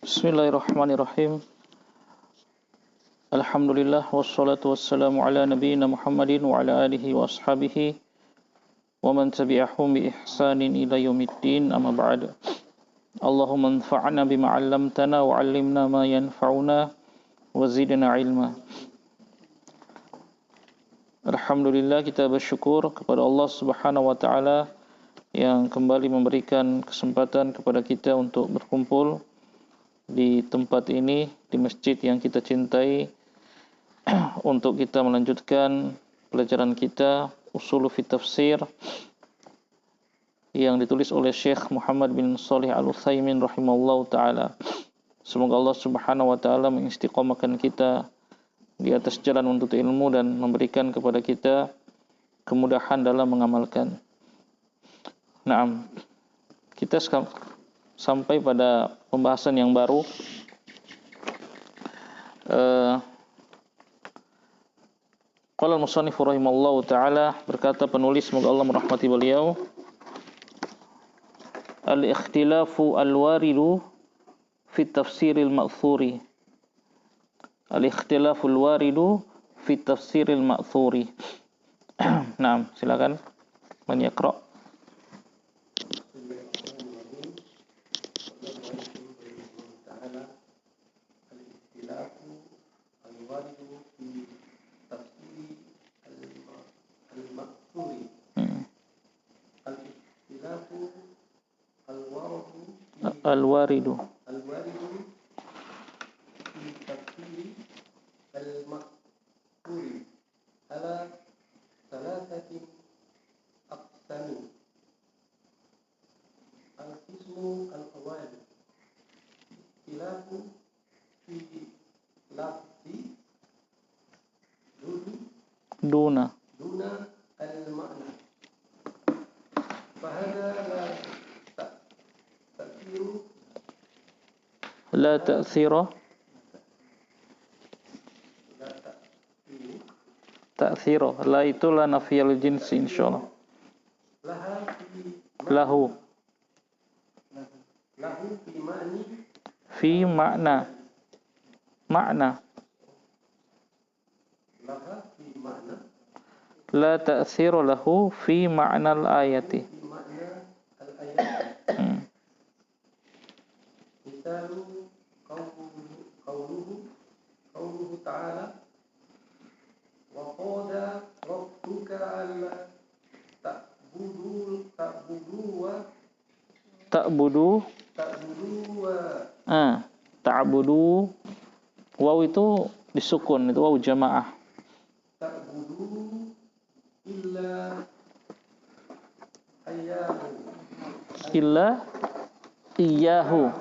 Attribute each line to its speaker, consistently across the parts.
Speaker 1: Bismillahirrahmanirrahim. Alhamdulillah wassalatu wassalamu ala nabiyyina Muhammadin wa ala alihi wa ashabihi wa man tabi'ahum bi ihsanin ila yaumiddin, amma ba'd. Allahumma anfa'na bima 'allamtana wa 'allimna ma yanfa'una wa zidna ilma. Alhamdulillah, kita bersyukur kepada Allah Subhanahu wa taala yang kembali memberikan kesempatan kepada kita untuk berkumpul di tempat ini, di masjid yang kita cintai, untuk kita melanjutkan pelajaran kita Ushul fi Tafsir yang ditulis oleh Syekh Muhammad bin Shalih Al-Utsaimin rahimahullahu taala. Semoga Allah Subhanahu wa taala mengistiqomahkan kita di atas jalan menuntut ilmu dan memberikan kepada kita kemudahan dalam mengamalkan. Naam. Kita sampai pada pembahasan yang baru. Qala al-musannif rahimallahu taala, berkata penulis, semoga Allah merahmati beliau, al-ikhtilafu al-waridu fi tafsiril ma'thuri. Al-ikhtilafu al-waridu fi tafsiril ma'thuri. Naam, silakan man yaqra. Al-waridu
Speaker 2: fi tafsir al-ma'thuri ala thalathatin aqsam. Al-qismu al-awwal ikhtilafu fi lafzi
Speaker 1: duna
Speaker 2: al-ma'na. Fahada
Speaker 1: la ta'thira la itu la nafiyal jinsi insyaallah. Lahu fi makna la ta'thira lahu fi ma'na al-ayati.
Speaker 2: Misalu qawluhu ta'ala wa qada rabbuka alla ta'budu
Speaker 1: waw itu disukun, itu waw jamaah.
Speaker 2: Ta'budu illa iyyahu.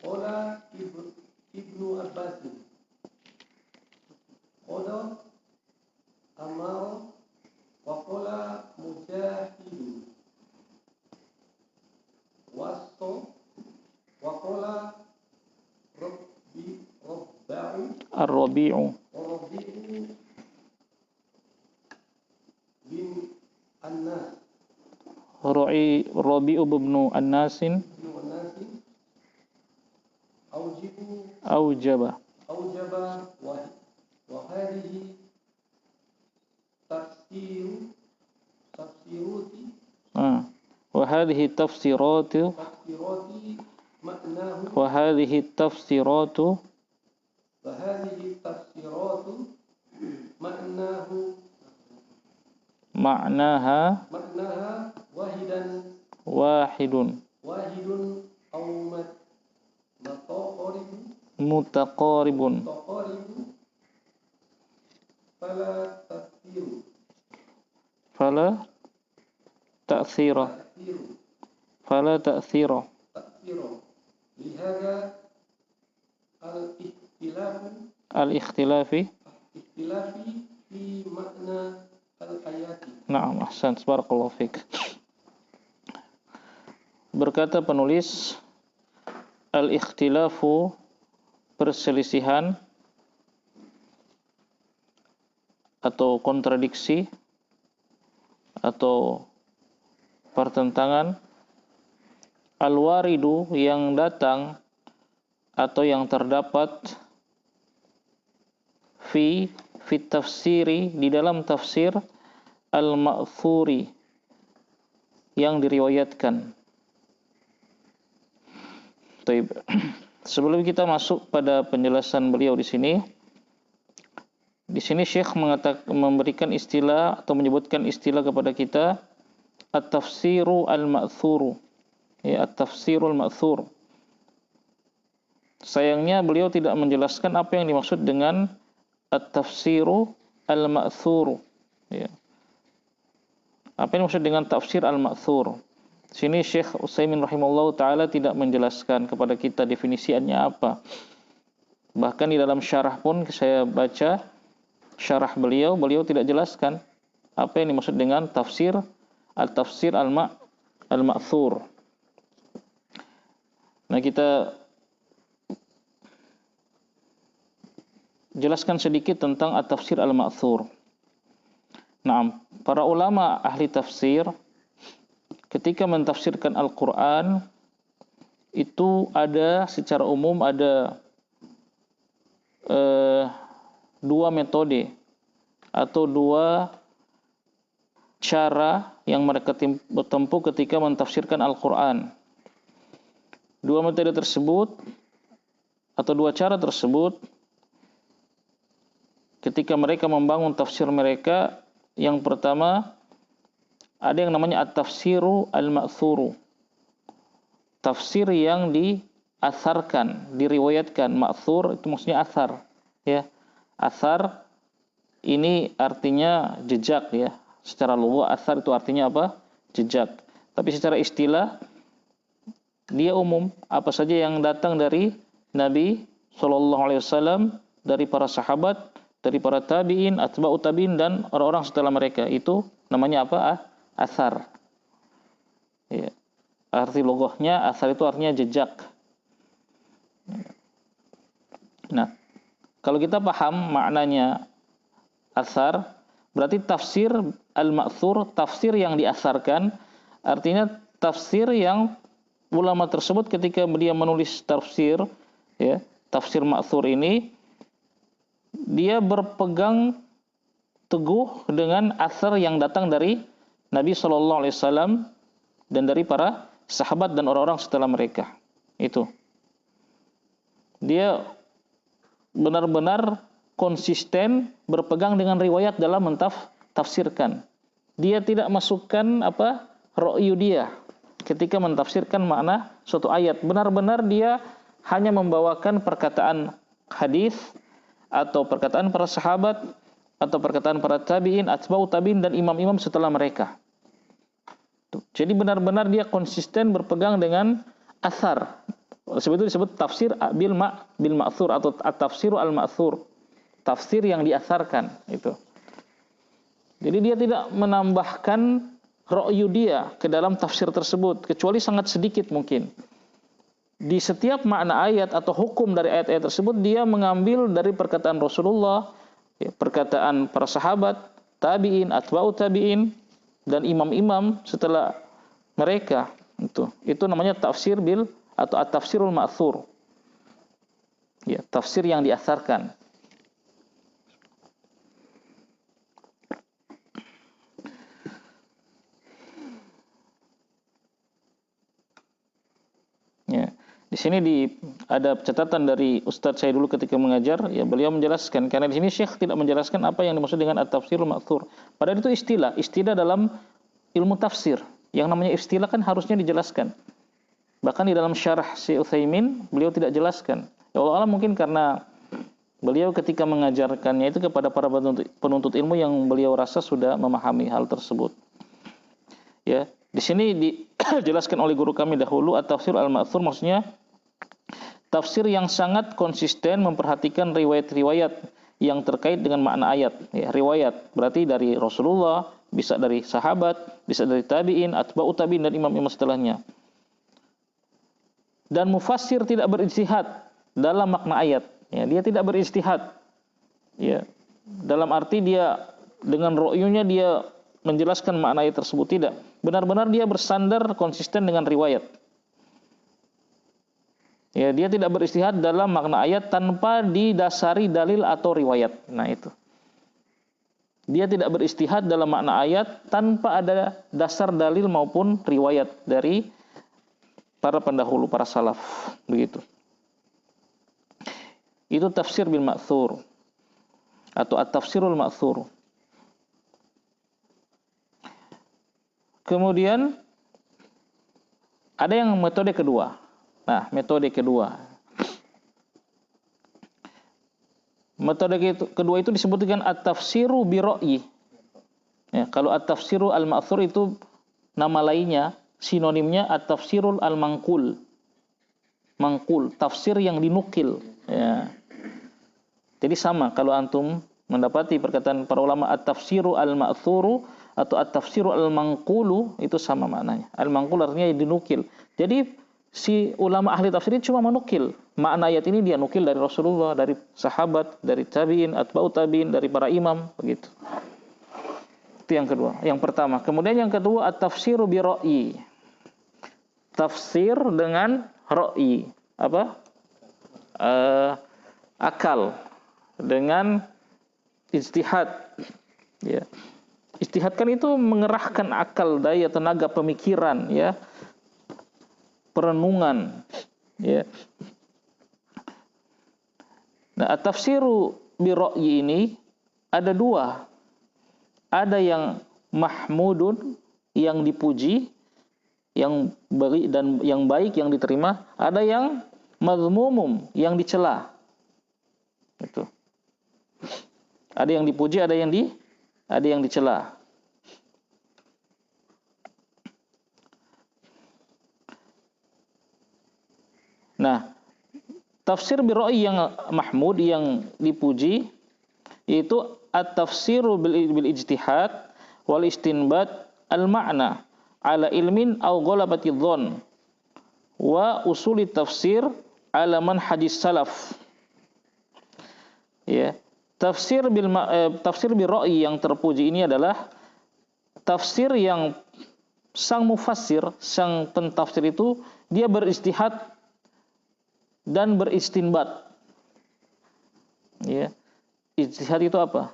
Speaker 2: Qala Ibnu Abbas qala amara wa qala mujahid wasto wa qala
Speaker 1: ar-rabi'u
Speaker 2: bin Annas
Speaker 1: Rabi'u ibn Annasin aujaba wa hadhihi tafsiratu ma'naha wahidun
Speaker 2: aw
Speaker 1: mutaqaribun fala ta'thira
Speaker 2: lihada
Speaker 1: al-ikhtilafi
Speaker 2: fi makna al-ayati.
Speaker 1: Naam, ahsan, barakallahu fik. Berkata penulis, al-ikhtilafu, perselisihan atau kontradiksi atau pertentangan al-waridu yang datang atau yang terdapat fi tafsiri di dalam tafsir al-ma'thuri yang diriwayatkan. Baik. Sebelum kita masuk pada penjelasan beliau di sini Syekh memberikan istilah atau menyebutkan istilah kepada kita at-tafsiru al-ma'thuru. Ya, at-tafsirul ma'thur. Sayangnya beliau tidak menjelaskan apa yang dimaksud dengan at-tafsiru al-ma'thur. Ya. Apa yang dimaksud dengan tafsir al-ma'thur? Sini Syekh Utsaimin rahimahullah ta'ala tidak menjelaskan kepada kita definisiannya apa. Bahkan di dalam syarah pun saya baca syarah beliau tidak jelaskan apa yang dimaksud dengan tafsir al-ma'thur. Nah, kita jelaskan sedikit tentang at-tafsir al-ma'thur. Nah, para ulama ahli tafsir ketika mentafsirkan Al-Quran itu ada secara umum ada dua metode atau dua cara yang mereka tempuh ketika mentafsirkan Al-Quran. Dua metode tersebut atau dua cara tersebut ketika mereka membangun tafsir mereka, yang pertama ada yang namanya at-tafsiru al-ma'thuru. Tafsir yang diasarkan, diriwayatkan. Ma'thur itu maksudnya asar, ya. Asar ini artinya jejak, ya. Secara lugha asar itu artinya apa? Jejak. Tapi secara istilah dia umum, apa saja yang datang dari Nabi SAW, dari para sahabat, dari para tabi'in, atba'ut tabi'in dan orang-orang setelah mereka, itu namanya apa? Asar. Ya. Arti logohnya asar itu artinya jejak. Nah, kalau kita paham maknanya asar, berarti tafsir al-ma'thur, tafsir yang diasarkan, artinya tafsir yang ulama tersebut ketika dia menulis tafsir, ya, tafsir ma'thur ini, dia berpegang teguh dengan asar yang datang dari Nabi SAW dan dari para sahabat dan orang-orang setelah mereka. Itu. Dia benar-benar konsisten berpegang dengan riwayat dalam mentafsirkan. Dia tidak masukkan ra'yu dia ketika mentafsirkan makna suatu ayat. Benar-benar dia hanya membawakan perkataan hadis atau perkataan para sahabat atau perkataan para tabi'in, atba'ut tabi'in dan imam-imam setelah mereka. Jadi benar-benar dia konsisten berpegang dengan asar. Sebab itu disebut tafsir bil ma'thur atau at-tafsiru al-ma'thur. Tafsir yang diasarkan itu. Jadi dia tidak menambahkan ra'yu dia ke dalam tafsir tersebut kecuali sangat sedikit mungkin. Di setiap makna ayat atau hukum dari ayat-ayat tersebut dia mengambil dari perkataan Rasulullah, ya, perkataan para sahabat, tabi'in, atba'ut tabi'in dan imam-imam setelah mereka. Itu namanya tafsir bil atau at-tafsirul ma'thur. Ya, tafsir yang diasarkan. Ya. Di sini ada catatan dari Ustadz saya dulu ketika mengajar, ya beliau menjelaskan, karena di sini Syekh tidak menjelaskan apa yang dimaksud dengan at-tafsirul ma'thur. Padahal itu istilah dalam ilmu tafsir. Yang namanya istilah kan harusnya dijelaskan. Bahkan di dalam syarah Syekh Utsaimin beliau tidak jelaskan. Ya Allah mungkin karena beliau ketika mengajarkannya itu kepada para penuntut ilmu yang beliau rasa sudah memahami hal tersebut. Ya, di sini dijelaskan oleh guru kami dahulu at-tafsir al-ma'thur maksudnya tafsir yang sangat konsisten memperhatikan riwayat-riwayat yang terkait dengan makna ayat. Ya, riwayat berarti dari Rasulullah, bisa dari sahabat, bisa dari tabi'in, atba'ut tabi'in dan imam-imam setelahnya. Dan mufassir tidak berijtihad dalam makna ayat. Ya, dia tidak berijtihad. Ya, dalam arti dia dengan ra'yunya dia menjelaskan makna ayat tersebut, tidak. Benar-benar dia bersandar konsisten dengan riwayat. Ya, dia tidak beristihad dalam makna ayat tanpa didasari dalil atau riwayat. Nah, itu. Dia tidak beristihad dalam makna ayat tanpa ada dasar dalil maupun riwayat dari para pendahulu, para salaf. Begitu. Itu tafsir bil ma'thur atau at-tafsirul ma'thur. Kemudian ada yang metode kedua. Nah, metode kedua. Metode kedua itu disebut dengan at-tafsiru bi ra'yi. Ya, kalau at-tafsiru al-ma'thur itu nama lainnya, sinonimnya at-tafsirul al-manqul. Mangkul, tafsir yang dinukil. Ya. Jadi sama kalau antum mendapati perkataan para ulama at-tafsiru al-ma'thuru atau at-tafsiru al-manqulu, itu sama maknanya. Al-manqul artinya dinukil. Jadi si ulama ahli tafsir ini cuma menukil makna ayat ini, dia nukil dari Rasulullah, dari sahabat, dari tabi'in, atba'ut tabi'in, dari para imam, begitu. Itu yang kedua, yang pertama. Kemudian yang kedua at-tafsiru bi ra'yi. Tafsir dengan ra'yi. Apa? Akal, dengan ijtihad. Ya. Ijtihad kan itu mengerahkan akal, daya, tenaga, pemikiran, ya, perenungan, ya. Nah, at-tafsiru bi ra'yi ini ada dua. Ada yang mahmudun, yang dipuji, yang baik dan yang baik, yang diterima. Ada yang mazmumum, yang dicela. Itu. Ada yang dipuji, ada yang dicela. Nah, tafsir bi ra'yi yang mahmud, yang dipuji, yaitu at-tafsiru bil ijtihad wal istinbat al-ma'na ala ilmin aw ghalabati dhon wa usuli tafsir ala manhajis salaf. Ya, tafsir bil ra'yi yang terpuji ini adalah tafsir yang sang mufassir, sang pentafsir itu dia beristihad dan beristinbat. Ya. Ijtihad itu apa?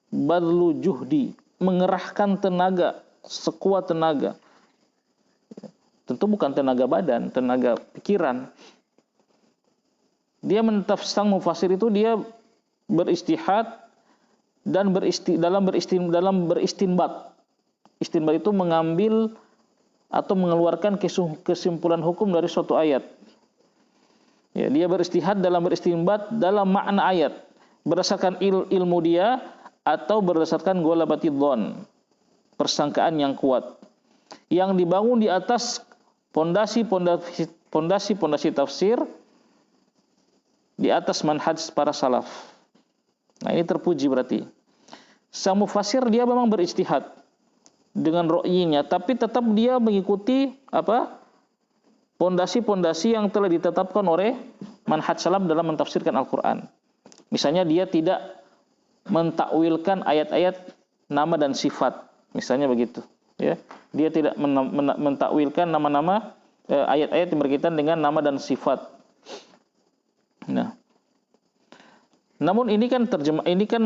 Speaker 1: Badlu juhdi, mengerahkan tenaga, sekuat tenaga. Tentu bukan tenaga badan, tenaga pikiran. Dia sang mufassir itu dia beristihad dan dalam beristinbat. Istinbat itu mengambil atau mengeluarkan kesimpulan hukum dari suatu ayat. Ya, dia beristihad dalam beristinbat dalam makna ayat berdasarkan ilmu dia atau berdasarkan ghalabatid dhon, persangkaan yang kuat yang dibangun di atas pondasi tafsir, di atas manhaj para salaf. Nah, ini terpuji berarti. Sang mufassir dia memang berijtihad dengan ra'yinya, tapi tetap dia mengikuti apa? Pondasi-pondasi yang telah ditetapkan oleh manhaj salaf dalam mentafsirkan Al-Qur'an. Misalnya dia tidak mentakwilkan ayat-ayat nama dan sifat, misalnya begitu, ya. Dia tidak mentakwilkan nama-nama ayat-ayat yang berkaitan dengan nama dan sifat. Nah, namun ini kan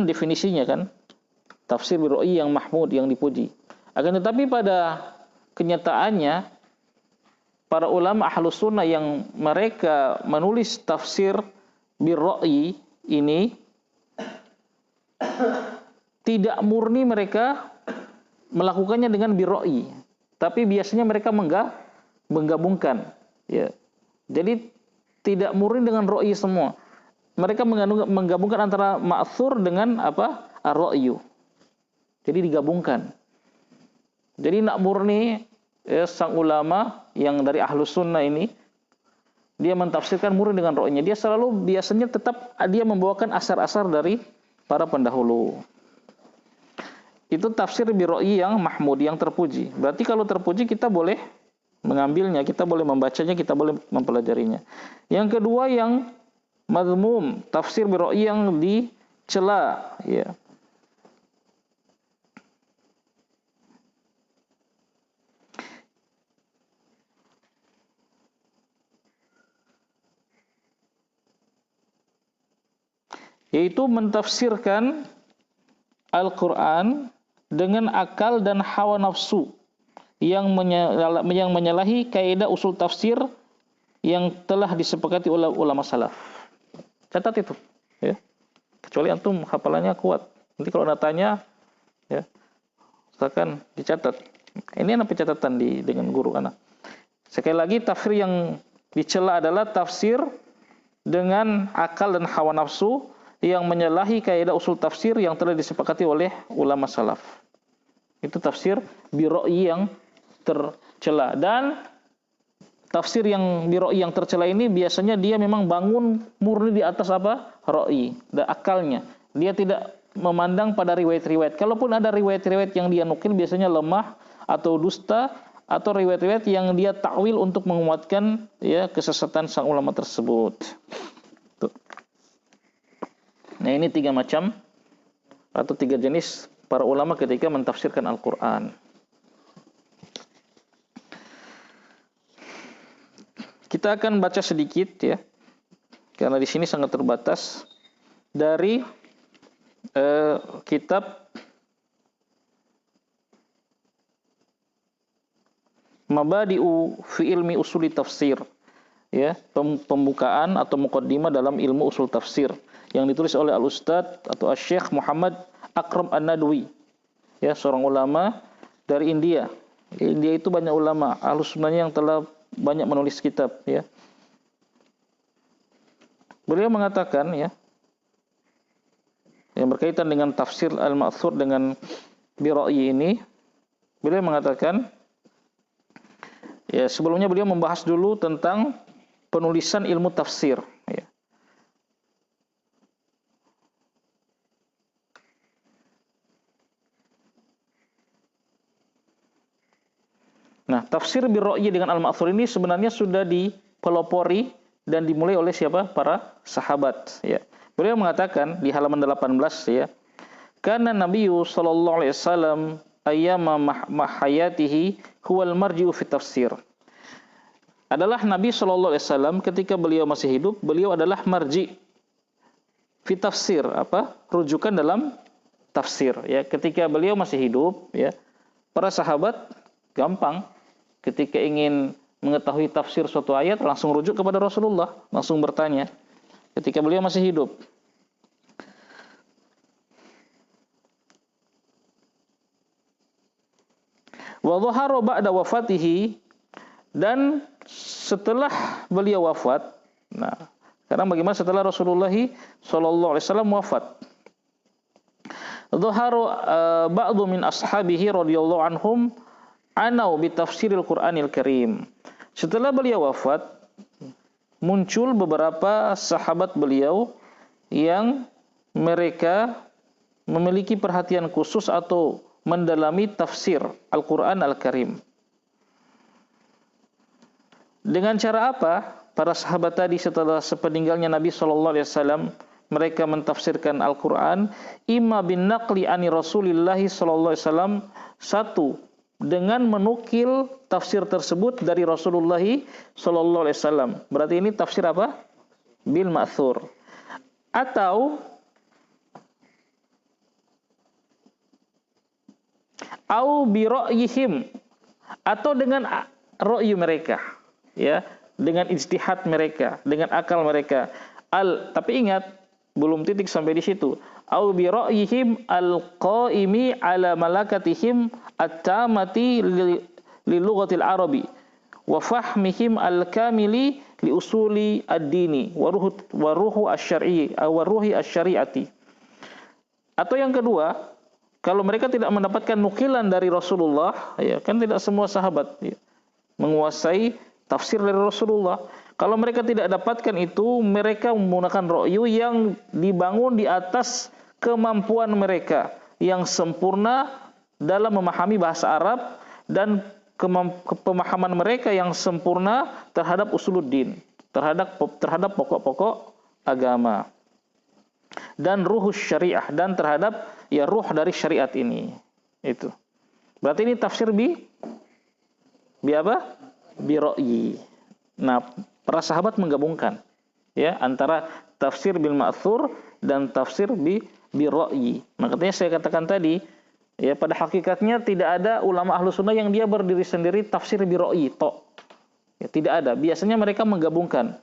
Speaker 1: definisinya kan tafsir bi ra'yi yang mahmud, yang dipuji. Akan tetapi pada kenyataannya para ulama ahlus sunnah yang mereka menulis tafsir bi ra'yi ini tidak murni mereka melakukannya dengan bi ra'yi, tapi biasanya mereka menggabungkan, ya. Jadi tidak murni dengan ra'yi semua. Mereka menggabungkan antara ma'thur dengan apa? Ar-ra'yu. Jadi digabungkan. Jadi nak murni, ya, sang ulama yang dari ahlus sunnah ini dia mentafsirkan murni dengan ra'yinya. Dia selalu biasanya tetap dia membawakan asar-asar dari para pendahulu. Itu tafsir bi ra'yi yang mahmud, yang terpuji. Berarti kalau terpuji kita boleh mengambilnya, kita boleh membacanya, kita boleh mempelajarinya. Yang kedua yang mazmum, tafsir bi ra'yi yang dicela, ya. yaitu mentafsirkan Al-Quran dengan akal dan hawa nafsu yang menyalahi kaidah usul tafsir yang telah disepakati oleh ulama salaf. Catat itu, ya. Kecuali antum hafalannya kuat. Nanti kalau ada tanya, ya, silakan dicatat. Ini apa catatan dengan guru anak. Sekali lagi, tafsir yang dicela adalah tafsir dengan akal dan hawa nafsu yang menyalahi kaidah usul tafsir yang telah disepakati oleh ulama salaf. Itu tafsir biroi yang tercela. Dan tafsir yang biroi yang tercela ini biasanya dia memang bangun murni di atas apa? Roi, dan akalnya. Dia tidak memandang pada riwayat-riwayat. Kalaupun ada riwayat-riwayat yang dia nukil biasanya lemah atau dusta, atau riwayat-riwayat yang dia takwil untuk menguatkan, ya, kesesatan sang ulama tersebut. Tuh. Nah, ini 3 macam atau 3 jenis para ulama ketika mentafsirkan Al-Quran. Kita akan baca sedikit, ya, karena di sini sangat terbatas, dari kitab Mabadi'u fi ilmi usuli tafsir, ya, pembukaan atau muqaddimah dalam ilmu usul tafsir yang ditulis oleh Al-Ustadz atau Asy-Syaikh Muhammad Akram An-Nadwi, ya, seorang ulama dari India. India itu banyak ulama Ahlus Sunnahnya yang telah banyak menulis kitab, ya. Beliau mengatakan, ya, yang berkaitan dengan tafsir al-ma'thur dengan bira'yi ini, beliau mengatakan, ya, sebelumnya beliau membahas dulu tentang penulisan ilmu tafsir, ya. Nah, tafsir birra'yi dengan al-ma'thur ini sebenarnya sudah dipelopori dan dimulai oleh siapa? Para sahabat, ya. Beliau mengatakan di halaman 18, ya, karena Nabi sallallahu alaihi wasallam ayyama mahayatihi huwal marji'u fi tafsir. Adalah Nabi sallallahu alaihi wasallam ketika beliau masih hidup, beliau adalah marji fi tafsir, apa? Rujukan dalam tafsir, ya. Ketika beliau masih hidup, ya, para sahabat gampang ketika ingin mengetahui tafsir suatu ayat langsung rujuk kepada Rasulullah, langsung bertanya ketika beliau masih hidup. Wa dhahara ba'da wafatihi, dan setelah beliau wafat. Nah, sekarang bagaimana setelah Rasulullah sallallahu alaihi wasallam wafat? Dhahara ba'du min ashabihi radhiyallahu anhum anau bi tafsiril Qur'anil Karim. Setelah beliau wafat, muncul beberapa sahabat beliau yang mereka memiliki perhatian khusus atau mendalami tafsir Al-Qur'an Al-Karim. Dengan cara apa? Para sahabat tadi setelah sepeninggalnya Nabi sallallahu alaihi wasallam, mereka mentafsirkan Al-Qur'an imma bin naqli ani Rasulillah sallallahu alaihi wasallam, satu, dengan menukil tafsir tersebut dari Rasulullah sallallahu alaihi wasallam. Berarti ini tafsir apa? Bil ma'thur. Atau bi ra'yihim, atau dengan ra'yu mereka, ya, dengan ijtihad mereka, dengan akal mereka. Tapi ingat, belum titik sampai di situ. Au bi ra'yihim al-qa'imi ala malakatihim at-tamati li lughatil arabi wa fahmihim al-kamili li usuli ad-dini wa ruhu asy-syar'i wa ruhi asy-syari'ati. Atau yang kedua, kalau mereka tidak mendapatkan nukilan dari Rasulullah, ya, kan tidak semua sahabat, ya, menguasai tafsir dari Rasulullah. Kalau mereka tidak dapatkan itu, mereka menggunakan ra'yu yang dibangun di atas kemampuan mereka yang sempurna dalam memahami bahasa Arab dan pemahaman mereka yang sempurna terhadap usuluddin, terhadap pokok-pokok agama dan ruhus syariah, dan terhadap, ya, ruh dari syariat ini. Itu. Berarti ini tafsir bi apa? Bi ra'yi. Nah, para sahabat menggabungkan. ya, antara tafsir bil ma'thur dan tafsir bi ra'yi. Makanya saya katakan tadi, ya, pada hakikatnya tidak ada ulama ahlu sunnah yang dia berdiri sendiri tafsir bi ra'yi ya, tidak ada. Biasanya mereka menggabungkan.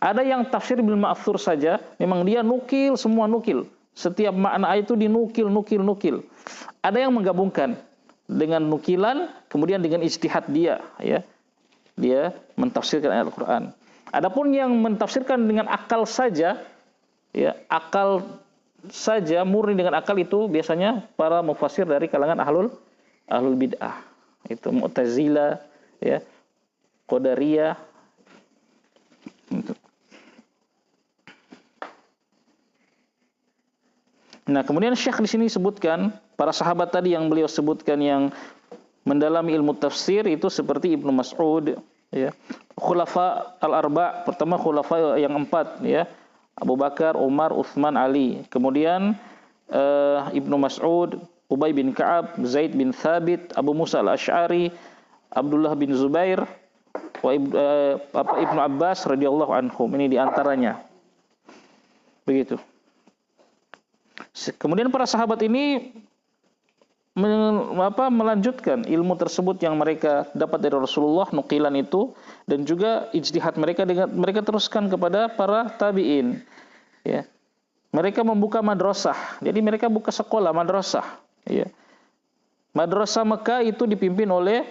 Speaker 1: Ada yang tafsir bil ma'thur saja, memang dia nukil, semua nukil. Setiap makna ayat itu dinukil. Ada yang menggabungkan dengan nukilan, kemudian dengan ijtihad dia, ya. Dia mentafsirkan ayat Al-Quran. Adapun yang mentafsirkan dengan akal saja, ya, akal saja, murni dengan akal, itu biasanya para mufassir dari kalangan ahlul bid'ah. Itu Mu'tazilah, ya, Qadariyah. Nah, kemudian Syekh di sini sebutkan para sahabat tadi yang beliau sebutkan yang mendalami ilmu tafsir itu seperti Ibnu Mas'ud, ya. Khulafa al-arba', pertama khulafa yang 4, ya. Abu Bakar, Umar, Utsman, Ali. Kemudian Ibnu Mas'ud, Ubay bin Ka'ab, Zaid bin Thabit, Abu Musa al-Asy'ari, Abdullah bin Zubair, Ibnu Abbas radhiyallahu anhum. Ini diantaranya. Begitu. Kemudian para sahabat ini melanjutkan ilmu tersebut yang mereka dapat dari Rasulullah, nukilan itu, dan juga ijtihad mereka, dengan mereka teruskan kepada para tabi'in, ya. Mereka membuka madrasah, jadi mereka buka sekolah madrasah, ya. Madrasah Mekah itu dipimpin oleh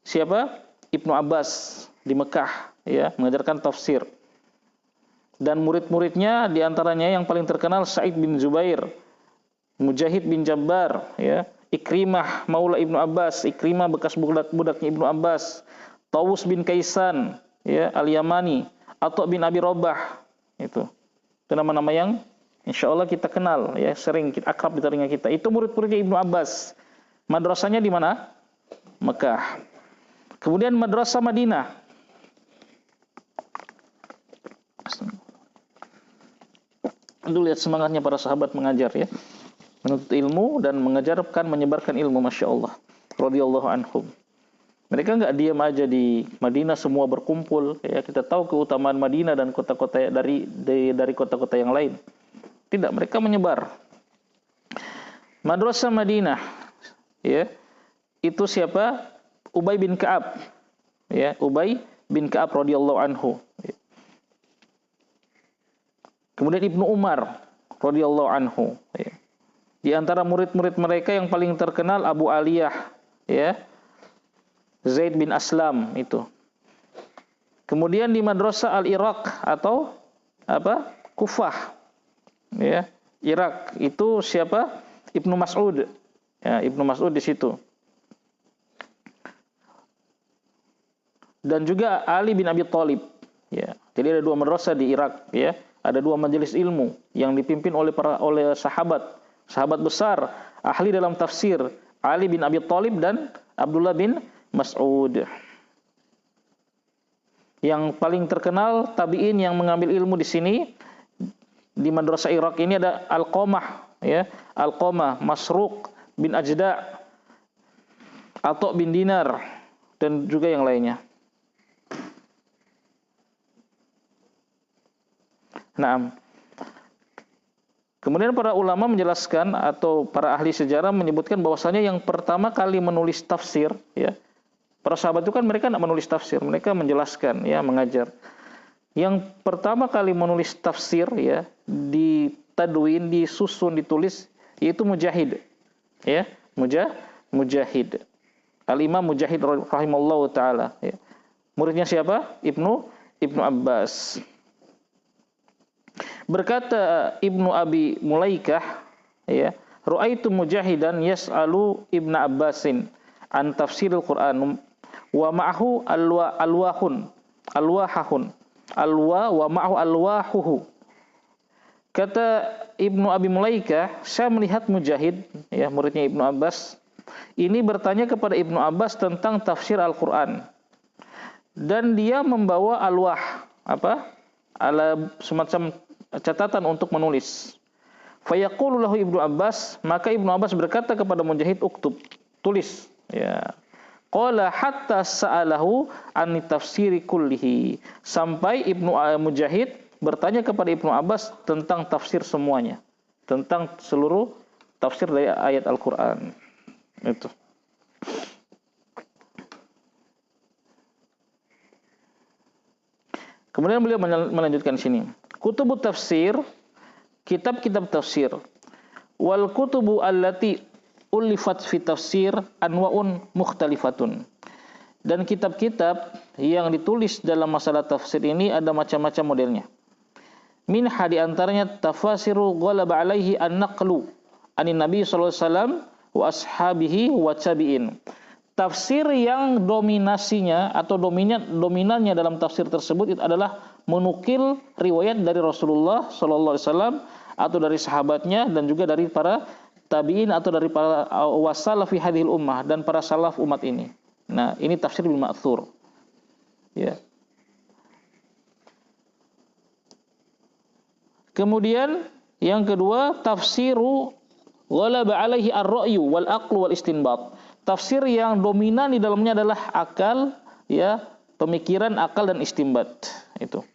Speaker 1: siapa? Ibnu Abbas di Mekah, ya, mengajarkan tafsir. Dan murid-muridnya diantaranya yang paling terkenal Sa'id bin Zubair, Mujahid bin Jabbar, ya, Ikrimah Maula Ibnu Abbas, Ikrimah bekas budak-budaknya Ibnu Abbas, Tawus bin Kaisan, ya, Al-Yamani, Atha bin Abi Rabah. Itu nama-nama yang insya Allah kita kenal, ya, sering akrab di telinga kita. Itu murid-muridnya Ibnu Abbas. Madrasahnya di mana? Mekah. Kemudian madrasah Madinah. Dulu lihat semangatnya para sahabat mengajar, ya, menuntut ilmu dan mengajarkan, menyebarkan ilmu, masya Allah, radhiyallahu anhum. Mereka nggak diam aja di Madinah, semua berkumpul, ya. Kita tahu keutamaan Madinah dan kota-kota dari kota-kota yang lain. Tidak, mereka menyebar. Madrasah Madinah, ya, itu siapa? Ubay bin Ka'ab, ya, Ubay bin Ka'ab radhiyallahu anhu. Ya. Kemudian Ibnu Umar radhiyallahu anhu, ya. Di antara murid-murid mereka yang paling terkenal Abu Aliyah, ya, Zaid bin Aslam itu. Kemudian di madrasah Al-Iraq atau apa? Kufah, ya, Irak, itu siapa? Ibnu Mas'ud. Ya, Ibnu Mas'ud di situ. Dan juga Ali bin Abi Thalib, ya. Jadi ada 2 madrasah di Irak, ya. Ada 2 majelis ilmu yang dipimpin oleh sahabat besar ahli dalam tafsir, Ali bin Abi Thalib dan Abdullah bin Mas'ud. Yang paling terkenal tabi'in yang mengambil ilmu di sini di madrasah Irak ini ada Alqamah, ya, Alqamah, Masruq bin Ajda', Atha bin Dinar, dan juga yang lainnya. Nah, kemudian para ulama menjelaskan atau para ahli sejarah menyebutkan bahwasanya yang pertama kali menulis tafsir, ya, para sahabat itu kan mereka tidak menulis tafsir, mereka menjelaskan, ya, mengajar. Yang pertama kali menulis tafsir, ya, ditadwin, disusun, ditulis, yaitu Mujahid, ya, Mujahid. Al-Imam Mujahid rahimallahu taala, ya. Muridnya siapa? Ibnu Abbas. Berkata Ibnu Abi Mulaikah, ya, Ru'aitu Mujahidan yas'alu Ibnu Abbasin an tafsiril Qur'an wa ma'ahu alwahun wa ma'ahu alwahuhu. Kata Ibnu Abi Mulaikah, saya melihat Mujahid, ya, muridnya Ibnu Abbas, ini bertanya kepada Ibnu Abbas tentang tafsir Al-Qur'an. Dan dia membawa alwah, semacam catatan untuk menulis. Fayaqulu lahu Ibnu Abbas, maka Ibnu Abbas berkata kepada Mujahid, uktub, tulis, ya. Qala hatta sa'alahu an tafsiri kullihi, sampai Ibnu Mujahid bertanya kepada Ibnu Abbas tentang tafsir semuanya, tentang seluruh tafsir dari ayat Al-Qur'an. Itu. Kemudian beliau melanjutkan sini. Kutubut tafsir, kitab-kitab tafsir. Wal kutubu allati ulifat fi tafsir anwa'un mukhtalifatun. Dan kitab-kitab yang ditulis dalam masalah tafsir ini ada macam-macam modelnya. Minha di antaranya tafasiru ghalaba alaihi an-naqlu anin Nabi sallallahu alaihi wasallam wa ashabihi wa tabi'in. Tafsir yang dominasinya atau dominannya dalam tafsir tersebut itu adalah menukil riwayat dari Rasulullah sallallahu alaihi wasallam atau dari sahabatnya dan juga dari para tabi'in atau dari para wasalaf fi hadhil ummah dan para salaf umat ini. Nah, ini tafsir bil ma'thur. Ya. Kemudian yang kedua, tafsiru ghalaba alaihi ar-ra'yu wal aqlu wal istinbat. Tafsir yang dominan di dalamnya adalah akal, ya, pemikiran, akal dan istinbat. Itu.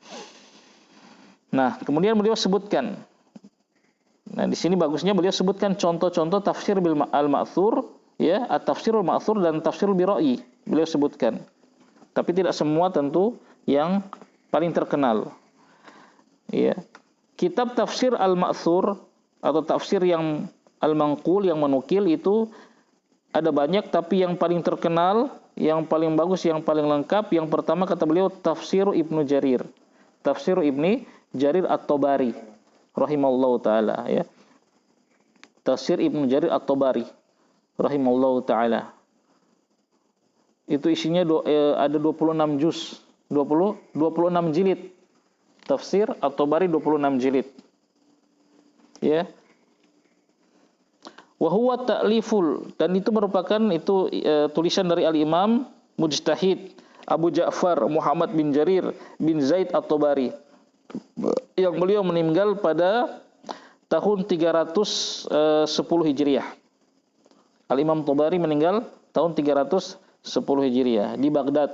Speaker 1: Nah, kemudian beliau sebutkan. Nah, di sini bagusnya beliau sebutkan contoh-contoh tafsir bil al-ma'thur, ya, at-tafsirul ma'thur dan tafsirul bi ra'yi. Beliau sebutkan. Tapi tidak semua tentu yang paling terkenal. Ya. Kitab tafsir al-ma'thur atau tafsir yang al-manqul yang menukil itu ada banyak, tapi yang paling terkenal, yang paling bagus, yang paling lengkap, yang pertama kata beliau tafsir Ibnu Jarir. Tafsir Ibnu Jarir At-Tabari rahimallahu taala, ya. Tafsir Ibnu Jarir At-Tabari rahimallahu taala. Itu isinya ada 26 juz, 26 jilid. Tafsir At-Tabari 26 jilid. Ya. Wa huwa ta'liful, dan itu merupakan tulisan dari al-Imam Mujtahid Abu Ja'far Muhammad bin Jarir bin Zaid At-Tabari yang beliau meninggal pada tahun 310 Hijriah. Al-Imam Tabari meninggal tahun 310 Hijriah di Baghdad.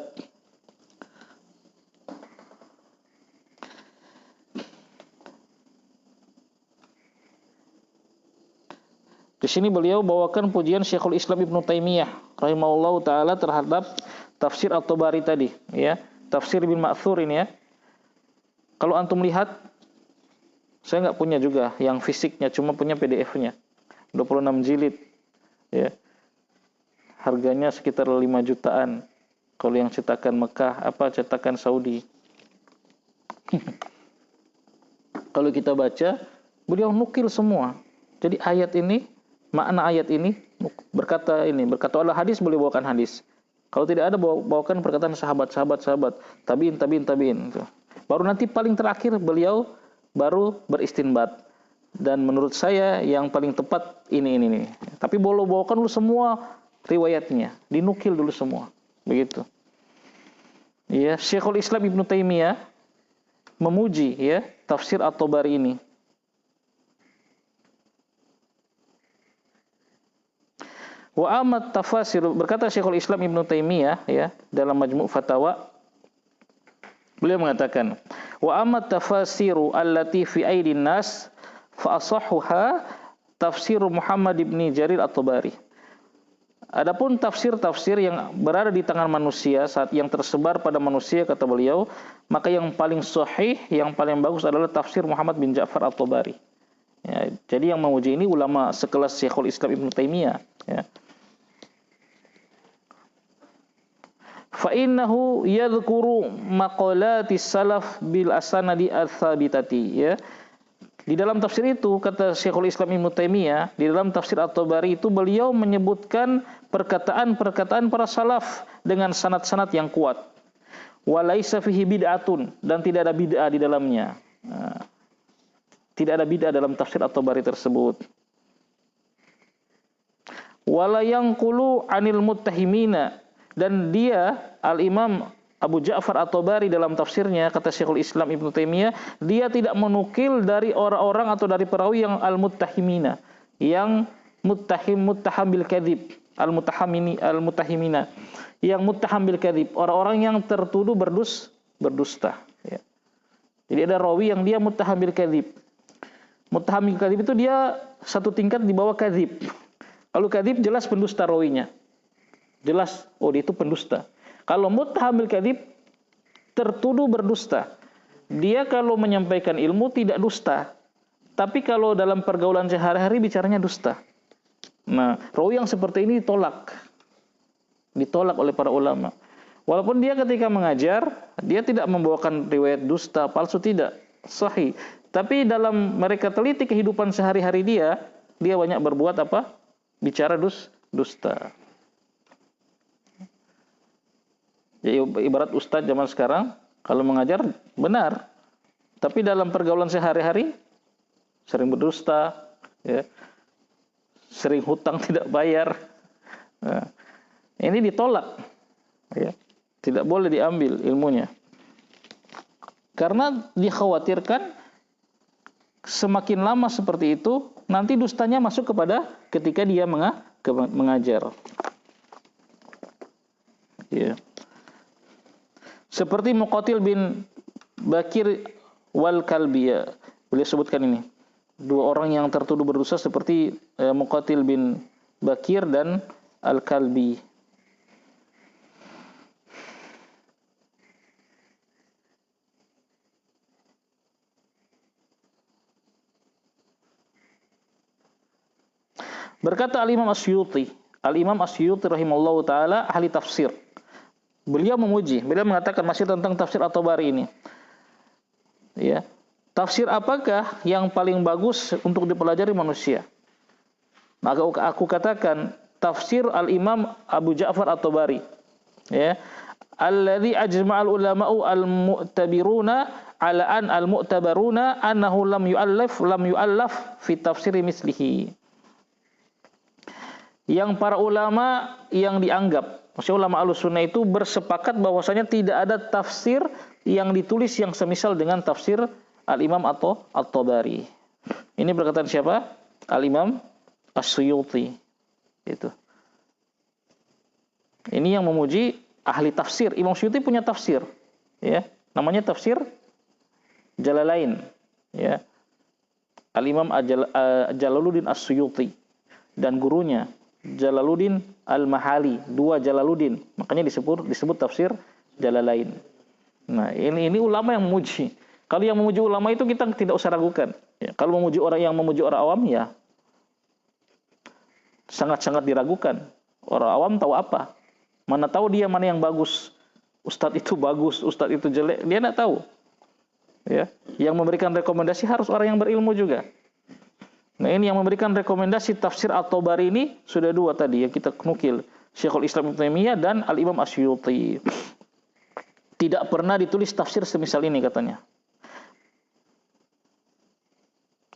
Speaker 1: Di sini beliau bawakan pujian Syekhul Islam Ibnu Taimiyah rahimahullahu taala terhadap tafsir At-Tabari tadi, ya. Tafsir bil ma'thur ini, ya. Kalau antum lihat, saya nggak punya juga yang fisiknya, cuma punya PDF-nya. 26 jilid, ya. Harganya sekitar 5 jutaan. Kalau yang cetakan Mekah, cetakan Saudi. Kalau kita baca, beliau nukil semua. Jadi ayat ini, makna ayat ini berkata Allah hadis, boleh bawakan hadis. Kalau tidak ada, bawakan perkataan sahabat, tabiin. Baru nanti paling terakhir beliau baru beristinbat. Dan menurut saya yang paling tepat ini. Tapi boleh bawakan dulu semua riwayatnya, dinukil dulu semua. Begitu. Ya, Syekhul Islam Ibnu Taimiyah memuji, ya, tafsir At-Tabari ini. Wa amat tafasir, berkata Syekhul Islam Ibnu Taimiyah, ya, dalam Majmu' Fatawa, beliau mengatakan, wa amat tafasiru allati fi aidin nas fa asahhuha tafsir Muhammad bin Jarir At-Tabari. Adapun tafsir-tafsir yang berada di tangan manusia, saat yang tersebar pada manusia, kata beliau, maka yang paling sahih, yang paling bagus adalah tafsir Muhammad bin Ja'far At-Tabari. Ya, jadi yang memuji ini ulama sekelas Syekhul Islam Ibnu Taimiyah, ya. Fa innahu yadhkuru maqalatis salaf bil asanadi ats-tsabitati, ya. Di dalam tafsir itu, kata Syekhul Islam Ibnu Taimiyah, di dalam tafsir At-Tabari itu beliau menyebutkan perkataan-perkataan para salaf dengan sanad-sanad yang kuat. Wa laisa fihi bid'atun, dan tidak ada bid'ah di dalamnya. Nah, tidak ada bid'ah dalam tafsir At-Tabari tersebut. Wala yanqulu 'anil muttahimina, dan dia Al-Imam Abu Ja'far At-Tabari dalam tafsirnya, kata Syekhul Islam Ibnu Taimiyah, dia tidak menukil dari orang-orang atau dari perawi yang al-muttahimina, yang muttaham bil kadzib, al-muttahimina, yang muttaham bil kadzib, orang-orang yang tertuduh berdusta, ya. Jadi Jadi ada rawi yang dia muttaham bil kadzib. Muttaham bil kadzib itu dia satu tingkat di bawah kadzib. Kalau kadzib jelas pendusta rawinya. Jelas, oh dia itu pendusta. Kalau muttaham bil kadzib tertuduh berdusta. Dia kalau menyampaikan ilmu tidak dusta. Tapi kalau dalam pergaulan sehari-hari bicaranya dusta. Nah, rawi yang seperti ini ditolak. Ditolak oleh para ulama. Walaupun dia ketika mengajar, dia tidak membawakan riwayat dusta, palsu, tidak, sahih. Tapi dalam mereka teliti kehidupan sehari-hari dia banyak berbuat apa? Bicara dusta. Jadi ibarat ustadz zaman sekarang, kalau mengajar benar, tapi dalam pergaulan sehari-hari sering berdusta, ya, sering hutang tidak bayar. Nah, ini ditolak, ya. Tidak boleh diambil ilmunya. Karena dikhawatirkan semakin lama seperti itu, nanti dustanya masuk kepada ketika dia mengajar. Ya. Seperti Muqatil bin Bakir wal Kalbi, beliau sebutkan ini. Dua orang yang tertuduh berdosa seperti Muqatil bin Bakir dan Al-Kalbi. Berkata Al-Imam Asyuti rahimahullahu taala, ahli tafsir. Beliau mengatakan masih tentang tafsir At-Tabari ini. Ya. Tafsir apakah yang paling bagus untuk dipelajari manusia? Maka aku katakan tafsir Al-Imam Abu Ja'far At-Tabari. Ya. Alladzi ajma'al ulama'u al-mu'tabiruna ala an al-mu'tabaruna annahu lam yu'allaf fi tafsiri mislihi. Yang para ulama yang dianggap, maksudnya ulama Ahlussunnah itu bersepakat bahwasanya tidak ada tafsir yang ditulis yang semisal dengan tafsir Al-Imam At-Tabari. Ini perkataan siapa? Al-Imam As-Suyuti. Itu. Ini yang memuji ahli tafsir. Imam Suyuti punya tafsir, ya. Namanya tafsir Jalalain, ya. Al-Imam Jalaluddin As-Suyuti dan gurunya Jalaluddin Al-Mahali, dua Jalaluddin, makanya disebut tafsir Jalalain. Nah, ini ulama yang memuji. Kalau yang memuji ulama itu kita tidak usah ragukan. Ya, kalau memuji orang awam, ya sangat-sangat diragukan. Orang awam tahu apa? Mana tahu dia mana yang bagus? Ustadz itu bagus, ustadz itu jelek, dia tidak tahu. Ya, yang memberikan rekomendasi harus orang yang berilmu juga. Nah, ini yang memberikan rekomendasi tafsir At-Tabari ini sudah dua tadi yang kita nukil, Syekhul Islam Ibnu Taimiyah dan Al-Imam Asyuti. Tidak pernah ditulis tafsir semisal ini katanya.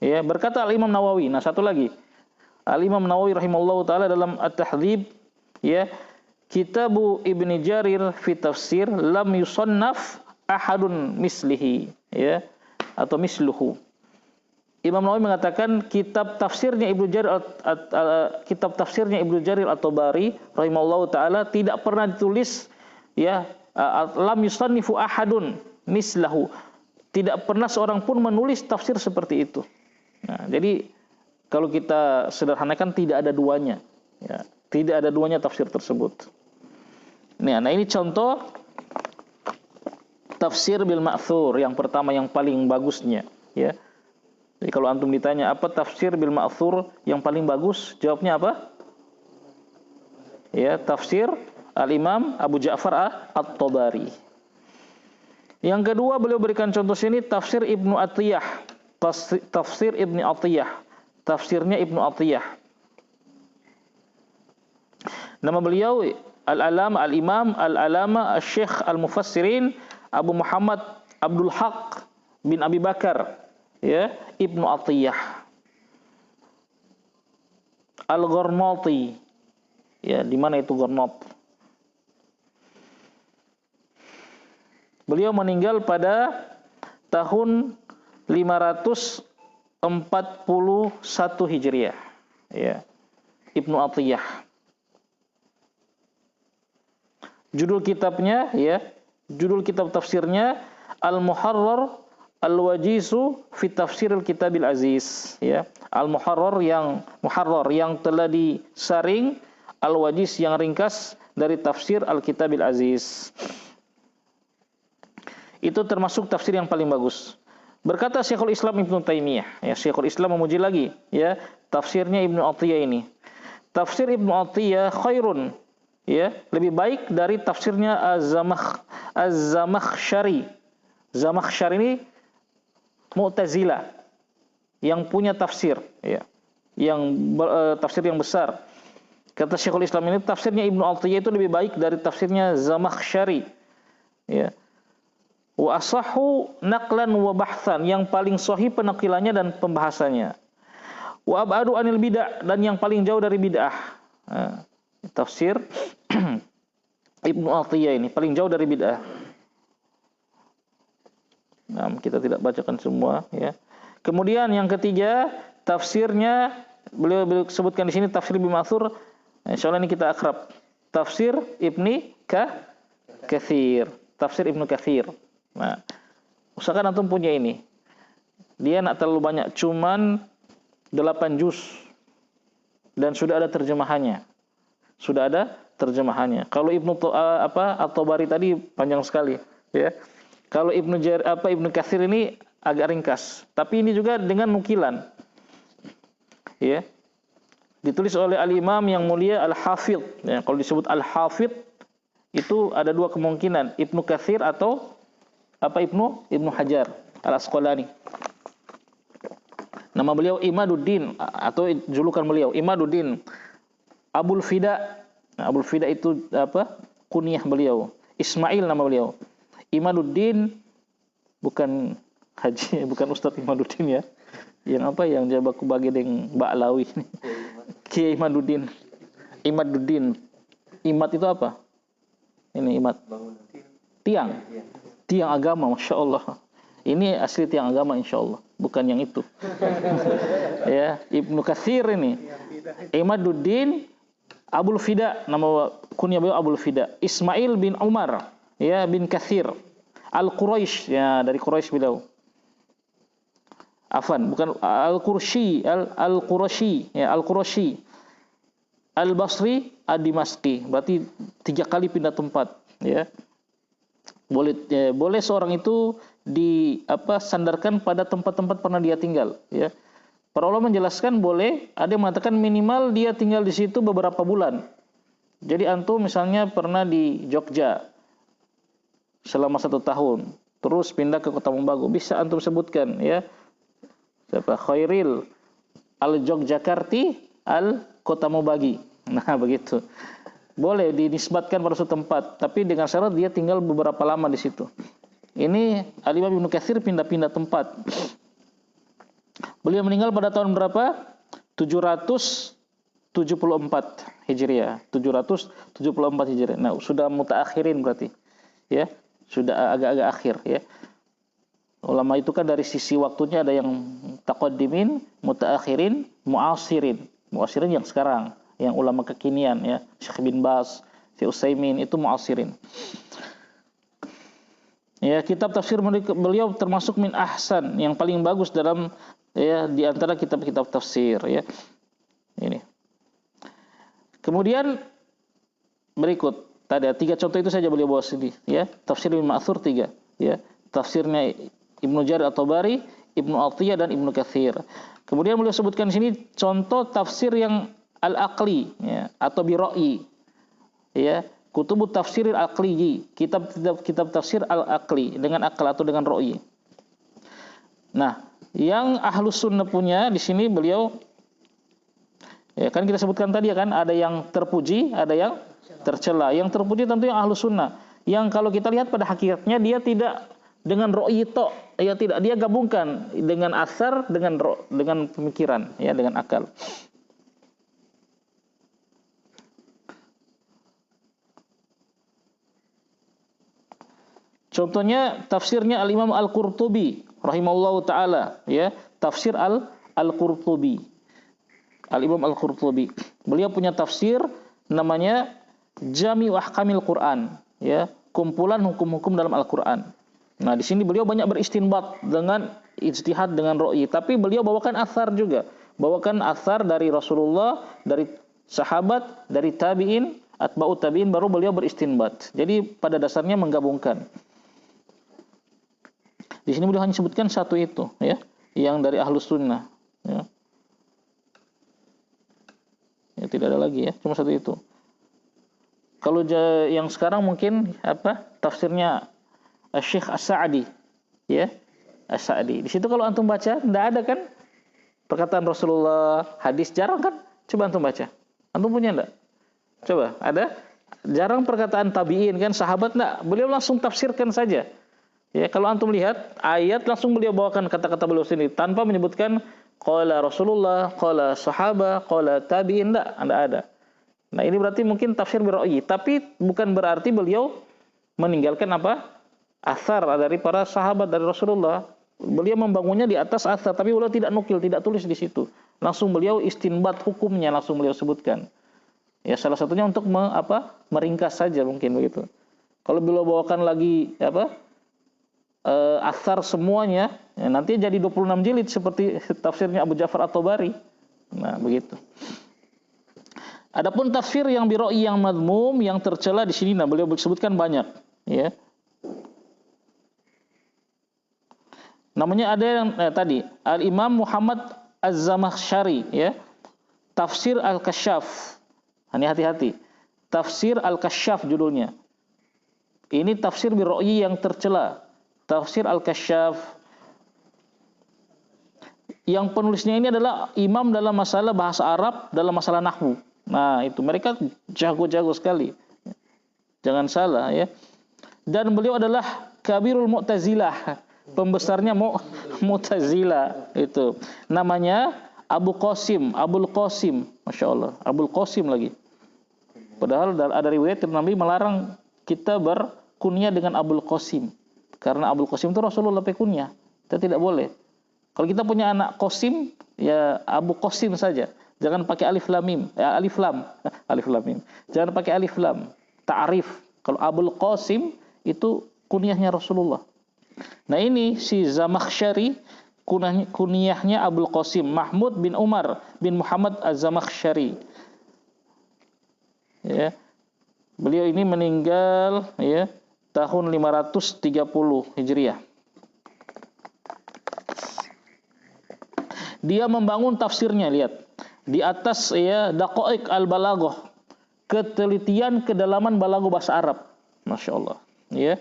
Speaker 1: Ya, berkata Al-Imam Nawawi. Nah, satu lagi. Al-Imam Nawawi rahimahullahu taala dalam At-Tahdzib, ya, Kitabu Ibnu Jarir fi tafsir lam yusannaf ahadun mislihi, ya, atau misluhu. Imam Nawawi mengatakan kitab tafsirnya Ibnu Jarir At-Tabari rahimahullahu taala tidak pernah ditulis, ya, lam yusannifu ahadun mislahu. Tidak pernah seorang pun menulis tafsir seperti itu. Nah, jadi kalau kita sederhanakan tidak ada duanya, ya, tidak ada duanya tafsir tersebut. Nah, ini contoh tafsir bil ma'thur yang pertama yang paling bagusnya, ya. Jadi kalau antum ditanya apa tafsir bil ma'thur yang paling bagus, jawabnya apa? Ya, tafsir Al-Imam Abu Ja'far At-Tabari. Yang kedua beliau berikan contoh sini tafsir Ibnu Atiyah. Tafsir Ibnu Atiyah. Tafsirnya Ibnu Atiyah. Nama beliau Al-Imam Al-Alama Al-Syekh Al-Mufassirin Abu Muhammad Abdul Haq bin Abi Bakar, ya, Ibnu Atiyah Al-Gharnati. Ya, di mana itu Gharnat? Beliau meninggal pada tahun 541 Hijriah. Ya, Ibnu Atiyah. Judul kitabnya, ya, judul kitab tafsirnya Al-Muharrar Al-Wajizu fi Tafsiril Kitabil Aziz, ya. Al-Muharrar yang telah disaring, Al-Wajiz yang ringkas dari tafsir Al-Kitabil Aziz. Itu termasuk tafsir yang paling bagus. Berkata Syekhul Islam Ibnu Taimiyah, ya, Syekhul Islam memuji lagi, ya, tafsirnya Ibnu Athiyah ini. Tafsir Ibnu Athiyah khairun, ya, lebih baik dari tafsirnya Az-Zamakhsyari. Zamakhsyari ini Mu'tazilah yang punya tafsir, ya, yang tafsir yang besar. Kata Syekhul Islam ini tafsirnya Ibnu Athiyah itu lebih baik dari tafsirnya Zamakhsyari, ya. Wa asahhu naqlan wa bahthan, yang paling sahih penakilannya dan pembahasannya. Wa ab'adu anil bid'ah, dan yang paling jauh dari bid'ah. Tafsir Ibnu Athiyah ini paling jauh dari bid'ah. Nah, kita tidak bacakan semua, ya. Kemudian yang ketiga, tafsirnya beliau sebutkan di sini tafsir Ibnu Matsur. Insyaallah ini kita akrab. Tafsir Ibnu Katsir. Tafsir Ibnu Katsir. Nah, usahakan antum punya ini. Dia nak terlalu banyak, cuman 8 juz. Dan sudah ada terjemahannya. Kalau At-Tabari tadi panjang sekali, ya. Kalau Ibnu Katsir ini agak ringkas, tapi ini juga dengan nukilan. Ya. Ditulis oleh al-Imam yang mulia Al-Hafidh. Ya, kalau disebut Al-Hafidh itu ada dua kemungkinan, Ibnu Katsir atau Ibnu Hajar Al-Asqalani. Nama beliau Imaduddin, atau julukan beliau Imaduddin Abul Fida. Nah, Abul Fida itu kunyah beliau. Ismail nama beliau. Imaduddin bukan haji, bukan Ustadz Imaduddin, ya. Yang jabat kubagi deng Ba'lawi. Kiai Imaduddin. Imad itu apa? Ini imad. Tiang agama, Masya Allah. Ini asli tiang agama, insya Allah, bukan yang itu. Ya, Ibnu Katsir ini Imaduddin Abul Fida, nama kunyah beliau Abul Fida. Ismail bin Umar, ya, bin Katsir Al-Quraisy, ya, dari Quraisy beliau. Bukan Al-Qurashi, ya, Al-Qurashi. Al-Basri, Ad-Dimashqi. Berarti 3 kali pindah tempat, ya. Boleh seorang itu sandarkan pada tempat-tempat pernah dia tinggal, ya. Para ulama menjelaskan boleh, ada yang mengatakan minimal dia tinggal di situ beberapa bulan. Jadi antum misalnya pernah di Jogja selama 1 tahun, terus pindah ke Kota Mobagu, bisa antum sebutkan, ya. Khairil al-Jogjakarti al-Kota Mobagi. Nah, begitu. Boleh dinisbatkan pada suatu tempat, tapi dengan syarat dia tinggal beberapa lama di situ. Ini Al-Imam Ibnu Katsir pindah-pindah tempat. Beliau meninggal pada tahun berapa? 774 Hijriah. 774 Hijriah. Nah, sudah mutaakhirin berarti. Ya, sudah agak-agak akhir, ya. Ulama itu kan dari sisi waktunya ada yang taqaddimin, mutaakhirin, muasirin. Muasirin yang sekarang, yang ulama kekinian, ya, Syekh bin Baz, Syekh Utsaimin, itu muasirin. Ya, kitab tafsir beliau termasuk min ahsan, yang paling bagus dalam, ya, di antara kitab-kitab tafsir, ya. Ini. Kemudian berikut tadi 3 contoh itu saja beliau bawa sini, ya. Tafsir Ibnu Matsur 3, ya. Tafsirnya Ibnu Jarir At-Tabari, Ibnu Athiyah, dan Ibnu Katsir. Kemudian beliau sebutkan di sini contoh tafsir yang al-aqli, ya, atau bi-ra'yi, ya, kutubut tafsir al-aqli, kitab tafsir al-aqli, dengan akal atau dengan ra'yi. Nah, yang Ahlus Sunnah punya di sini beliau, ya, kan kita sebutkan tadi, ya, kan, ada yang terpuji, ada yang tercela. Yang terpuji tentu yang Ahlus Sunnah, yang kalau kita lihat pada hakikatnya dia tidak dengan ra'yi tok, ya, tidak, dia gabungkan dengan asar, dengan pemikiran, ya, dengan akal. Contohnya tafsirnya Al-Imam Al-Qurtubi rahimahullahu taala, ya, tafsir Al-Qurtubi. Al-Imam Al-Qurtubi. Beliau punya tafsir namanya Jami' Ahkamil Quran, ya, kumpulan hukum-hukum dalam Al-Qur'an. Nah, di sini beliau banyak beristinbat dengan ijtihad dengan ra'yi, tapi beliau bawakan athar juga. Bawakan athar dari Rasulullah, dari sahabat, dari tabi'in, atba'ut tabi'in, baru beliau beristinbat. Jadi pada dasarnya menggabungkan. Di sini beliau hanya sebutkan satu itu, ya, yang dari Ahlus Sunnah, ya. Ya, tidak ada lagi, ya, cuma satu itu. Kalau yang sekarang mungkin tafsirnya Syekh As-Sa'di, ya, As-Sa'di. Di situ kalau antum baca, tidak ada kan perkataan Rasulullah, hadis, jarang kan? Coba antum baca. Antum punya enggak? Coba, ada? Jarang perkataan tabi'in kan, sahabat enggak? Beliau langsung tafsirkan saja. Ya, kalau antum lihat ayat, langsung beliau bawakan kata-kata beliau sendiri tanpa menyebutkan qala Rasulullah, qala sahabat, qala tabi'in, enggak ada. Nah, ini berarti mungkin tafsir bira'yi, tapi bukan berarti beliau meninggalkan athar dari para sahabat dari Rasulullah. Beliau membangunnya di atas athar, tapi beliau tidak nukil, tidak tulis di situ. Langsung beliau istinbat hukumnya, langsung beliau sebutkan. Ya, salah satunya untuk meringkas saja mungkin begitu. Kalau beliau bawakan lagi athar semuanya, ya, nanti jadi 26 jilid seperti tafsirnya Abu Ja'far At-Tabari. Nah, begitu. Adapun tafsir yang bira'yi yang madmum, yang tercela di sini, nah beliau sebutkan banyak, ya. Namanya ada yang tadi Al-Imam Muhammad Az-Zamakhsyari, ya. Tafsir Al-Kasyaf. Ini hati-hati. Tafsir Al-Kasyaf judulnya. Ini tafsir bira'yi yang tercela. Tafsir Al-Kasyaf. Yang penulisnya ini adalah imam dalam masalah bahasa Arab, dalam masalah nahwu. Nah, itu mereka jago-jago sekali. Jangan salah, ya. Dan beliau adalah Kabirul Mu'tazilah. Pembesarnya Mu'tazilah itu. Namanya Abul Qasim, Masya Allah, Abul Qasim lagi. Padahal ada riwayat Nabi melarang kita berkunyah dengan Abul Qasim. Karena Abul Qasim itu Rasulullah pakai kunyah. Kita tidak boleh. Kalau kita punya anak Qasim, ya Abu Qasim saja. Jangan pakai alif lam mim. Ya, alif lam mim. Jangan pakai alif lam. Ta'rif. Kalau Abul Qasim itu kunyahnya Rasulullah. Nah, ini si Zamakhsyari kunyahnya Abul Qasim, Mahmud bin Umar bin Muhammad Az-Zamakhsyari. Ya. Beliau ini meninggal, ya, tahun 530 Hijriah. Dia membangun tafsirnya, lihat. Di atas, ya, Daqaiq al-Balaghah, ketelitian kedalaman balaghah bahasa Arab. Masya Allah, ya.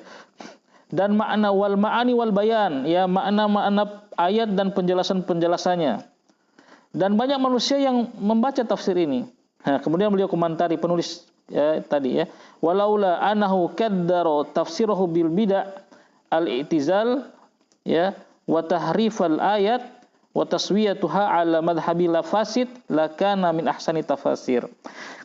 Speaker 1: Dan makna wal ma'ani wal bayan, ya, makna-makna ayat dan penjelasan-penjelasannya. Dan banyak manusia yang membaca tafsir ini. Nah, kemudian beliau komentari penulis, ya, tadi, ya, walaula anahu kaddara tafsirahu bil bid'ah al-i'tizal, ya, wa tahrifal ayat wa taswiyatuha ala madhhabi lafasid lakana min ahsani tafasir.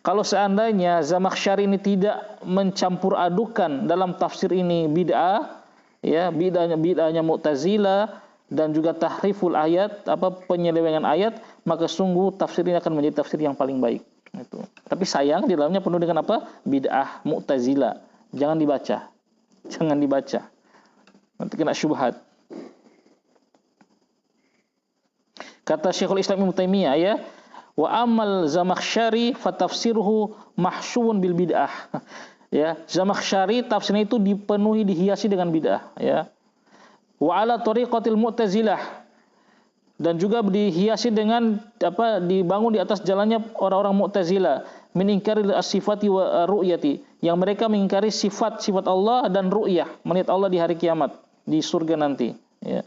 Speaker 1: Kalau seandainya Zamakhsyari ini tidak mencampur adukan dalam tafsir ini bid'ah, ya, bid'ahnya Mu'tazilah dan juga tahriful ayat, penyelewengan ayat, maka sungguh tafsir ini akan menjadi tafsir yang paling baik. Itu. Tapi sayang di dalamnya penuh dengan bid'ah Mu'tazilah. Jangan dibaca. Nanti kena syubhat. Kata Syekhul Islam Ibnu Taimiyah, ya, wa amal Zamakhsyari fatafsiruhu mahsyuun bil bid'ah. Ya, Zamakhsyari tafsirnya itu dipenuhi, dihiasi dengan bid'ah, ya. Wa ala tariqatil Mu'tazilah, dan juga dihiasi dengan dibangun di atas jalannya orang-orang Mu'tazilah, min ingkari as-sifati wa ru'yati, yang mereka mengingkari sifat-sifat Allah dan ru'yah, melihat Allah di hari kiamat, di surga nanti, ya.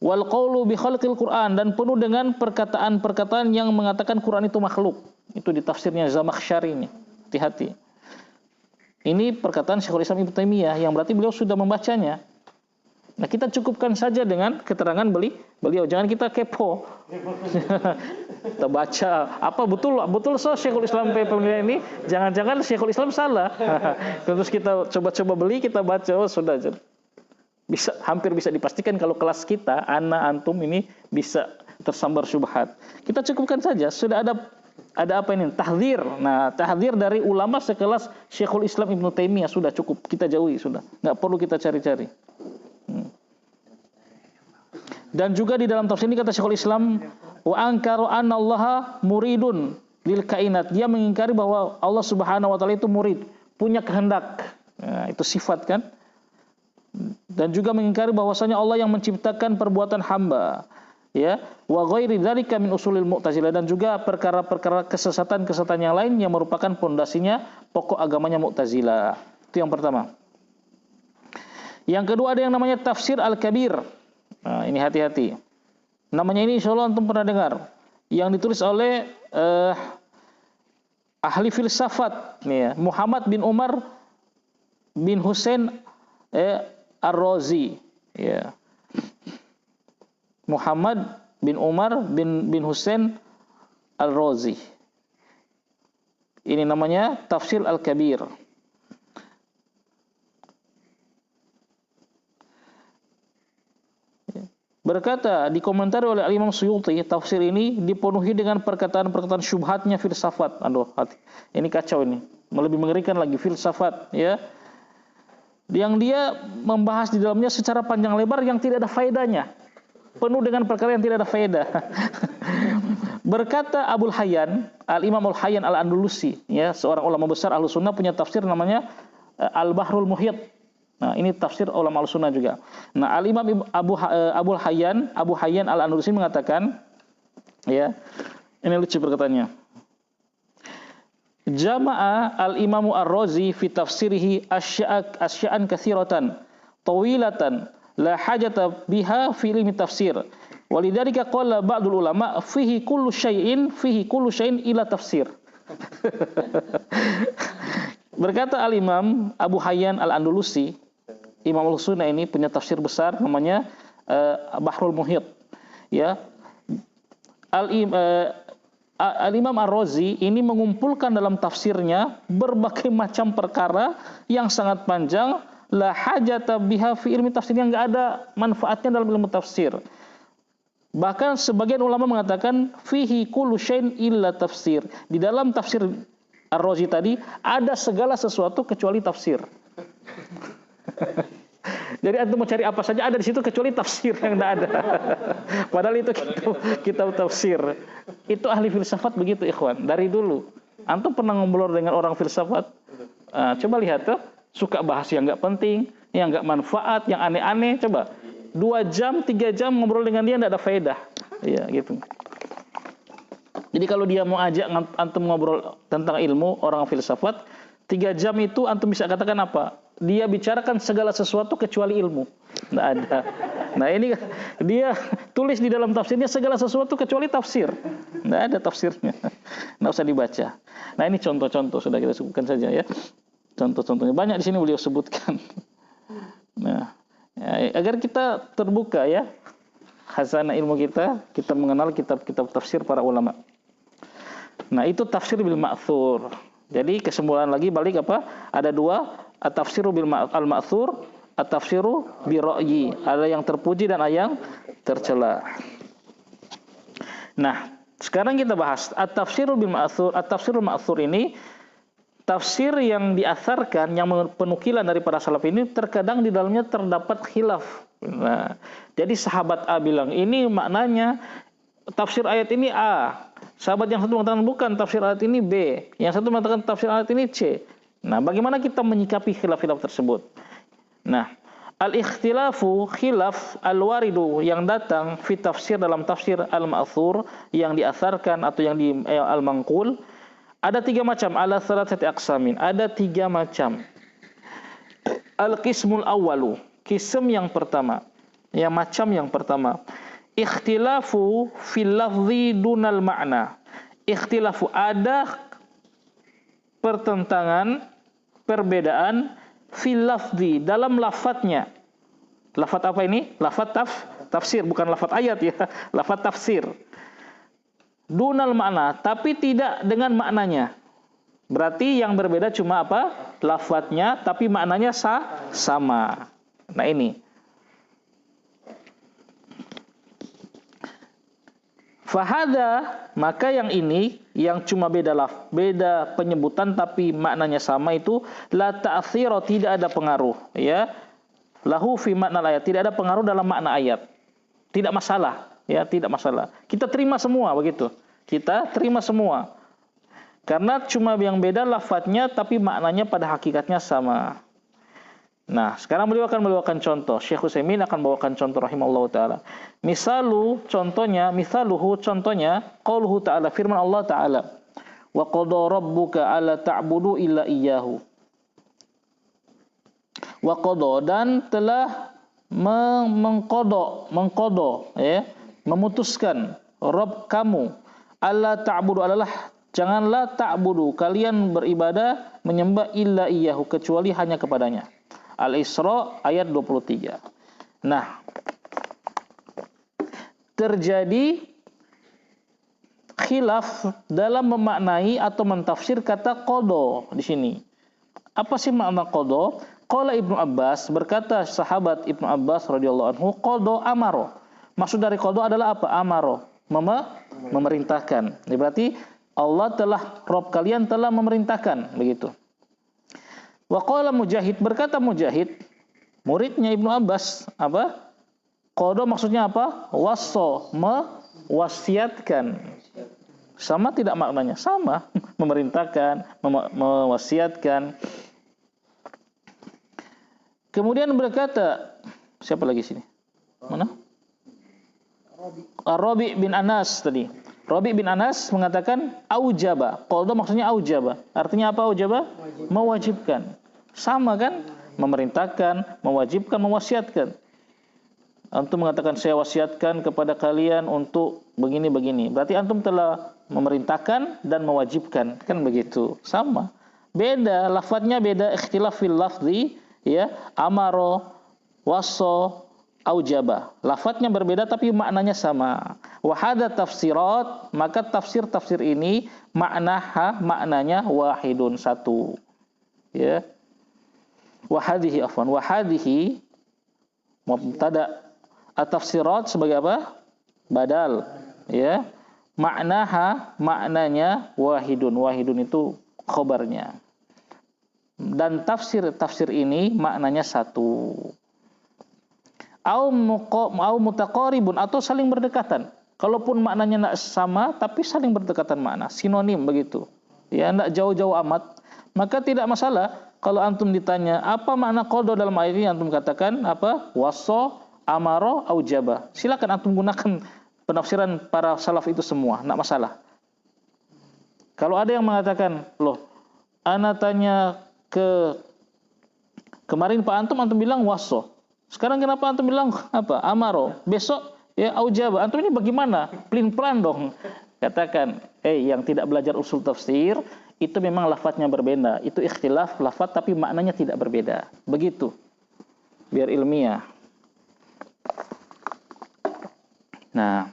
Speaker 1: Wal qawlu bi khalqil Qur'an, dan penuh dengan perkataan-perkataan yang mengatakan Quran itu makhluk. Itu di tafsirnya Zamakhsyari ini. Hati-hati. Ini perkataan Syekhul Islam Ibnu Taimiyah yang berarti beliau sudah membacanya. Nah, kita cukupkan saja dengan keterangan beliau. Jangan kita kepo. Kita baca apa betul Syekhul Islam ini. Jangan-jangan Syekhul Islam salah. Terus kita coba-coba beli, kita baca, oh sudah. Hampir bisa dipastikan kalau kelas kita, anak antum ini bisa tersambar syubhat. Kita cukupkan saja, sudah ada Ada apa ini? Tahdzir. Nah, tahdzir dari ulama sekelas Syekhul Islam Ibnu Taimiyah sudah cukup, kita jauhi sudah. Nggak perlu kita cari-cari. Dan juga di dalam tafsir ini kata Syekhul Islam, wa ankaru anallaha muridun lil kainat. Dia mengingkari bahwa Allah Subhanahu wa taala itu murid, punya kehendak. Nah, itu sifat kan? Dan juga mengingkari bahwasanya Allah yang menciptakan perbuatan hamba. Ya, wa ghairi dzalika min usulil Mu'tazilah, dan juga perkara-perkara kesesatan-kesesatan yang lain yang merupakan pondasinya pokok agamanya Mu'tazilah. Itu yang pertama. Yang kedua ada yang namanya tafsir al-kabir. Nah, ini hati-hati. Namanya ini insyaallah antum pernah dengar. Yang ditulis oleh ahli filsafat nih ya, Muhammad bin Umar bin Husain Ar-Razi ya. Muhammad bin Umar bin Husain Al-Razi. Ini namanya Tafsir Al-Kabir. Berkata, dikomentari oleh Imam Suyuti, tafsir ini dipenuhi dengan perkataan-perkataan syubhatnya filsafat. Aduh, hati. Ini kacau ini. Lebih mengerikan lagi filsafat ya. Yang dia membahas di dalamnya secara panjang lebar yang tidak ada faedahnya. Penuh dengan perkara yang tidak ada faedah. Berkata Abul Hayyan, Al-Imam Al-Hayyan Al-Andalusi, ya, seorang ulama besar Ahlussunnah, punya tafsir namanya Al-Bahrul Muhyit. Nah, ini tafsir ulama Ahlussunnah juga. Nah, Al-Imam Abu Hayyan Al-Andalusi mengatakan, ya, ini lucu perkataannya. Jama'a al-Imamu Ar-Razi fi tafsirihi asya'an katsiratan tawilatan la hajata biha fi ilmi tafsir. Walidzalika qala ba'dul ulama fihi kullu syai'in ila tafsir. Berkata al-Imam Abu Hayyan Al-Andalusi, Imam Al-Sunnah ini punya tafsir besar namanya Bahrul Muhyit. Ya. Al-Imam Ar-Razi ini mengumpulkan dalam tafsirnya berbagai macam perkara yang sangat panjang, la hajata biha fi ilmi tafsir, yang enggak ada manfaatnya dalam ilmu tafsir. Bahkan sebagian ulama mengatakan fihi kullu syai'in illa tafsir. Di dalam tafsir Ar-Razi tadi ada segala sesuatu kecuali tafsir. Jadi antum mau cari apa saja ada di situ kecuali tafsir yang tidak ada. Padahal itu kitab tafsir. Itu ahli filsafat begitu, ikhwan. Dari dulu. Antum pernah ngobrol dengan orang filsafat? Coba lihat tuh, suka bahas yang nggak penting, yang nggak manfaat, yang aneh-aneh. Coba 2 jam, 3 jam ngobrol dengan dia tidak ada faedah. Iya, gitu. Jadi kalau dia mau ajak antum ngobrol tentang ilmu orang filsafat, 3 jam itu antum bisa katakan apa? Dia bicarakan segala sesuatu kecuali ilmu. Tidak ada. Nah, ini dia tulis di dalam tafsirnya segala sesuatu kecuali tafsir. Tidak ada tafsirnya. Tidak usah dibaca. Nah, ini contoh-contoh sudah kita sebutkan saja ya. Contoh-contohnya banyak di sini beliau sebutkan. Nah, ya, agar kita terbuka ya khazanah ilmu kita mengenal kitab-kitab tafsir para ulama. Nah, itu tafsir bil ma'thur. Jadi kesimpulan lagi balik apa? Ada 2, at-tafsiru bil al-ma'thur, at-tafsiru bi ra'yi. Ada yang terpuji dan ada yang tercela. Nah, sekarang kita bahas at-tafsiru bil ma'thur. At-tafsirul ma'thur ini tafsir yang diasarkan, yang penukilan dari para salaf ini terkadang di dalamnya terdapat khilaf. Nah, jadi sahabat A bilang ini maknanya tafsir ayat ini A. Sahabat yang satu mengatakan bukan, tafsir ayat ini B. Yang satu mengatakan tafsir ayat ini C. Nah, bagaimana kita menyikapi khilaf-khilaf tersebut? Nah, al-ikhtilafu khilaf al-waridu yang datang fi tafsir dalam tafsir al-ma'thur yang diasarkan atau yang di al-manqul ada 3 macam, ala thalathati aqsamin. Ada 3 macam. Al-qismul awwalu, kism yang pertama. Yang macam yang pertama. Ikhtilafu fil lafzi dunal ma'na. Ikhtilafu, ada pertentangan, perbedaan fil lafzi, dalam lafadznya. Lafadz apa ini? Lafadz tafsir, bukan lafadz ayat ya. Lafadz tafsir. Dunal makna, tapi tidak dengan maknanya. Berarti yang berbeda cuma apa? Lafadznya, tapi maknanya sama. Nah, ini. Fahada, maka yang ini yang cuma beda penyebutan tapi maknanya sama itu la ta'thira, tidak ada pengaruh, ya. Lahu fi makna ayat, tidak ada pengaruh dalam makna ayat. Tidak masalah, ya, tidak masalah. Kita terima semua begitu. Kita terima semua. Karena cuma yang beda lafadznya tapi maknanya pada hakikatnya sama. Nah, sekarang beliau akan membawakan contoh. Syekh Utsaimin akan membawakan contoh rahimahullahu taala. Misaluhu contohnya qauluhu ta'ala, firman Allah taala. Wa qada rabbuka alla ta'budu illa iyyahu. Wa qada, dan telah mengqada, ya, memutuskan Rabb kamu, alla ta'budu, adalah janganlah ta'budu, kalian beribadah menyembah illa iyyahu, kecuali hanya kepadanya. Al-Isra ayat 23. Nah, terjadi khilaf dalam memaknai atau mentafsir kata qada di sini. Apa sih makna qada? Qala Ibnu Abbas, berkata sahabat Ibnu Abbas radhiyallahu anhu, qada amaro. Maksud dari qada adalah apa? Amaro, memerintahkan. Ini berarti Allah telah, Rabb kalian telah memerintahkan, begitu. Wa qala Mujahid, berkata Mujahid, muridnya Ibnu Abbas, apa? Qada maksudnya apa? Wassa, mewasiatkan. Sama tidak maknanya? Sama, memerintahkan, mewasiatkan. Kemudian berkata, siapa lagi sini? Mana? Rabi bin Anas tadi. Rabi bin Anas mengatakan aujaba. Qada maksudnya aujaba. Artinya apa aujaba? Mewajibkan. Sama kan? Memerintahkan, mewajibkan, mewasiatkan. Antum mengatakan saya wasiatkan kepada kalian untuk begini-begini. Berarti antum telah memerintahkan dan mewajibkan. Kan begitu. Sama. Beda, lafadznya beda, ikhtilaf fil lafzi, ya. Amaro, wasso, aujaba. Lafadznya berbeda tapi maknanya sama. Wahada tafsirat, maka tafsir-tafsir ini maknanya wahidun, satu. Ya. Wahadihi mubtada, at-tafsirat sebagai apa? Badal, ya. Maknanya wahidun. Wahidun itu khobarnya. Dan tafsir ini maknanya satu. Au mutaqaribun, atau saling berdekatan. Kalaupun maknanya tidak sama tapi saling berdekatan makna, sinonim begitu. Ya, tidak jauh-jauh amat. Maka tidak masalah kalau antum ditanya apa makna qada dalam ayat ini, antum katakan apa? Wassa, amara, aujaba. Silakan antum gunakan penafsiran para salaf itu semua, tidak masalah. Kalau ada yang mengatakan, loh, ana tanya kemarin Pak antum bilang wassa. Sekarang kenapa antum bilang apa? Amaro. Besok ya aujaba. Antum ini bagaimana? Pelin-pelan dong. Katakan, yang tidak belajar usul tafsir itu memang lafadznya berbeda. Itu ikhtilaf lafadz tapi maknanya tidak berbeda. Begitu. Biar ilmiah. Nah,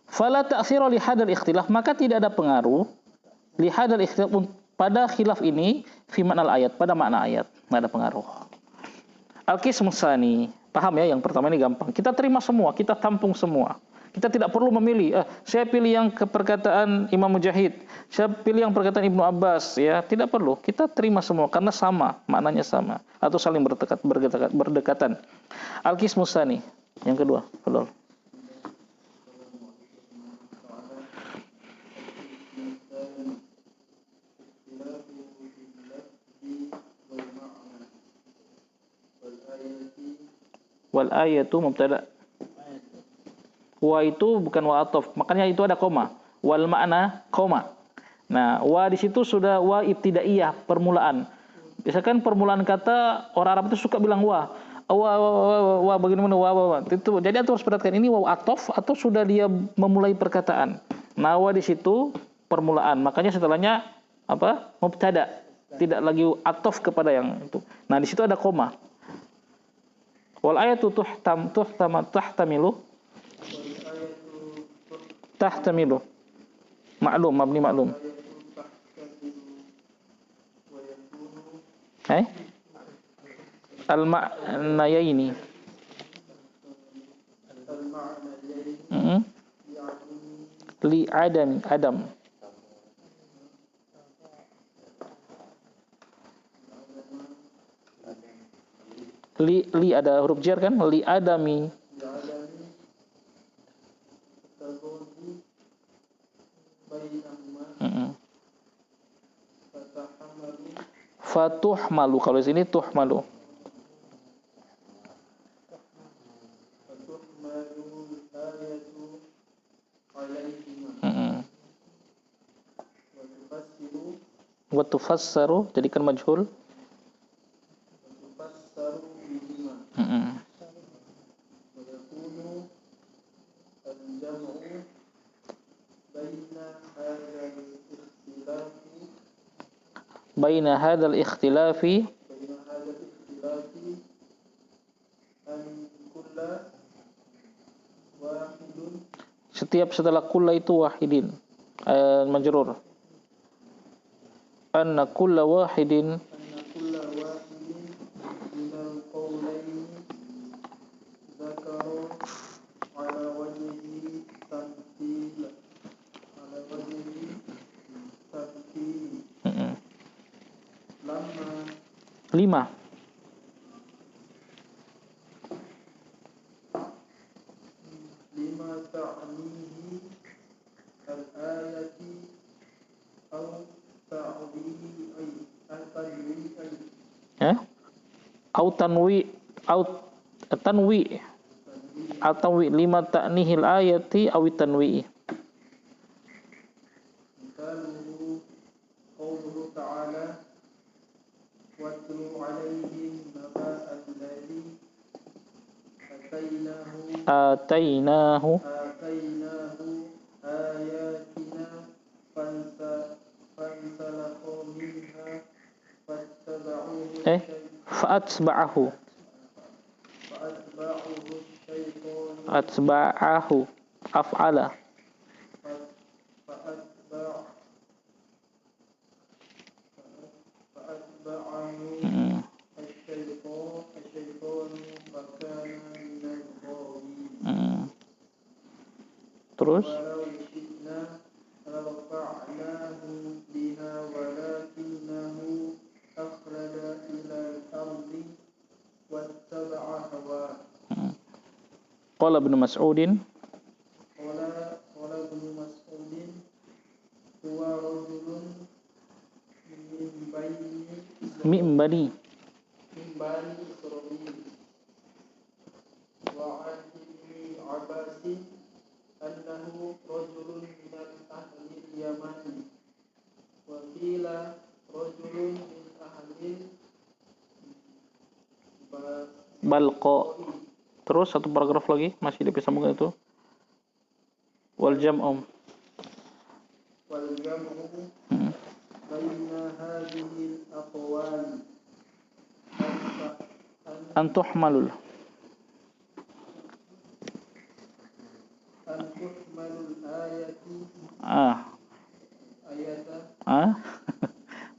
Speaker 1: fala ta'thira li hadal ikhtilaf, maka tidak ada pengaruh li hadal ikhtilaf pada khilaf ini fi makna ayat, pada makna ayat. Tidak ada pengaruh. Al-qismu tsani, paham ya? Yang pertama ini gampang. Kita terima semua, kita tampung semua. Kita tidak perlu memilih. Saya pilih yang perkataan Imam Mujahid, saya pilih yang perkataan Ibnu Abbas. Ya, tidak perlu. Kita terima semua karena sama, maknanya sama, atau saling berdekatan. Al-qismu tsani, yang kedua. Betul. Wal ayatu mubtada. Wa itu bukan wa ataf, makanya itu ada koma. Wal makna koma. Nah, wa di situ sudah wa ibtidaiyah, permulaan. Biasakan permulaan kata orang Arab itu suka bilang wa bagaimana wa. Itu jadi antum harus perhatikan ini wa ataf atau sudah dia memulai perkataan. Nah, wa di situ permulaan. Makanya setelahnya apa? Mubtada. Tidak lagi ataf kepada yang itu. Nah, di situ ada koma. Wal ayatu tahtamilu ma'lum, mabni ma'lum. Al-ma'nayaini. Li adami, adam. Li ada huruf jar kan? Li adami. Fatuh malu, kalau di sini tuh malu. Wa tufassaru jadikan majhul. Baina hadzal ikhtilafi setiap setelah kulla itu wahidin majrur. Anna kulla wahidin lima.
Speaker 2: ta'nihi al-ayati au ta'wi'i
Speaker 1: Au tanwi atau lima ta'nihil ayati awi tanwi.
Speaker 2: Misaluhu qawluhu ta'ala watlu 'alaihim naba'al ladzi atainahu ayatina fansalakha minha
Speaker 1: fa'atba'ahu atba'ahu af'ala terus Qala Ibnu Mas'udin
Speaker 2: huwa rajulun
Speaker 1: min bani
Speaker 2: Israil wa an ibni Abbasin annahu rajulun min ahli Yaman wa qila rajulun min ahli
Speaker 1: Balqa. Terus satu paragraf lagi masih disambungkan itu. Wal jam'u
Speaker 2: baina hadhihi al-aqwali
Speaker 1: an tuhmalul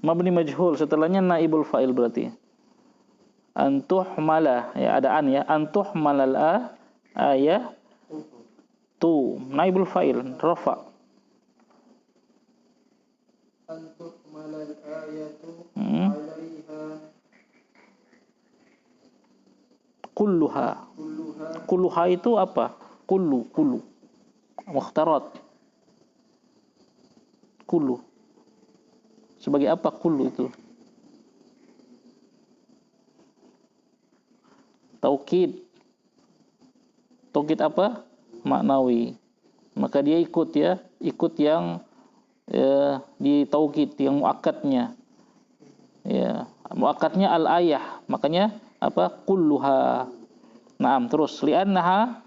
Speaker 1: mabni majhul, setelahnya naibul fa'il berarti. Antuhmala, ya ada an ya. Antuhmalal ayah tu naibul fa'il rafa.
Speaker 2: Antuhmalal ayatu alaiha
Speaker 1: kulluha itu apa? Kullu mukhtarat. Kullu sebagai apa kullu itu? Taukid apa? Maknawi. Maka dia ikut yang di taukid yang muakkadnya. Ya, muakkadnya al-ayah. Makanya apa? Kulluha. Naam, terus li'annaha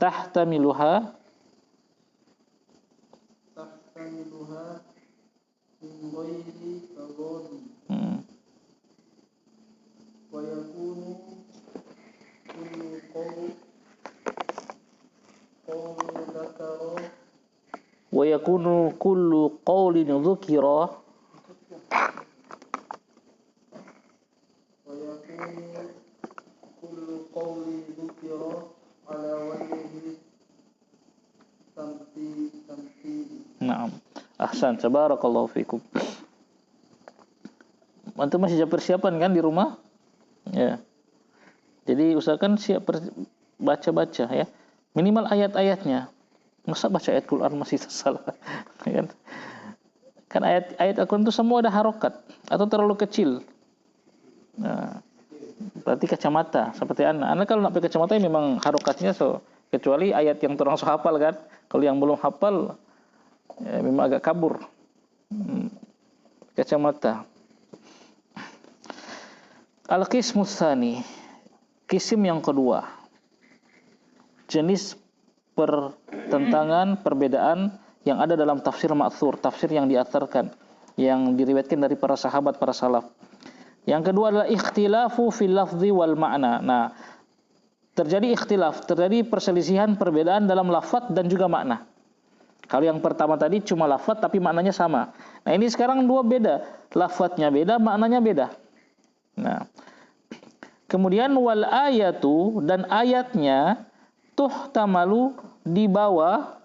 Speaker 1: tahtamiluha
Speaker 2: min ghairi tadadi wa yakunu
Speaker 1: kullu qawlin dhukira
Speaker 2: ala wajhi
Speaker 1: Ahsan, barakallahu fikum. Antum masih persiapan kan di rumah? Ya. Jadi usahakan siap baca-baca ya. Minimal ayat-ayatnya. Masa baca ayat Quran masih salah? Kan ayat Al-Quran itu semua ada harokat atau terlalu kecil. Nah, berarti kacamata seperti anak kalau nak pakai kacamata ya memang harokatnya kecuali ayat yang terang hafal kan. Kalau yang belum hafal ya, memang agak kabur. Kacamata. Al-qismu tsani, kisim yang kedua. Jenis pertentangan, perbedaan yang ada dalam tafsir ma'thur, tafsir yang diatsarkan, yang diriwayatkan dari para sahabat, para salaf. Yang kedua adalah ikhtilafu fil lafzi wal ma'na. Nah, terjadi ikhtilaf, terjadi perselisihan, perbedaan dalam lafaz dan juga makna. Kalau yang pertama tadi cuma lafaz tapi maknanya sama. Nah, ini sekarang dua beda, lafaznya beda, maknanya beda. Nah, kemudian wal ayatu, dan ayatnya tuhtamalu, dibawa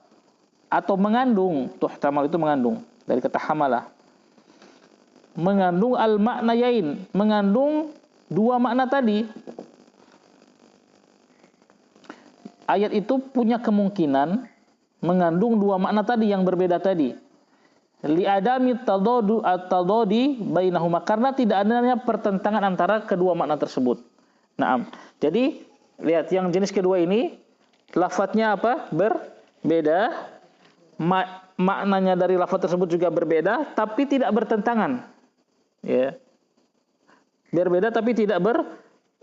Speaker 1: atau mengandung. Tuhtamal itu mengandung, dari kata hamalah. Mengandung al-maknayain, mengandung dua makna tadi. Ayat itu punya kemungkinan mengandung dua makna tadi yang berbeda tadi. Li'adami at-tadadi bainahuma, karena tidak adanya pertentangan antara kedua makna tersebut. Naam. Jadi lihat yang jenis kedua ini lafadznya apa? Berbeda. Maknanya dari lafaz tersebut juga berbeda tapi tidak bertentangan. Ya. Berbeda tapi tidak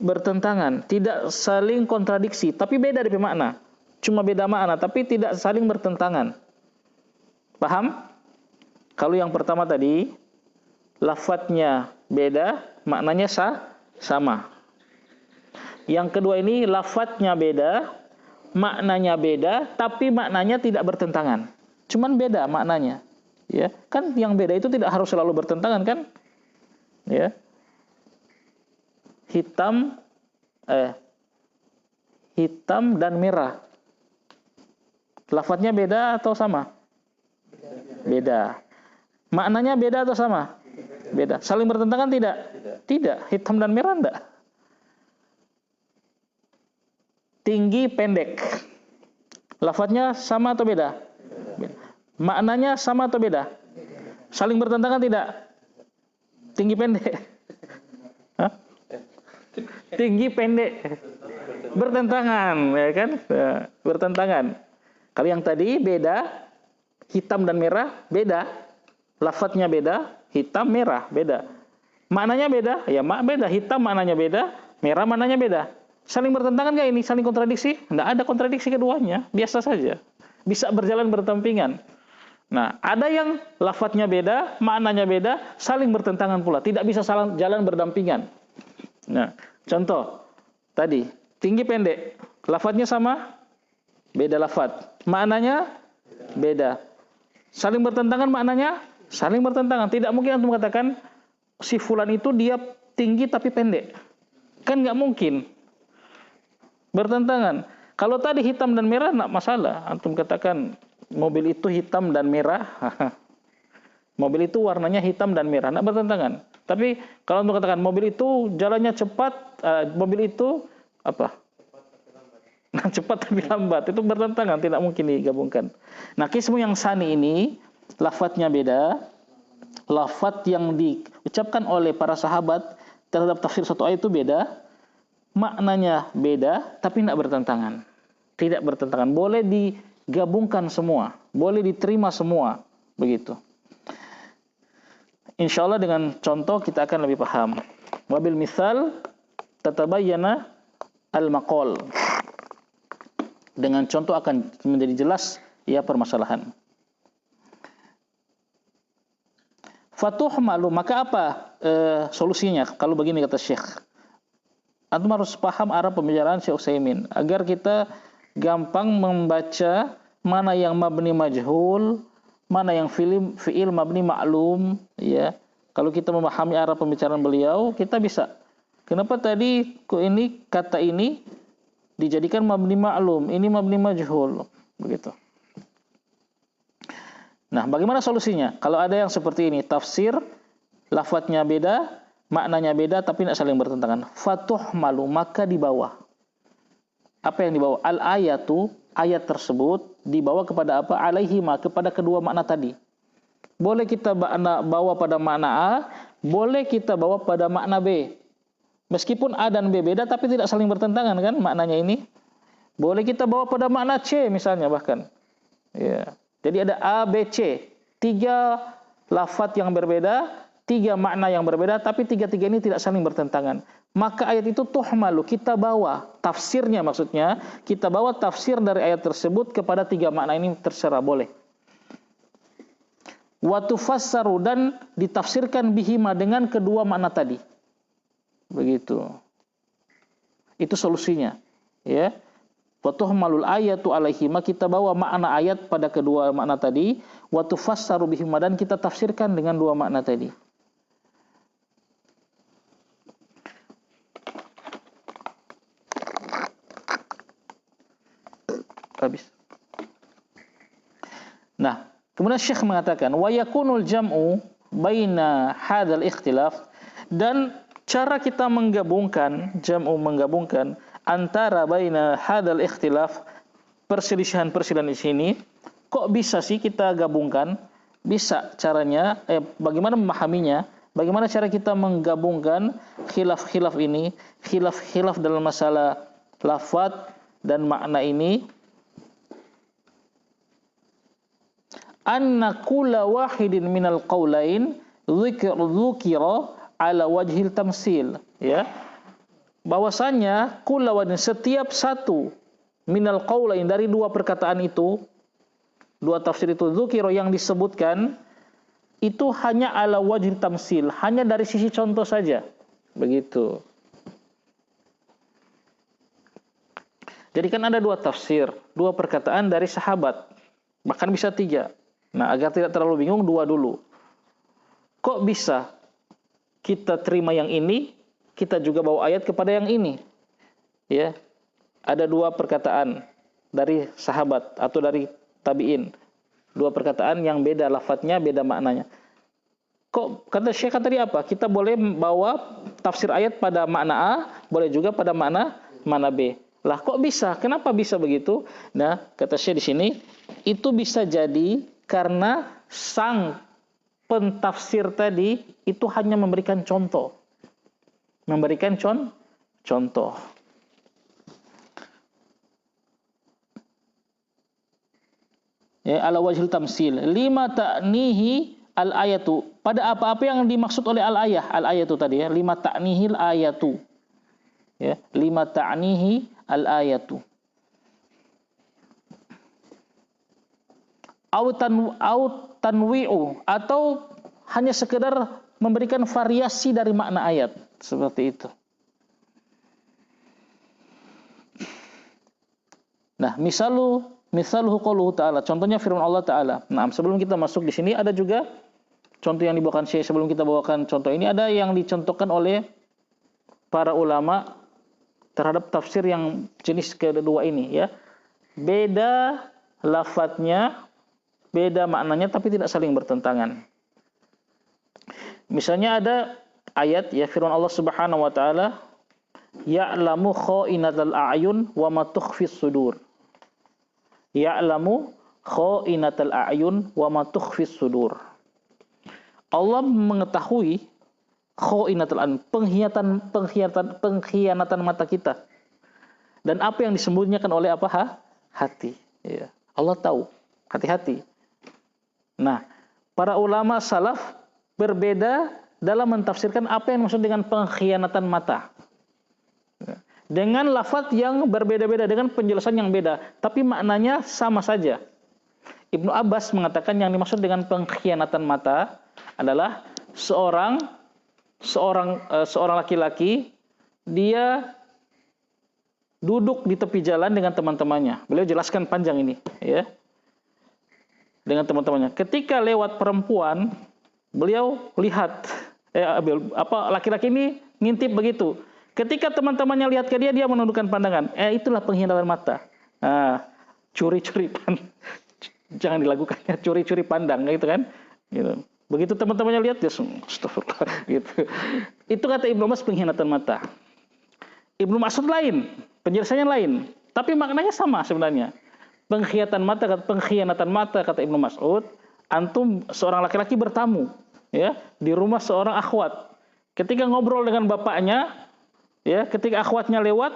Speaker 1: bertentangan, tidak saling kontradiksi, tapi beda dari makna. Cuma beda makna tapi tidak saling bertentangan. Paham? Kalau yang pertama tadi lafadznya beda, maknanya sama. Yang kedua ini lafadznya beda, maknanya beda, tapi maknanya tidak bertentangan. Cuman beda maknanya. Ya, kan yang beda itu tidak harus selalu bertentangan kan? Ya. Hitam dan merah. Lafadznya beda atau sama? Beda. Maknanya beda atau sama? Beda. Saling bertentangan tidak? Tidak. Hitam dan merah enggak. Tinggi pendek. Lafadznya sama atau beda? Beda. Maknanya sama atau beda? Saling bertentangan tidak? Tinggi pendek. Hah? Tinggi pendek. Bertentangan, ya kan? Bertentangan. Kalau yang tadi beda, hitam dan merah beda. Lafadznya beda, hitam merah beda. Maknanya beda, ya beda. Hitam maknanya beda, merah maknanya beda. Saling bertentangan nggak ini? Saling kontradiksi? Nggak ada kontradiksi keduanya, biasa saja. Bisa berjalan berdampingan. Nah, ada yang lafadznya beda, maknanya beda, saling bertentangan pula. Tidak bisa jalan berdampingan. Nah, contoh tadi tinggi pendek, lafadznya sama, beda lafadz, maknanya beda. Saling bertentangan maknanya, saling bertentangan. Tidak mungkin antum mengatakan si fulan itu dia tinggi tapi pendek. Kan nggak mungkin. Bertentangan. Kalau tadi hitam dan merah enggak masalah. Antum katakan mobil itu hitam dan merah. Mobil itu warnanya hitam dan merah, enggak bertentangan. Tapi kalau antum katakan mobil itu jalannya cepat, mobil itu apa? Cepat tapi lambat, itu bertentangan, tidak mungkin digabungkan. Nah, qismu yang tsani ini lafadznya beda. Lafadz yang diucapkan oleh para sahabat terhadap tafsir satu ayat itu beda. Maknanya beda, tapi tidak bertentangan. Tidak bertentangan. Boleh digabungkan semua. Boleh diterima semua. Begitu. Insya Allah dengan contoh kita akan lebih paham. Wabil misal tatabayyana al-maqal. Dengan contoh akan menjadi jelas ya permasalahan. Fatuh malu, maka apa solusinya? Kalau begini kata Syekh. Antum harus paham arah pembicaraan Syekh Utsaimin agar kita gampang membaca mana yang mabni majhul, mana yang fi'il mabni ma'lum, ya. Kalau kita memahami arah pembicaraan beliau, kita bisa. Kenapa tadi ini kata ini dijadikan mabni ma'lum, ini mabni majhul, begitu. Nah, bagaimana solusinya? Kalau ada yang seperti ini, tafsir, lafadznya beda, maknanya beda, tapi tidak saling bertentangan. Fatuh malu, maka di bawah. Apa yang dibawa? Al-ayatu, ayat tersebut dibawa kepada apa? Alaihima, kepada kedua makna tadi. Boleh kita bawa pada makna A, boleh kita bawa pada makna B. Meskipun A dan B beda, tapi tidak saling bertentangan kan maknanya ini. Boleh kita bawa pada makna C misalnya bahkan. Ya. Jadi ada A, B, C. 3 lafadz yang berbeda, 3 makna yang berbeda, tapi 3-3 ini tidak saling bertentangan. Maka ayat itu tuhmalu, kita bawa tafsirnya, maksudnya kita bawa tafsir dari ayat tersebut kepada 3 makna ini, terserah, boleh. Wa tufassaru, dan ditafsirkan bihima, dengan kedua makna tadi. Begitu. Itu solusinya. Ya. Wa tuhmalul ayatu alaihima, kita bawa makna ayat pada kedua makna tadi. Wa tufassaru bihima, dan kita tafsirkan dengan 2 makna tadi. Habis. Nah, kemudian Syekh mengatakan wa yakunul jam'u baina hadzal ikhtilaf, dan cara kita menggabungkan, jam'u menggabungkan antara baina hadzal ikhtilaf, perselisihan-perselisihan di sini, kok bisa sih kita gabungkan? Bisa caranya, bagaimana memahaminya? Bagaimana cara kita menggabungkan khilaf-khilaf ini, khilaf-khilaf dalam masalah lafadz dan makna ini? Anna kulla wahidin minal qaulain dzukira ala wajhil tamsil, ya. Bahwasanya kulla wahidin, setiap satu, minal qaulain, dari 2 perkataan itu, 2 tafsir itu, dzukira yang disebutkan itu hanya ala wajhil tamsil, hanya dari sisi contoh saja. Begitu. Jadi kan ada 2 tafsir, 2 perkataan dari sahabat, bahkan bisa 3. Nah, agar tidak terlalu bingung, 2 dulu. Kok bisa kita terima yang ini, kita juga bawa ayat kepada yang ini? Ya. Ada 2 perkataan dari sahabat atau dari tabi'in. 2 perkataan yang beda lafadznya, beda maknanya. Kok kata Syekh tadi apa? Kita boleh bawa tafsir ayat pada makna A, boleh juga pada makna B. Lah kok bisa? Kenapa bisa begitu? Nah, kata Syekh di sini, itu bisa jadi karena sang pentafsir tadi itu hanya memberikan contoh. Memberikan contoh. Ya, ala wajhil tamsil. Lima ta'nihi al-ayatu. Pada apa-apa yang dimaksud oleh al-ayah. Al-ayatu tadi ya. Lima ta'nihil ayatu. Ya, lima ta'nihi al-ayatu. Au tanwi'u, atau hanya sekedar memberikan variasi dari makna ayat, seperti itu. Nah, misaluhu qauluhu ta'ala, contohnya firman Allah Ta'ala. Nah, sebelum kita masuk di sini ada juga contoh yang dibawakan Syekh. Sebelum kita bawakan contoh ini, ada yang dicontohkan oleh para ulama terhadap tafsir yang jenis kedua ini, ya. Beda lafadznya, beda maknanya, tapi tidak saling bertentangan. Misalnya ada ayat, ya, firman Allah Subhanahu wa taala, ya'lamu kha'inatal a'yun wa ma tukhfis sudur. Ya'lamu kha'inatal a'yun wa ma tukhfis sudur. Allah mengetahui kha'inatal a'yun, pengkhianatan mata kita, dan apa yang disembunyikan oleh apa? Hati. Ya. Allah tahu. Hati-hati. Nah, para ulama salaf berbeda dalam mentafsirkan apa yang maksud dengan pengkhianatan mata. Dengan lafaz yang berbeda-beda, dengan penjelasan yang beda, tapi maknanya sama saja. Ibnu Abbas mengatakan yang dimaksud dengan pengkhianatan mata adalah seorang laki-laki, dia duduk di tepi jalan dengan teman-temannya. Beliau jelaskan panjang ini, ya. Dengan teman-temannya. Ketika lewat perempuan, beliau lihat laki-laki ini ngintip begitu. Ketika teman-temannya lihat ke dia, dia menundukkan pandangan. Itulah pengkhianatan mata. Curi-curi jangan dilakukannya, curi-curi pandang gitu kan. Gitu. Begitu teman-temannya lihat dia astagfirullah gitu. Itu kata Ibnu Mas pengkhianatan mata. Ibnu Mas'ud lain, penjelasannya lain, tapi maknanya sama sebenarnya. Pengkhianatan mata kata Ibnu Mas'ud, antum seorang laki-laki bertamu ya di rumah seorang akhwat. Ketika ngobrol dengan bapaknya, ya, ketika akhwatnya lewat,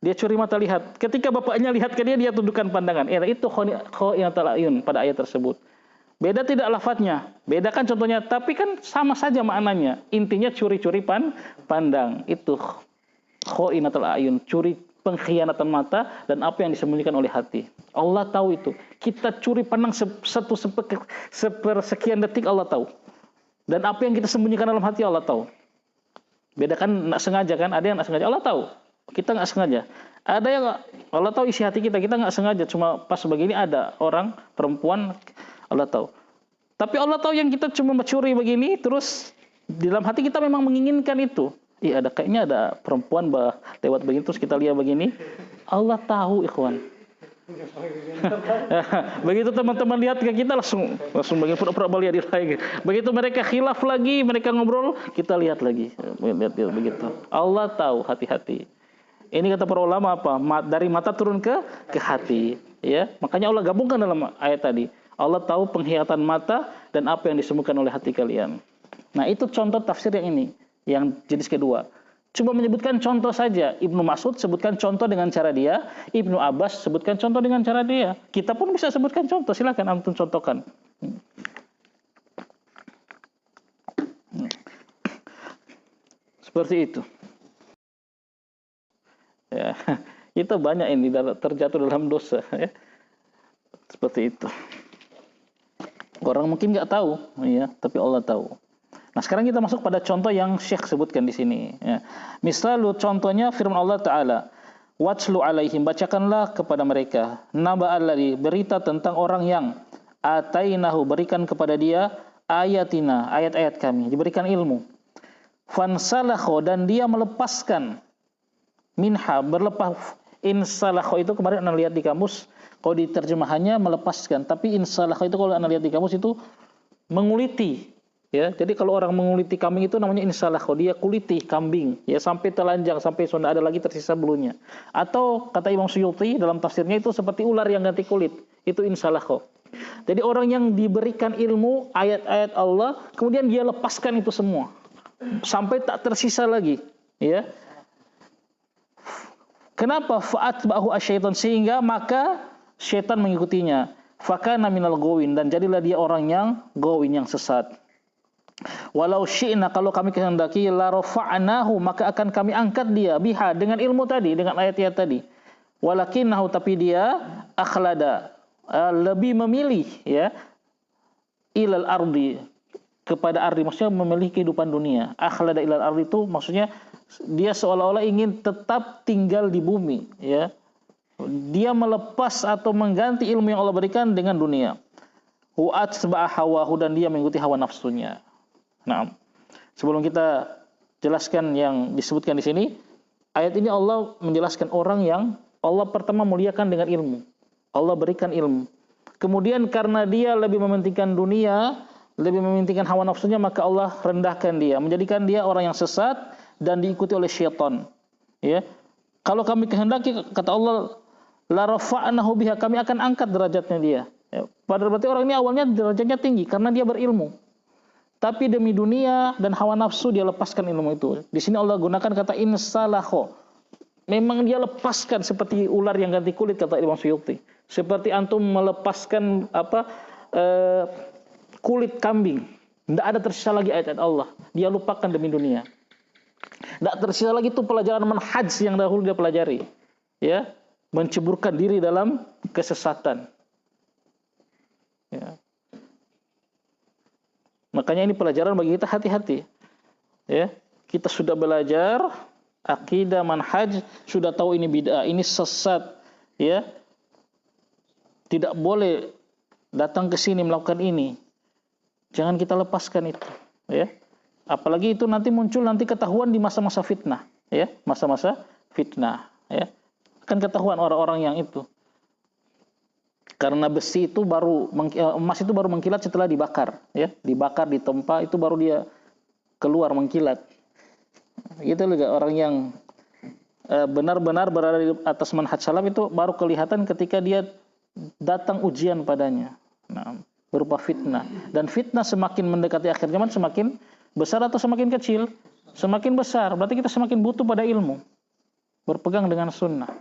Speaker 1: dia curi mata lihat. Ketika bapaknya lihat ke dia, dia tundukkan pandangan. Itu khiyanatul ayun pada ayat tersebut. Beda tidak lafadznya, beda kan contohnya, tapi kan sama saja maknanya. Intinya curi-curi pandang. Itu khiyanatul ayun, curi pengkhianatan mata dan apa yang disembunyikan oleh hati. Allah tahu itu. Kita curi pandang sepersekian detik, Allah tahu. Dan apa yang kita sembunyikan dalam hati, Allah tahu. Beda kan nggak sengaja kan, ada yang nggak sengaja, Allah tahu. Kita nggak sengaja. Ada yang Allah tahu isi hati kita nggak sengaja, cuma pas begini ada orang perempuan, Allah tahu. Tapi Allah tahu yang kita cuma mencuri begini, terus di dalam hati kita memang menginginkan itu. Iya, kayaknya ada perempuan lewat begini, terus kita lihat begini. Allah tahu, ikhwan. Begitu teman-teman lihat ke kita langsung begini, pura-pura lihat lagi. Begitu mereka khilaf lagi, mereka ngobrol, kita lihat lagi. Lihat begitu. Allah tahu, hati-hati. Ini kata para ulama apa? Dari mata turun ke hati, ya. Makanya Allah gabungkan dalam ayat tadi. Allah tahu penglihatan mata dan apa yang disembunyikan oleh hati kalian. Nah, itu contoh tafsir yang ini, yang jenis kedua. Cuma menyebutkan contoh saja. Ibnu Mas'ud sebutkan contoh dengan cara dia, Ibnu Abbas sebutkan contoh dengan cara dia. Kita pun bisa sebutkan contoh, silakan antum contohkan. Seperti itu. Ya, kita banyak ini terjatuh dalam dosa, ya. Seperti itu. Orang mungkin nggak tahu, ya, tapi Allah tahu. Nah, sekarang kita masuk pada contoh yang Syekh sebutkan di sini. Ya. Misalnya contohnya firman Allah Ta'ala. Watslu alaihim, bacakanlah kepada mereka. Naba alladzi, berita tentang orang yang atainahu, berikan kepada dia ayatina, ayat-ayat kami, diberikan ilmu. Fansalakho, dan dia melepaskan. Minha, berlepas. Insalakho itu kemarin anda lihat di kamus, kalau diterjemahannya melepaskan. Tapi insalakho itu kalau anda lihat di kamus itu menguliti. Ya, jadi kalau orang menguliti kambing itu namanya insalakho, dia kuliti kambing, ya, sampai telanjang, sampai sudah ada lagi tersisa bulunya. Atau kata Imam Suyuti dalam tafsirnya itu seperti ular yang ganti kulit, itu insalakho. Jadi orang yang diberikan ilmu ayat-ayat Allah, kemudian dia lepaskan itu semua, sampai tak tersisa lagi. Ya. Kenapa? Fa'atba'ahu asyaiton, sehingga maka syaitan mengikutinya. Fakana minal gawin, dan jadilah dia orang yang gawin, yang sesat. Walau syi'na, kalau kami kehendaki, la rafa'nahu, maka akan kami angkat dia biha, dengan ilmu tadi, dengan ayat-ayat tadi. Walakinnahu, tapi dia akhlada, lebih memilih, ya, ilal ardi, kepada ardi, maksudnya memilih kehidupan dunia. Akhlada ilal ardi itu maksudnya dia seolah-olah ingin tetap tinggal di bumi, ya. Dia melepas atau mengganti ilmu yang Allah berikan dengan dunia. Wa'at seba'ah hawahu, dan dia mengikuti hawa nafsunya. Nah, sebelum kita jelaskan yang disebutkan di sini, ayat ini Allah menjelaskan orang yang Allah pertama muliakan dengan ilmu. Allah berikan ilmu. Kemudian karena dia lebih mementingkan dunia, lebih mementingkan hawa nafsunya, maka Allah rendahkan dia, menjadikan dia orang yang sesat dan diikuti oleh syaitan. Ya. Kalau kami kehendaki, kata Allah, la rafa'nahu biha, kami akan angkat derajatnya dia. Ya. Padahal berarti orang ini awalnya derajatnya tinggi karena dia berilmu. Tapi demi dunia dan hawa nafsu dia lepaskan ilmu itu. Di sini Allah gunakan kata insalakho. Memang dia lepaskan seperti ular yang ganti kulit, kata Imam Suyuti. Seperti antum melepaskan kulit kambing. Tidak ada tersisa lagi ayat-ayat Allah. Dia lupakan demi dunia. Tidak tersisa lagi itu pelajaran manhaj yang dahulu dia pelajari. Ya, menceburkan diri dalam kesesatan. Ya. Makanya ini pelajaran bagi kita, hati-hati. Ya, kita sudah belajar akidah, manhaj, sudah tahu ini bid'ah, ini sesat, ya. Tidak boleh datang ke sini melakukan ini. Jangan kita lepaskan itu, ya. Apalagi itu nanti muncul nanti ketahuan di masa-masa fitnah, ya, masa-masa fitnah, ya. Akan ketahuan orang-orang yang itu. Karena besi itu baru emas itu baru mengkilat setelah dibakar, ya. Dibakar di tempat itu baru dia keluar mengkilat. Itu juga orang yang benar-benar berada di atas manhaj salaf itu baru kelihatan ketika dia datang ujian padanya. Nah, berupa fitnah. Dan fitnah semakin mendekati akhir zaman semakin besar atau semakin kecil? Semakin besar. Berarti kita semakin butuh pada ilmu. Berpegang dengan sunnah.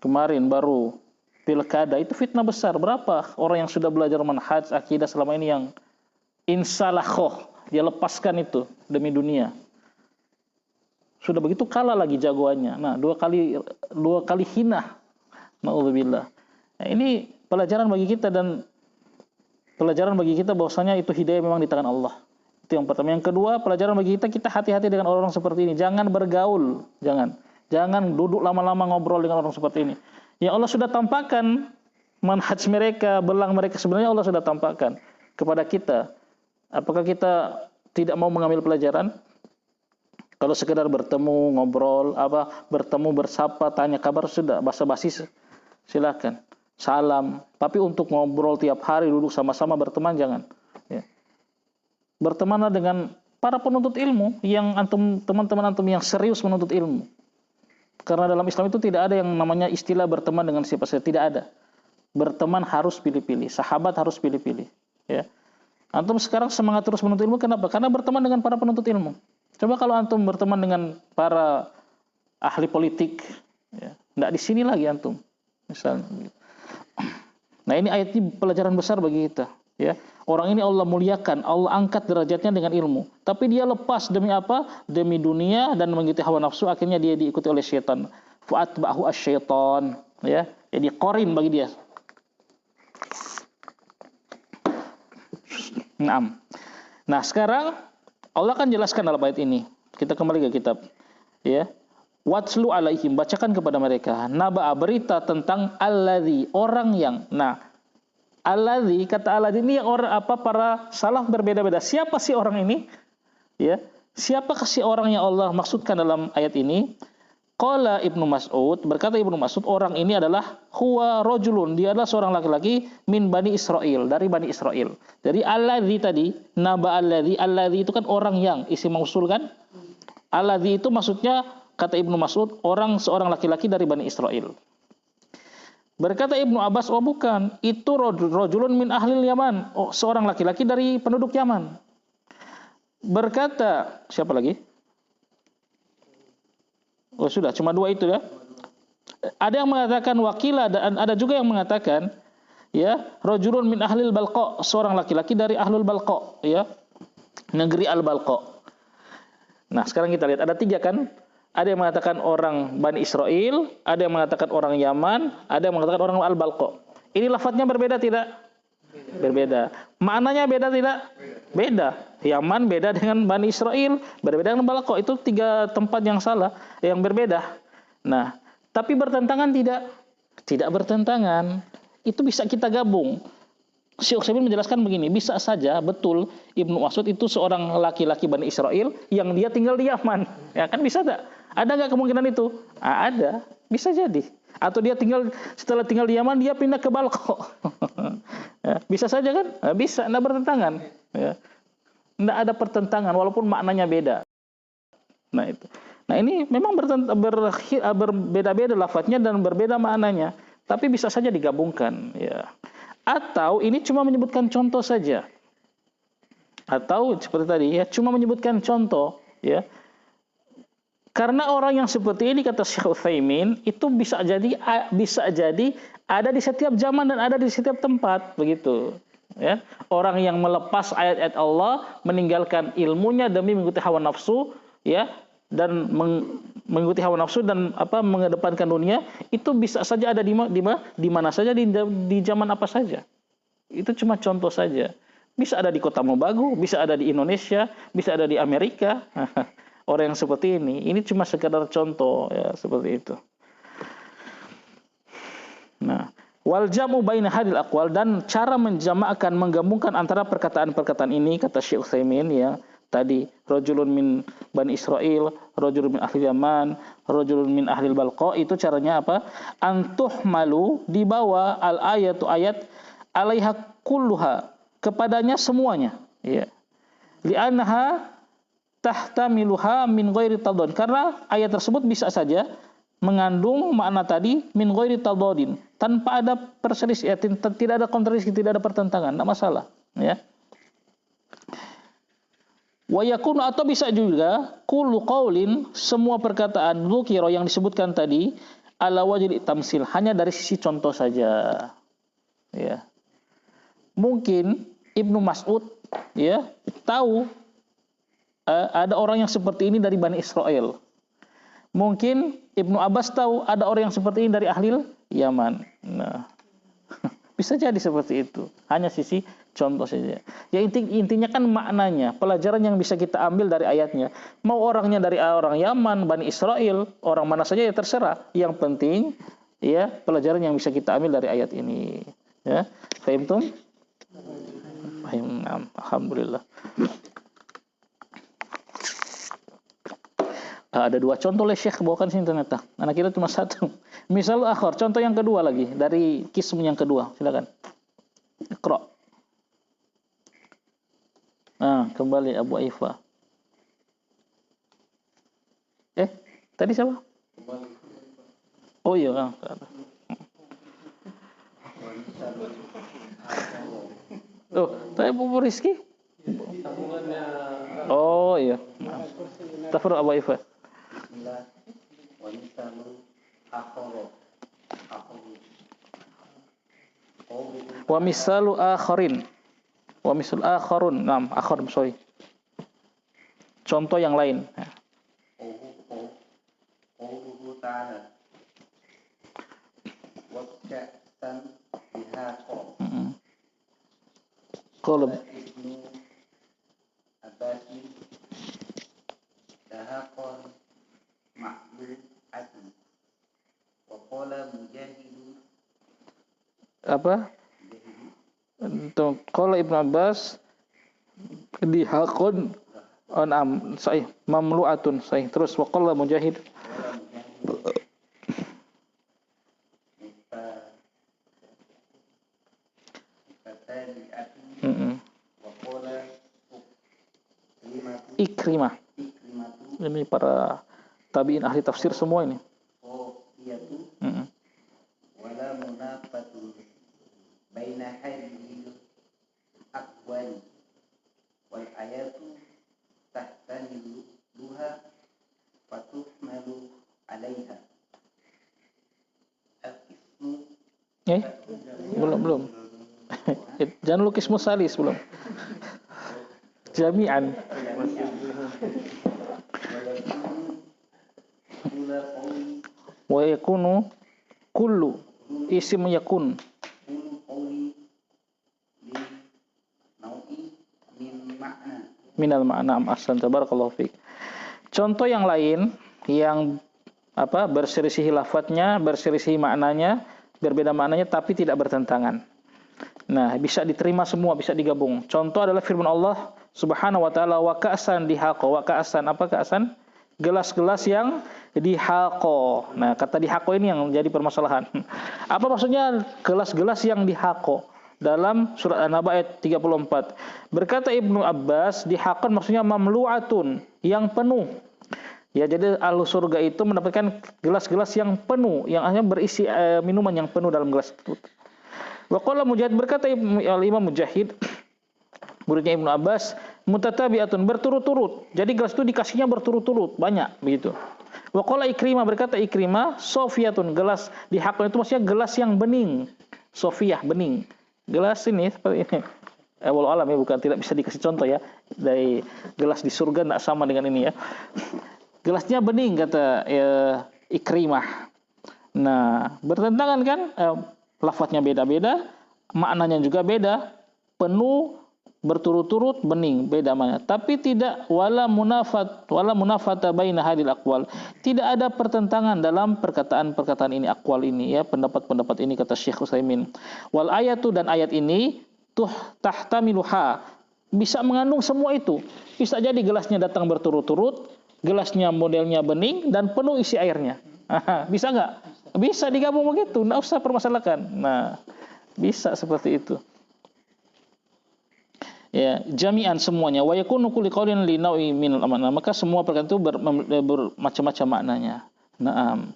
Speaker 1: Kemarin baru pilkada itu fitnah besar. Berapa orang yang sudah belajar manhaj akidah selama ini yang insalakhoh, dia lepaskan itu demi dunia. Sudah begitu kalah lagi jagoannya. Nah, dua kali hina. Na'udzubillah. Nah, ini pelajaran bagi kita dan pelajaran bagi kita bahwasanya itu hidayah memang di tangan Allah. Itu yang pertama. Yang kedua, pelajaran bagi kita hati-hati dengan orang-orang seperti ini. Jangan bergaul, Jangan duduk lama-lama ngobrol dengan orang seperti ini. Ya Allah sudah tampakkan manhaj mereka, belang mereka sebenarnya Allah sudah tampakkan kepada kita. Apakah kita tidak mau mengambil pelajaran? Kalau sekedar bertemu, ngobrol, bertemu, bersapa, tanya kabar sudah, basa-basi silakan. Salam. Tapi untuk ngobrol tiap hari, duduk sama-sama berteman jangan. Ya. Bertemanlah dengan para penuntut ilmu yang teman-teman antum yang serius menuntut ilmu. Karena dalam Islam itu tidak ada yang namanya istilah berteman dengan siapa saja, tidak ada. Berteman harus pilih-pilih, sahabat harus pilih-pilih. Ya. Antum sekarang semangat terus menuntut ilmu, kenapa? Karena berteman dengan para penuntut ilmu. Coba kalau antum berteman dengan para ahli politik, ya, nggak di sini lagi antum, misalnya. Nah ini ayat ini pelajaran besar bagi kita. Ya. Orang ini Allah muliakan, Allah angkat derajatnya dengan ilmu. Tapi dia lepas demi apa? Demi dunia dan mengikuti hawa nafsu, akhirnya dia diikuti oleh syaitan. Fa'atba'ahu asy-syaitan, ya. Jadi qarin bagi dia. Nah, sekarang Allah akan jelaskan dalam ayat ini. Kita kembali ke kitab. Ya. Watslu alaihim, bacakan kepada mereka naba'a, berita tentang alladzi, orang yang. Nah, alladzi, kata alladzi ini yang orang para salaf berbeda-beda. Siapa sih orang ini? Ya. Siapakah si orang yang Allah maksudkan dalam ayat ini? Qala Ibnu Mas'ud, berkata Ibnu Mas'ud, orang ini adalah huwa rajulun, dia adalah seorang laki-laki min Bani Israil, dari Bani Israil. Jadi alladzi tadi, naba alladzi itu kan orang yang, isim mausul kan? Alladzi itu maksudnya kata Ibnu Mas'ud seorang laki-laki dari Bani Israil. Berkata Ibnu Abbas, oh bukan, itu rajulun min ahlil Yaman, oh seorang laki-laki dari penduduk Yaman. Berkata siapa lagi? Oh sudah, cuma dua itu ya. Ada yang mengatakan wakila, dan ada juga yang mengatakan ya, rajulun min ahlil Balqa, seorang laki-laki dari ahlul Balqa, ya. Negeri Al-Balqa. Nah, sekarang kita lihat ada tiga kan? Ada yang mengatakan orang Bani Israil, ada yang mengatakan orang Yaman, ada yang mengatakan orang Al-Balqa. Ini lafadznya berbeda tidak? Berbeda. Maknanya beda tidak? Beda. Yaman beda dengan Bani Israil, berbeda dengan Balqa. Itu tiga tempat yang salah, yang berbeda. Nah, tapi bertentangan tidak? Tidak bertentangan. Itu bisa kita gabung. Syekh Utsaimin menjelaskan begini, bisa saja betul Ibnu Mas'ud itu seorang laki-laki Bani Israil yang dia tinggal di Yaman. Ya kan bisa tak? Ada nggak kemungkinan itu? Ada, bisa jadi. Atau dia setelah tinggal di Yaman dia pindah ke Balqa. Ya, bisa saja kan? Bisa, enggak bertentangan. Ya. Enggak ada pertentangan walaupun maknanya beda. Nah itu. Nah ini memang berbeda-beda lafadznya dan berbeda maknanya, tapi bisa saja digabungkan. Ya. Atau ini cuma menyebutkan contoh saja. Atau seperti tadi ya, cuma menyebutkan contoh, ya. Karena orang yang seperti ini kata Syekh Utsaimin itu bisa jadi ada di setiap zaman dan ada di setiap tempat, begitu. Ya. Orang yang melepas ayat-ayat Allah, meninggalkan ilmunya demi mengikuti hawa nafsu, ya, dan mengikuti hawa nafsu dan mengedepankan dunia, itu bisa saja ada di mana saja, di zaman apa saja. Itu cuma contoh saja. Bisa ada di Kota Mobagu, bisa ada di Indonesia, bisa ada di Amerika. Orang yang seperti ini cuma sekedar contoh, ya, seperti itu. Nah, wal jam'u baina hadil aqwal, dan cara menggabungkan antara perkataan-perkataan ini kata Syekh Utsaimin, ya, tadi rajulun min Bani Israil, rajulun min ahli Yaman, rajulun min ahli Balqa, itu caranya apa? Antuh malu, dibawa al ayatu ayat alaiha kulluha, kepadanya semuanya, ya. Li'annaha tahtamiluha min ghairi tadad, karena ayat tersebut bisa saja mengandung makna tadi min ghairi tadadin, tanpa ada perselisihan, tidak ada kontradiksi, tidak ada pertentangan, tidak masalah, ya. Wa yakunu, atau bisa juga kullu qaulin, semua perkataan dzukira yang disebutkan tadi ala wajhi tamsil, hanya dari sisi contoh saja, ya. Mungkin Ibnu Mas'ud, ya, tahu ada orang yang seperti ini dari Bani Israel. Mungkin Ibnu Abbas tahu ada orang yang seperti ini dari ahli Yaman. Nah, bisa jadi seperti itu, hanya sisi contoh saja. Ya intinya kan maknanya, pelajaran yang bisa kita ambil dari ayatnya. Mau orangnya dari orang Yaman, Bani Israel, orang mana saja ya terserah. Yang penting ya pelajaran yang bisa kita ambil dari ayat ini. Ya, paham tum? Paham. Alhamdulillah. Ada 2 contoh oleh Syekh, bawakan sini ternyata. Anak kita cuma 1. Misal akhir, contoh yang kedua lagi dari kism yang kedua. Silakan. Iqra. Kembali Abu Aifa. Tadi siapa? Oh iya, tadi Abu Rizki? Oh iya. Tafsir Abu Aifa. Wa misalu akharin. Wa misal akharun. Akhar, sorry. Contoh yang lain. Qala Ibnu Abbas dahaqan ma'lu'atun wa qala Mujahid, apa? Qala Ibnu Abbas dihaqun an'am sahih mamlu'atun sahih. Terus wa qala Mujahid Ikrimah. Ini para tabi'in ahli tafsir semua ini. Wala munafatu baina hadhihi aqwali wal ayatu tahtamiluha fatuhmalu 'alaiha. Belum. Jangan lukis musalis belum. Jami'an. Wa yakunu kullu isim yakun minal ma'na ahsan tabarakallahu fiik. Contoh yang lain yang berselisih lafadznya, berselisih maknanya, berbeda maknanya tapi tidak bertentangan. Nah, bisa diterima semua, bisa digabung. Contoh adalah firman Allah Subhanahu wa taala, wa ka'san dihaqa. Wa ka'san, apa ka'san? Gelas-gelas yang dihaqo. Nah, kata dihaqo ini yang menjadi permasalahan. Apa maksudnya gelas-gelas yang dihaqo? Dalam surat An-Naba ayat 34. Berkata Ibnu Abbas, dihaqan maksudnya mamlu'atun, yang penuh. Ya, jadi ahlu surga itu mendapatkan gelas-gelas yang penuh, yang hanya berisi minuman yang penuh dalam gelas itu. Wa qala Mujahid, berkata Imam Mujahid, muridnya Ibnu Abbas, mutatabi'atun, berturut-turut. Jadi gelas itu dikasihnya berturut-turut, banyak begitu. Wa qala Ikrimah, berkata Ikrimah, sofiyatun, gelas dihaqan itu maksudnya gelas yang bening. Sofiyah, bening. Gelas ini seperti ini. Wallahu alam ya, bukan, tidak bisa dikasih contoh ya. Dari gelas di surga tidak sama dengan ini ya. Gelasnya bening kata Ikrimah. Nah, bertentangan kan? Lafadznya beda-beda, maknanya juga beda. Penuh, berturut-turut, bening, beda maknanya. Tapi tidak wala munafata baina hadil aqwal. Tidak ada pertentangan dalam perkataan-perkataan ini, aqwal ini ya, pendapat-pendapat ini kata Syekh Utsaimin. Wal ayatu, dan ayat ini tahtamiluha, bisa mengandung semua itu. Bisa jadi gelasnya datang berturut-turut, gelasnya modelnya bening dan penuh isi airnya. Bisa nggak? Bisa digabung begitu, nggak usah permasalahkan. Nah, bisa seperti itu. Ya, jami'an semuanya. Wa yakunu kulli qaulin li naw'i minal makna. Maka semua perkataan itu bermacam-macam maknanya. Naam.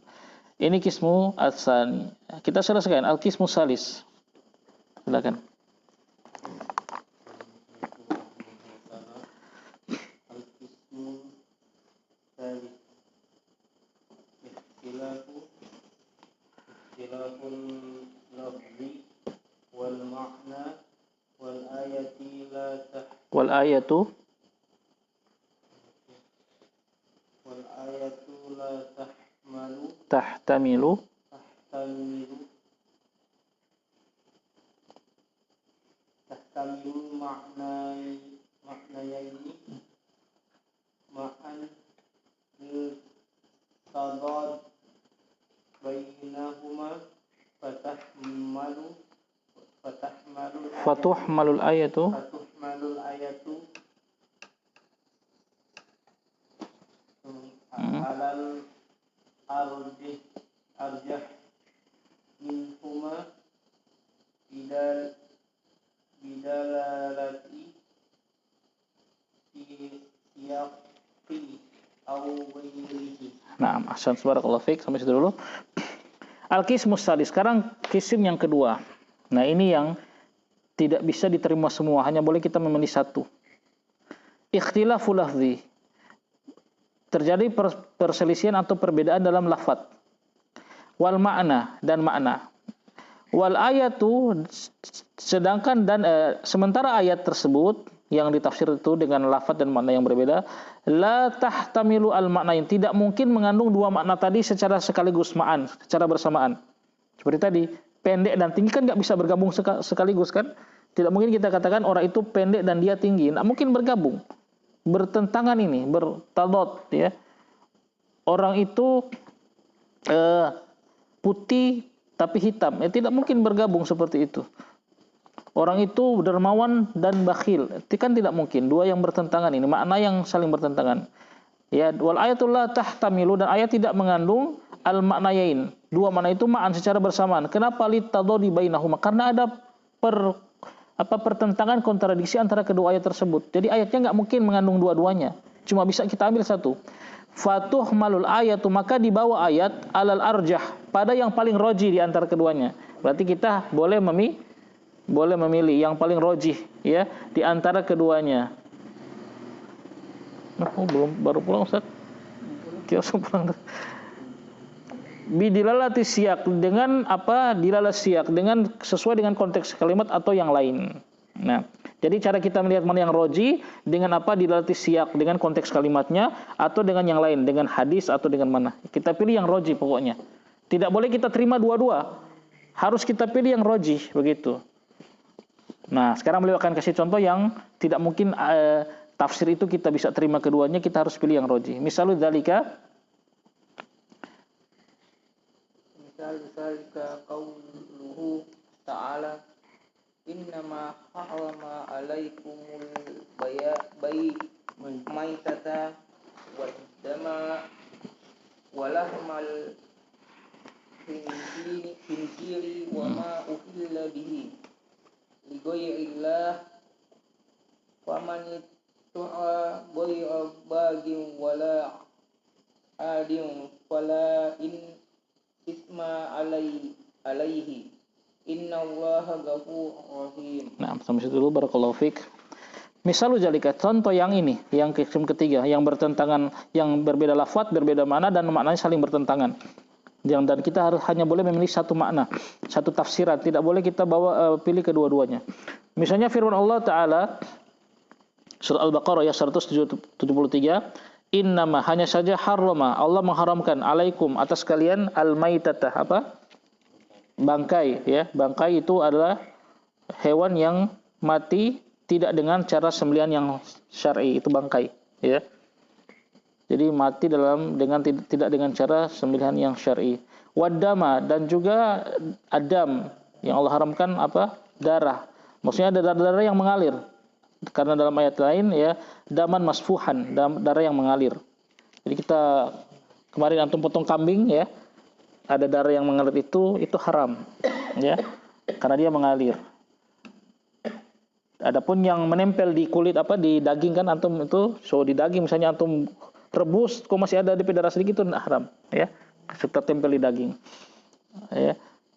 Speaker 1: Ini kismu asani. Kita selesaikan al-kismu salis. Silakan.
Speaker 2: Ikhtilaful lafzi wal ma'na wal ayati la
Speaker 1: Wal ayatu
Speaker 2: la
Speaker 1: tahtamilu
Speaker 2: ma'nayaini ma'an lil tadad bainahuma
Speaker 1: fatuhmalul ayatu
Speaker 2: alal arjah minhuma bidalalati siyaqi au ghairihi.
Speaker 1: Naam, ahsan, barakallahu fiik. Sampai situ dulu. Al-qismus salis. Sekarang kisim yang kedua. Nah, ini yang tidak bisa diterima semua, hanya boleh kita memilih satu. Ikhtilaful lafzi. Terjadi perselisihan atau perbedaan dalam lafaz. Wal makna dan makna. Wal ayatu, sedangkan sementara ayat tersebut yang ditafsir itu dengan lafaz dan makna yang berbeda, la tahtamilu al maknain, tidak mungkin mengandung dua makna tadi secara sekaligus, secara bersamaan. Seperti tadi, pendek dan tinggi kan nggak bisa bergabung sekaligus kan? Tidak mungkin kita katakan orang itu pendek dan dia tinggi, nggak mungkin bergabung. Bertentangan ini, bertadad ya. Orang itu putih tapi hitam, tidak mungkin bergabung seperti itu. Orang itu dermawan dan bakhil, itu kan tidak mungkin. Dua yang bertentangan ini, makna yang saling bertentangan. Ya, wal ayatul la tahtamilu, dan ayat tidak mengandung al maknayain. Dua makna itu ma'an secara bersamaan. Kenapa litadadi bainahuma? Karena ada pertentangan, kontradiksi antara kedua ayat tersebut. Jadi ayatnya nggak mungkin mengandung dua-duanya. Cuma bisa kita ambil satu. Fatuh malul ayatu, maka dibawa ayat alal arjah, pada yang paling roji di antara keduanya. Berarti kita boleh memilih yang paling rojih ya di antara keduanya. Baru pulang Ustaz. Kira pulang. Bidilalati siyak, dengan dilalat siyak, dengan sesuai dengan konteks kalimat atau yang lain. Nah, jadi cara kita melihat mana yang roji dengan dilalati siyak, dengan konteks kalimatnya atau dengan yang lain, dengan hadis atau dengan mana. Kita pilih yang roji pokoknya. Tidak boleh kita terima dua-dua. Harus kita pilih yang roji, begitu. Nah, sekarang beliau akan kasih contoh yang tidak mungkin tafsir itu kita bisa terima keduanya, kita harus pilih yang roji. Misalnya dzalika
Speaker 2: qauluhu ta'ala innama harrama alaikumul maitata wad dama walahmal khinziri wa ma uhilla bihi li ghairillah faman tu'a ghayra bagin wala adin fala in isma alaihi innallaha ghafurur rahim.
Speaker 1: Nah, sampai situ dulu, barakallahu fiik. Misalnya jalika, contoh yang ini, yang ketiga, yang bertentangan, yang berbeda lafaz, berbeda makna, dan maknanya saling bertentangan. Dan kita hanya boleh memilih satu makna, satu tafsiran, tidak boleh kita pilih kedua-duanya. Misalnya firman Allah Ta'ala, surah Al-Baqarah ayat 173, innama, hanya saja harrama, Allah mengharamkan, alaikum, atas kalian, al-maitatah, bangkai ya. Bangkai itu adalah hewan yang mati tidak dengan cara sembelihan yang syar'i, itu bangkai ya. Jadi mati tidak dengan cara sembelihan yang syar'i. Wadama, dan juga adam, yang Allah haramkan darah. Maksudnya ada darah yang mengalir karena dalam ayat lain ya, daman masfuhan, darah yang mengalir. Jadi kita kemarin antum potong kambing ya, ada darah yang mengalir itu haram ya, karena dia mengalir. Adapun yang menempel di kulit di daging kan antum itu, di daging misalnya antum rebus kok masih ada di darah sedikit itu haram ya, serta tempel di daging ya.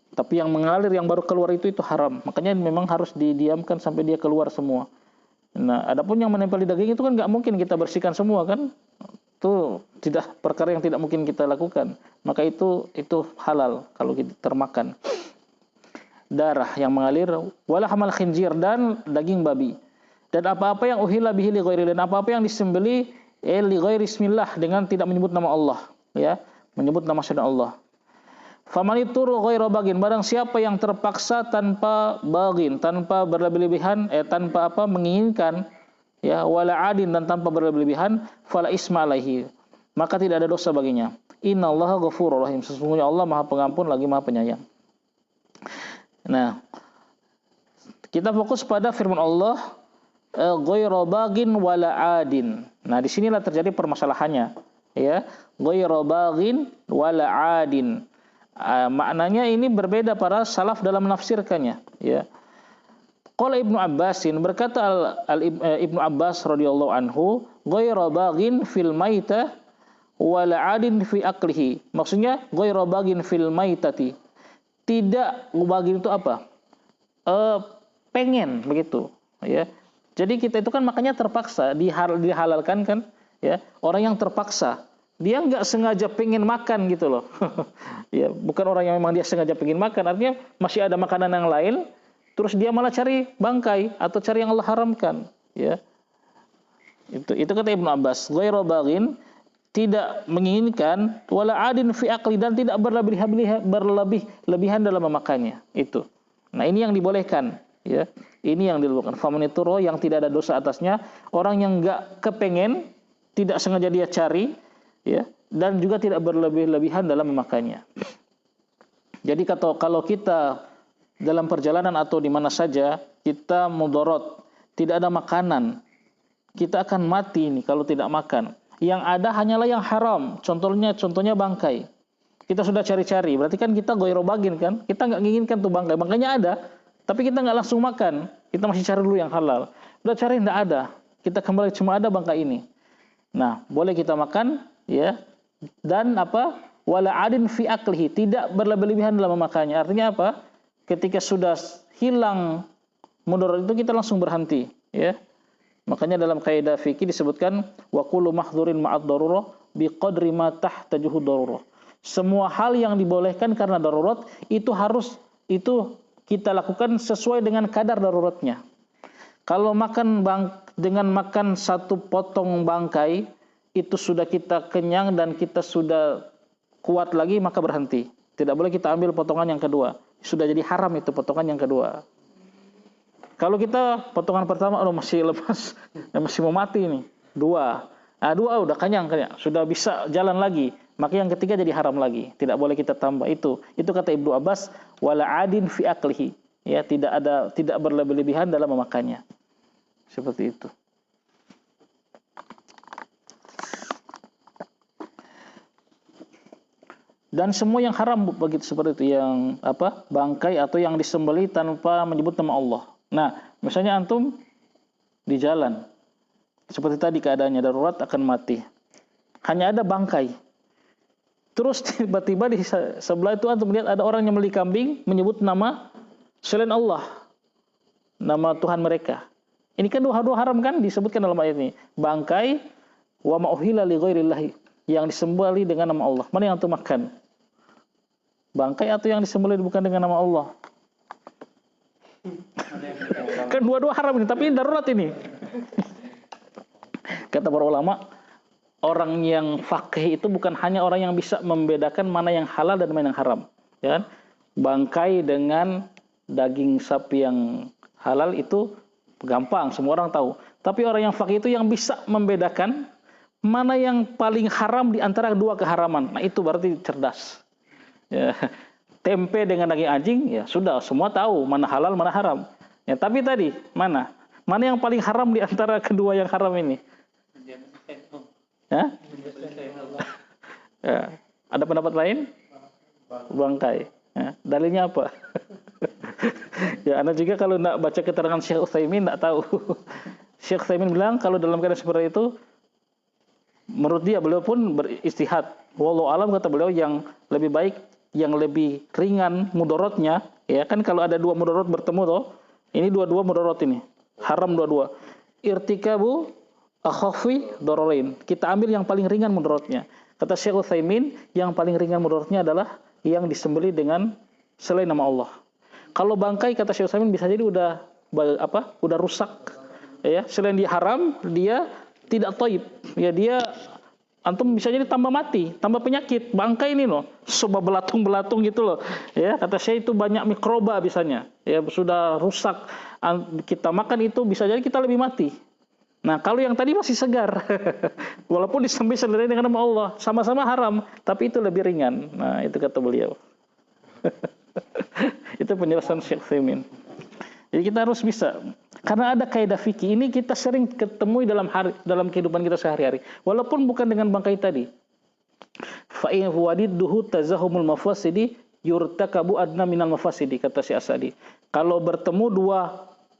Speaker 1: Tapi yang mengalir yang baru keluar itu haram. Makanya memang harus didiamkan sampai dia keluar semua. Nah, adapun yang menempel di daging itu kan nggak mungkin kita bersihkan semua kan. Itu tidak perkara yang tidak mungkin kita lakukan. Maka itu halal kalau kita termakan. Darah yang mengalir, wala hamal khinjir, dan daging babi. Dan apa-apa yang uhilla bihi li ghairi, dan apa-apa yang disembeli li ghairi bismillah, dengan tidak menyebut nama Allah ya, menyebut nama selain Allah. Faman ituru ghaira bagin, barang siapa yang terpaksa tanpa bagin, tanpa berlebih-lebihan, tanpa menginginkan ya, wala adin, dan tanpa berlebih-lebihan, fala isma alaihi, maka tidak ada dosa baginya. Innallaha ghafurur rahim, sesungguhnya Allah Maha Pengampun lagi Maha Penyayang. Nah, kita fokus pada firman Allah ghaira bagin wala adin. Nah, disinilah terjadi permasalahannya ya, ghaira bagin wala adin. Maknanya ini berbeda para salaf dalam menafsirkannya ya. Qala Ibnu Abbasin, berkata Ibnu Abbas radhiyallahu anhu, ghairu baghin fil maitah wala adin fi aklihi. Maksudnya ghairu baghin fil maitati, tidak baghin itu pengen begitu ya. Jadi kita itu kan makanya terpaksa dihalalkan kan ya. Orang yang terpaksa, dia nggak sengaja pengen makan gitu loh. Ya, bukan orang yang memang dia sengaja pengen makan, artinya masih ada makanan yang lain, terus dia malah cari bangkai atau cari yang Allah haramkan, ya. Itu kata Ibnu Abbas, ghairu baghin, tidak menginginkan, wala adin fi akli, dan tidak berlebihan dalam memakannya. Itu. Nah, ini yang dibolehkan, ya. Ini yang dibolehkan. Faman ituro, yang tidak ada dosa atasnya, orang yang nggak kepengen, tidak sengaja dia cari, ya, dan juga tidak berlebihan dalam memakannya. Jadi kalau kita dalam perjalanan atau di mana saja kita mudarat, tidak ada makanan, kita akan mati ini kalau tidak makan. Yang ada hanyalah yang haram. Contohnya bangkai. Kita sudah cari-cari, berarti kan kita ghairu baghin kan? Kita nggak menginginkan tuh bangkai. Bangkainya ada, tapi kita nggak langsung makan. Kita masih cari dulu yang halal. Udah cari nggak ada, kita kembali cuma ada bangkai ini. Nah, boleh kita makan, ya. Dan wala adin fi aklihi, tidak berlebihan dalam memakannya. Artinya apa? Ketika sudah hilang mudarat itu kita langsung berhenti, ya. Makanya dalam kaidah fikih disebutkan wa kullu mahdzurin ma'ad darurah biqadri ma tahtajuhu darurah. Semua hal yang dibolehkan karena darurat itu kita lakukan sesuai dengan kadar daruratnya. Kalau dengan makan satu potong bangkai itu sudah kita kenyang dan kita sudah kuat lagi, maka berhenti. Tidak boleh kita ambil potongan yang kedua. Sudah jadi haram itu potongan yang kedua. Kalau kita potongan pertama masih lepas, masih mau mati ini. Dua udah kenyang, sudah bisa jalan lagi. Maka yang ketiga jadi haram lagi. Tidak boleh kita tambah itu. Itu kata Ibnu Abbas, wala adin fi aklihi. Ya, tidak berlebihan dalam memakannya. Seperti itu. Dan semua yang haram begitu seperti itu, yang bangkai atau yang disembelih tanpa menyebut nama Allah. Nah, misalnya antum di jalan, seperti tadi keadaannya darurat akan mati, hanya ada bangkai. Terus tiba-tiba di sebelah itu antum melihat ada orang yang membeli kambing menyebut nama selain Allah, nama Tuhan mereka. Ini kan dua haram kan disebutkan dalam ayat ini. Bangkai wa ma'uhilla li ghairillahi, yang disembelih dengan nama Allah. Mana yang antum makan? Bangkai atau yang disembelih bukan dengan nama Allah? Kan dua-dua haram ini, tapi darurat ini. Kata para ulama, orang yang faqih itu bukan hanya orang yang bisa membedakan mana yang halal dan mana yang haram, ya kan? Bangkai dengan daging sapi yang halal itu gampang, semua orang tahu. Tapi orang yang faqih itu yang bisa membedakan mana yang paling haram di antara dua keharaman. Nah, itu berarti cerdas. Ya, tempe dengan daging anjing, ya sudah semua tahu mana halal mana haram. Ya, tapi tadi mana Mana yang paling haram di antara kedua yang haram ini? Ya? Ya. Ada pendapat lain? Bangkai. Ya. Dalilnya apa? Ya, Anda juga kalau nak baca keterangan Syekh Utsaimin tidak tahu. Syekh Utsaimin bilang kalau dalam keadaan seperti itu, menurut dia beliau pun beristihad. Wallahu alam, kata beliau, yang lebih baik, yang lebih ringan mudorotnya, ya kan kalau ada dua mudorot bertemu toh, ini dua-dua mudorot ini haram dua-dua. Irtikabu akhafi dororain. Kita ambil yang paling ringan mudorotnya. Kata Syekh Utsaimin, yang paling ringan mudorotnya adalah yang disembelih dengan selain nama Allah. Kalau bangkai, kata Syekh Utsaimin, bisa jadi udah rusak. Ya, selain dia haram, dia tidak thayyib. Ya, dia antum bisa jadi tambah mati, tambah penyakit. Bangkai ini loh, coba belatung-belatung gitu loh. Ya, kata saya itu banyak mikroba bisanya. Ya, sudah rusak. Kita makan itu bisa jadi kita lebih mati. Nah, kalau yang tadi masih segar, walaupun disembelih sendiri dengan nama Allah, sama-sama haram, tapi itu lebih ringan. Nah, itu kata beliau. Itu penjelasan Syekh Utsaimin. Jadi kita harus bisa, karena ada kaidah fikih ini kita sering ketemui dalam kehidupan kita sehari-hari, walaupun bukan dengan bangkai tadi. Fa in wadidduhu tazahumul mafasidi yurtakabu adna minal mafasidi, kata Syekh Asadi. Kalau bertemu dua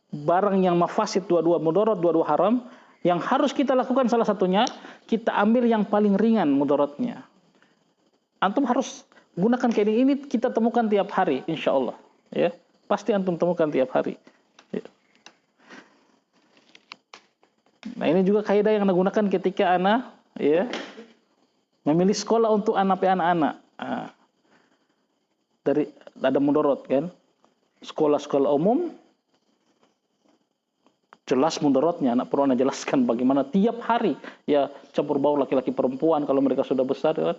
Speaker 1: barang yang mafasid, dua-dua mudarat, dua-dua haram, yang harus kita lakukan salah satunya, kita ambil yang paling ringan mudaratnya. Antum harus gunakan kayak ini kita temukan tiap hari, insya Allah. Ya, pasti antum temukan tiap hari. Ya. Nah, ini juga kaidah yang anda gunakan ketika anak, ya, memilih sekolah untuk anak-anak. Nah, dari ada mudarat kan, sekolah-sekolah umum. Jelas mudaratnya, anak perlu anda jelaskan bagaimana tiap hari ya campur baur laki-laki perempuan kalau mereka sudah besar, ya,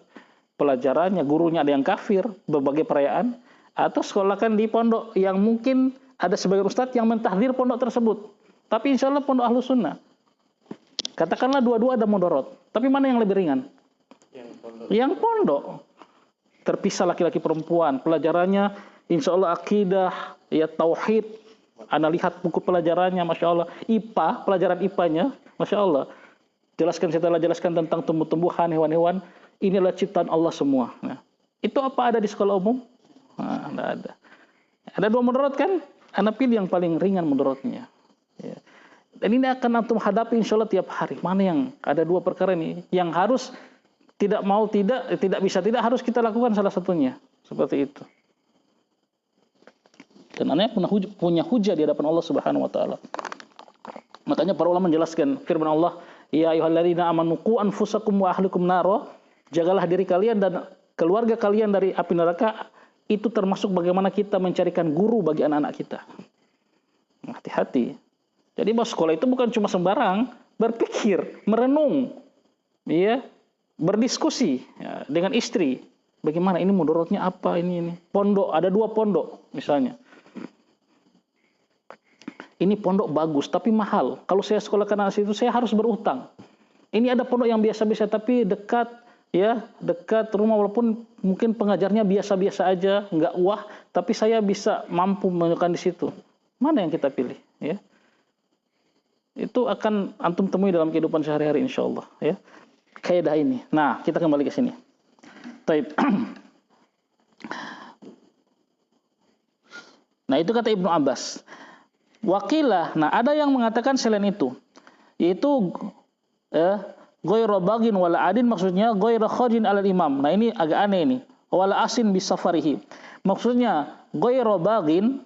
Speaker 1: pelajarannya, gurunya ada yang kafir, berbagai perayaan, atau sekolahkan di pondok yang mungkin ada sebagian ustadz yang mentahdir pondok tersebut, tapi insya Allah pondok Ahlus Sunnah. Katakanlah dua-dua ada mudarat, tapi mana yang lebih ringan? Yang pondok. Terpisah laki-laki perempuan, pelajarannya insya Allah akidah, ya tauhid. Anda lihat buku pelajarannya, Masya Allah. IPA, pelajaran IPA-nya, Masya Allah. Setelah jelaskan tentang tumbuh-tumbuhan, hewan-hewan. Inilah ciptaan Allah semua. Nah, itu apa ada di sekolah umum? Nah, tidak ada. Ada dua mudarat kan? Anda pilih yang paling ringan mudaratnya. Ya. Dan ini akan antum hadapi insya Allah tiap hari. Mana yang ada dua perkara ini? Yang harus tidak bisa harus kita lakukan salah satunya. Seperti itu. Dan anaknya punya hujah di hadapan Allah Subhanahu wa taala. Makanya para ulama menjelaskan firman Allah, ya ayyuhalladzina amanu qu anfusakum wa ahlikum naro, jagalah diri kalian dan keluarga kalian dari api neraka. Itu termasuk bagaimana kita mencarikan guru bagi anak-anak kita. Hati-hati. Jadi bahwa sekolah itu bukan cuma sembarang, berpikir, merenung, ya, berdiskusi ya, dengan istri. Bagaimana ini mudaratnya apa ini? Pondok, ada dua pondok misalnya. Ini pondok bagus tapi mahal. Kalau saya sekolahkan anak situ saya harus berutang. Ini ada pondok yang biasa-biasa tapi dekat rumah, walaupun mungkin pengajarnya biasa-biasa aja, nggak wah, tapi saya bisa mampu menemukan di situ. Mana yang kita pilih? Ya, itu akan antum temui dalam kehidupan sehari-hari insya Allah. Ya, kaidah ini. Nah, kita kembali ke sini. Taib. Nah, itu kata Ibnu Abbas. Wakilah, nah ada yang mengatakan selain itu, yaitu ghairu bagin wala adin, maksudnya ghairu khajin alal imam. Nah ini agak aneh ini. Wala asin bisafarihi. Maksudnya ghairu bagin,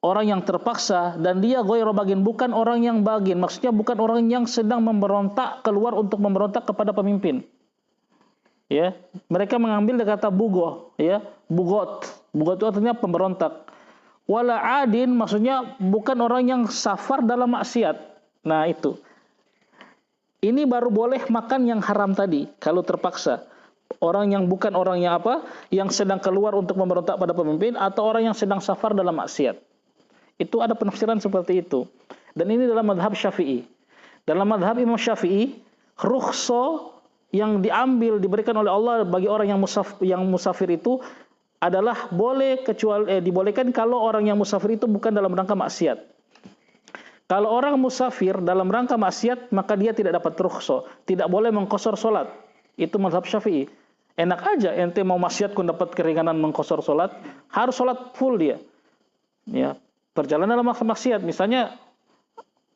Speaker 1: orang yang terpaksa, dan dia ghairu bagin, bukan orang yang bagin. Maksudnya bukan orang yang sedang memberontak keluar untuk memberontak kepada pemimpin. Ya, mereka mengambil kata bugoh, ya, bugot. Bugot itu artinya pemberontak. Wala adin, maksudnya bukan orang yang safar dalam maksiat. Nah itu. Ini baru boleh makan yang haram tadi kalau terpaksa. Orang yang bukan orang yang yang sedang keluar untuk memberontak pada pemimpin, atau orang yang sedang safar dalam maksiat. Itu ada penafsiran seperti itu. Dan ini dalam mazhab Syafi'i. Dalam mazhab Imam Syafi'i, rukhsah yang diberikan oleh Allah bagi orang yang musafir itu adalah boleh dibolehkan kalau orang yang musafir itu bukan dalam rangka maksiat. Kalau orang musafir dalam rangka maksiat, maka dia tidak dapat rukhsah, tidak boleh mengqasar salat. Itu mazhab Syafi'i. Enak aja ente mau maksiat kun dapat keringanan mengqasar salat, harus salat full dia. Ya, perjalanan dalam maksiat, misalnya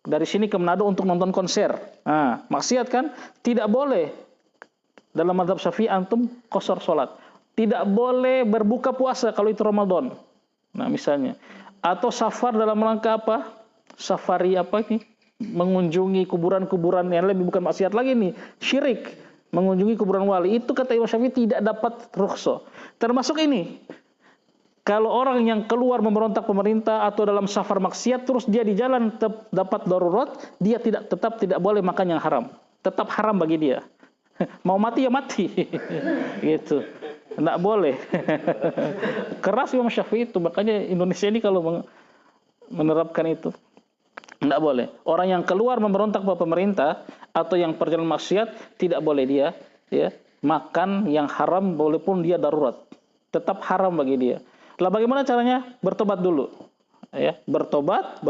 Speaker 1: dari sini ke Manado untuk nonton konser. Nah, maksiat kan? Tidak boleh. Dalam mazhab Syafi'i antum qasar salat. Tidak boleh berbuka puasa kalau itu Ramadan. Nah, misalnya. Atau safar dalam rangka apa? Safari apa ini? Mengunjungi kuburan-kuburan yang lebih bukan maksiat lagi nih, syirik. Mengunjungi kuburan wali, itu kata Imam Syafi'i tidak dapat rukhsah. Termasuk ini, kalau orang yang keluar memberontak pemerintah atau dalam safar maksiat terus dia di jalan dapat darurat, dia tetap tidak boleh makan yang haram. Tetap haram bagi dia. Mau mati ya mati. Gitu. Tidak boleh. Keras Imam Syafi'i itu, makanya Indonesia ini kalau menerapkan itu tidak boleh. Orang yang keluar memberontak pada pemerintah atau yang perjalanan maksiat tidak boleh dia ya makan yang haram walaupun dia darurat. Tetap haram bagi dia. Lah bagaimana caranya? Bertobat dulu. Ya, bertobat,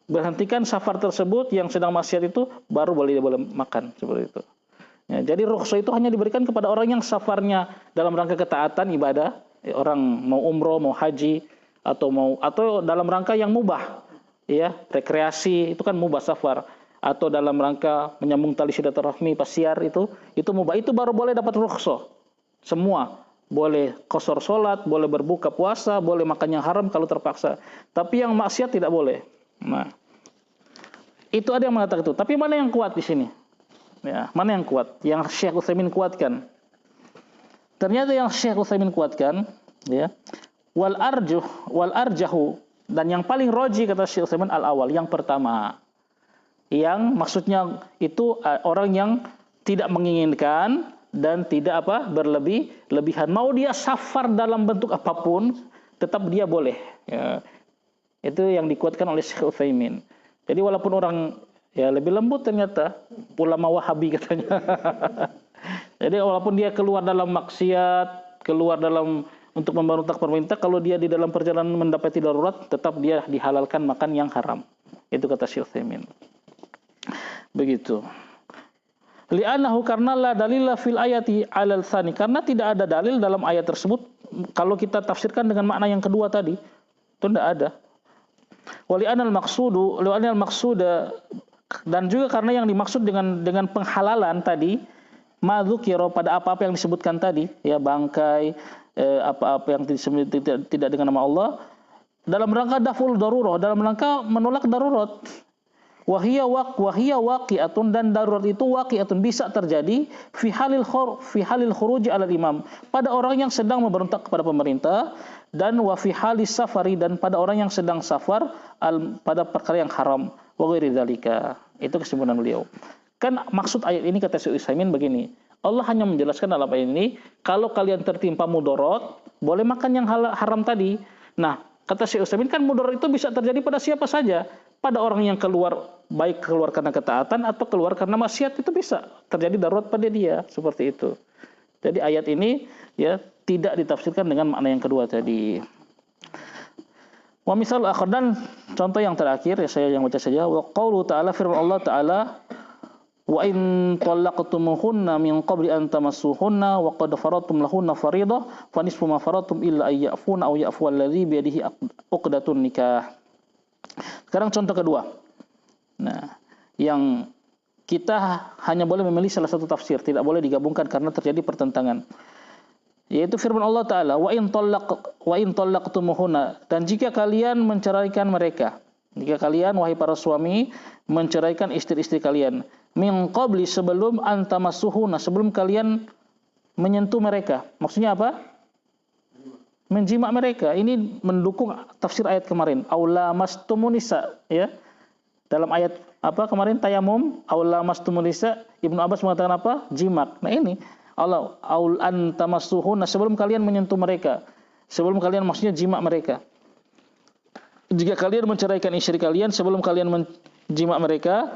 Speaker 1: berhentikan safar tersebut yang sedang maksiat itu baru boleh makan seperti itu. Ya, jadi rukhsah itu hanya diberikan kepada orang yang safarnya dalam rangka ketaatan ibadah, ya, orang mau umroh, mau haji atau dalam rangka yang mubah. Ya, rekreasi itu kan mubah safar, atau dalam rangka menyambung tali silaturahmi pasiar itu mubah, itu baru boleh dapat rukhsah. Semua boleh qasar salat, boleh berbuka puasa, boleh makan yang haram kalau terpaksa. Tapi yang maksiat tidak boleh. Nah, itu ada yang mengatakan itu. Tapi mana yang kuat di sini? Ya, mana yang kuat? Yang Syekh Utsaimin kuatkan. Ternyata yang Syekh Utsaimin kuatkan, ya, wal arjahu, dan yang paling roji kata Syekh Utsaimin al-awal, yang pertama. Yang maksudnya itu orang yang tidak menginginkan dan tidak berlebihan. Mau dia safar dalam bentuk apapun, tetap dia boleh. Ya. Itu yang dikuatkan oleh Syekh Utsaimin. Jadi walaupun orang ya lebih lembut ternyata, ulama Wahabi katanya. Jadi walaupun dia keluar dalam maksiat, keluar dalam untuk memberontak pemerintah, kalau dia di dalam perjalanan mendapati darurat, tetap dia dihalalkan makan yang haram. Itu kata Syekh Utsaimin. Begitu. Li'annahu karena la dalila fil ayati 'alal tsani, karena tidak ada dalil dalam ayat tersebut kalau kita tafsirkan dengan makna yang kedua tadi. Itu tidak ada. Wa li'anal maqsuda, dan juga karena yang dimaksud dengan penghalalan tadi madzukira pada apa-apa yang disebutkan tadi, ya bangkai, apa-apa yang tidak dengan nama Allah, dalam rangka daful darurah, dalam rangka menolak darurat. Wahia waqi'atun, dan darurat itu waqi'atun, bisa terjadi fi halil khuruj 'alal imam, pada orang yang sedang memberontak kepada pemerintah, dan wa fi halis safari, dan pada orang yang sedang safar pada perkara yang haram, wa ghairi dzalika. Itu kesimpulan beliau. Kan maksud ayat ini kata Syekh Utsaimin begini, Allah hanya menjelaskan dalam ayat ini, kalau kalian tertimpa mudarat, boleh makan yang haram tadi. Nah, kata Syekh Utsaimin kan mudarat itu bisa terjadi pada siapa saja. Pada orang yang keluar, baik keluar karena ketaatan atau keluar karena maksiat, itu bisa terjadi darurat pada dia, seperti itu. Jadi ayat ini ya tidak ditafsirkan dengan makna yang kedua tadi. Wa misal akhir, dan contoh yang terakhir ya saya yang baca saja, wa qaulu ta'ala, firman Allah Ta'ala, wa in talaqtumuhunna min qabli an tamassuhunna wa qad faradtum lahunna fariidah fa nisfu ma faradtum illa ay ya'funa aw ya'fu alladhi bi yadihi 'uqdatun nikah. Sekarang contoh kedua. Nah, yang kita hanya boleh memilih salah satu tafsir, tidak boleh digabungkan karena terjadi pertentangan. Yaitu firman Allah Ta'ala, wa in talaqtumuhunna, dan jika kalian menceraikan mereka, jika kalian wahai para suami menceraikan istri-istri kalian, min qabli, sebelum antamassuhunna, sebelum kalian menyentuh mereka. Maksudnya apa? Menjima mereka. Ini mendukung tafsir ayat kemarin, aula mastumunisa, ya. Dalam ayat apa kemarin tayamum, aula mastumunisa, Ibnu Abbas mengatakan apa? Jimak. Nah ini Allah aul antamassuhunna, sebelum kalian menyentuh mereka, sebelum kalian maksudnya jima mereka. Jika kalian menceraikan istri kalian sebelum kalian menjima mereka,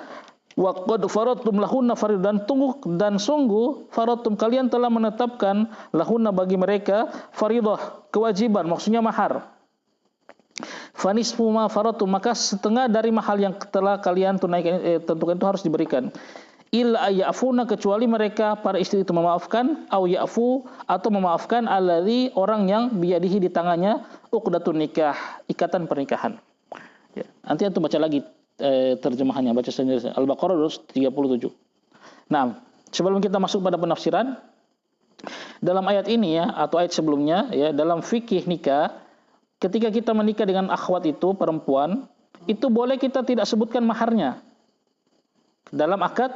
Speaker 1: wa qad faradtum lahunna fariidah, dan sungguh faradtum, kalian telah menetapkan lahunna bagi mereka fariidah, kewajiban, maksudnya mahar. Fanisfu ma faratu, maka setengah dari mahal yang telah kalian tunaikan tentukan itu harus diberikan. Illa ayafuna, kecuali mereka para istri itu memaafkan, au yafu, atau memaafkan alladzi, orang yang biyadihi, di tangannya, uqdatun nikah, ikatan pernikahan. Ya, nanti antum baca lagi terjemahannya, baca sendiri. Al-Baqarah 237. Nah, sebelum kita masuk pada penafsiran, dalam ayat ini ya, atau ayat sebelumnya ya, dalam fikih nikah, ketika kita menikah dengan akhwat itu, perempuan, itu boleh kita tidak sebutkan maharnya dalam akad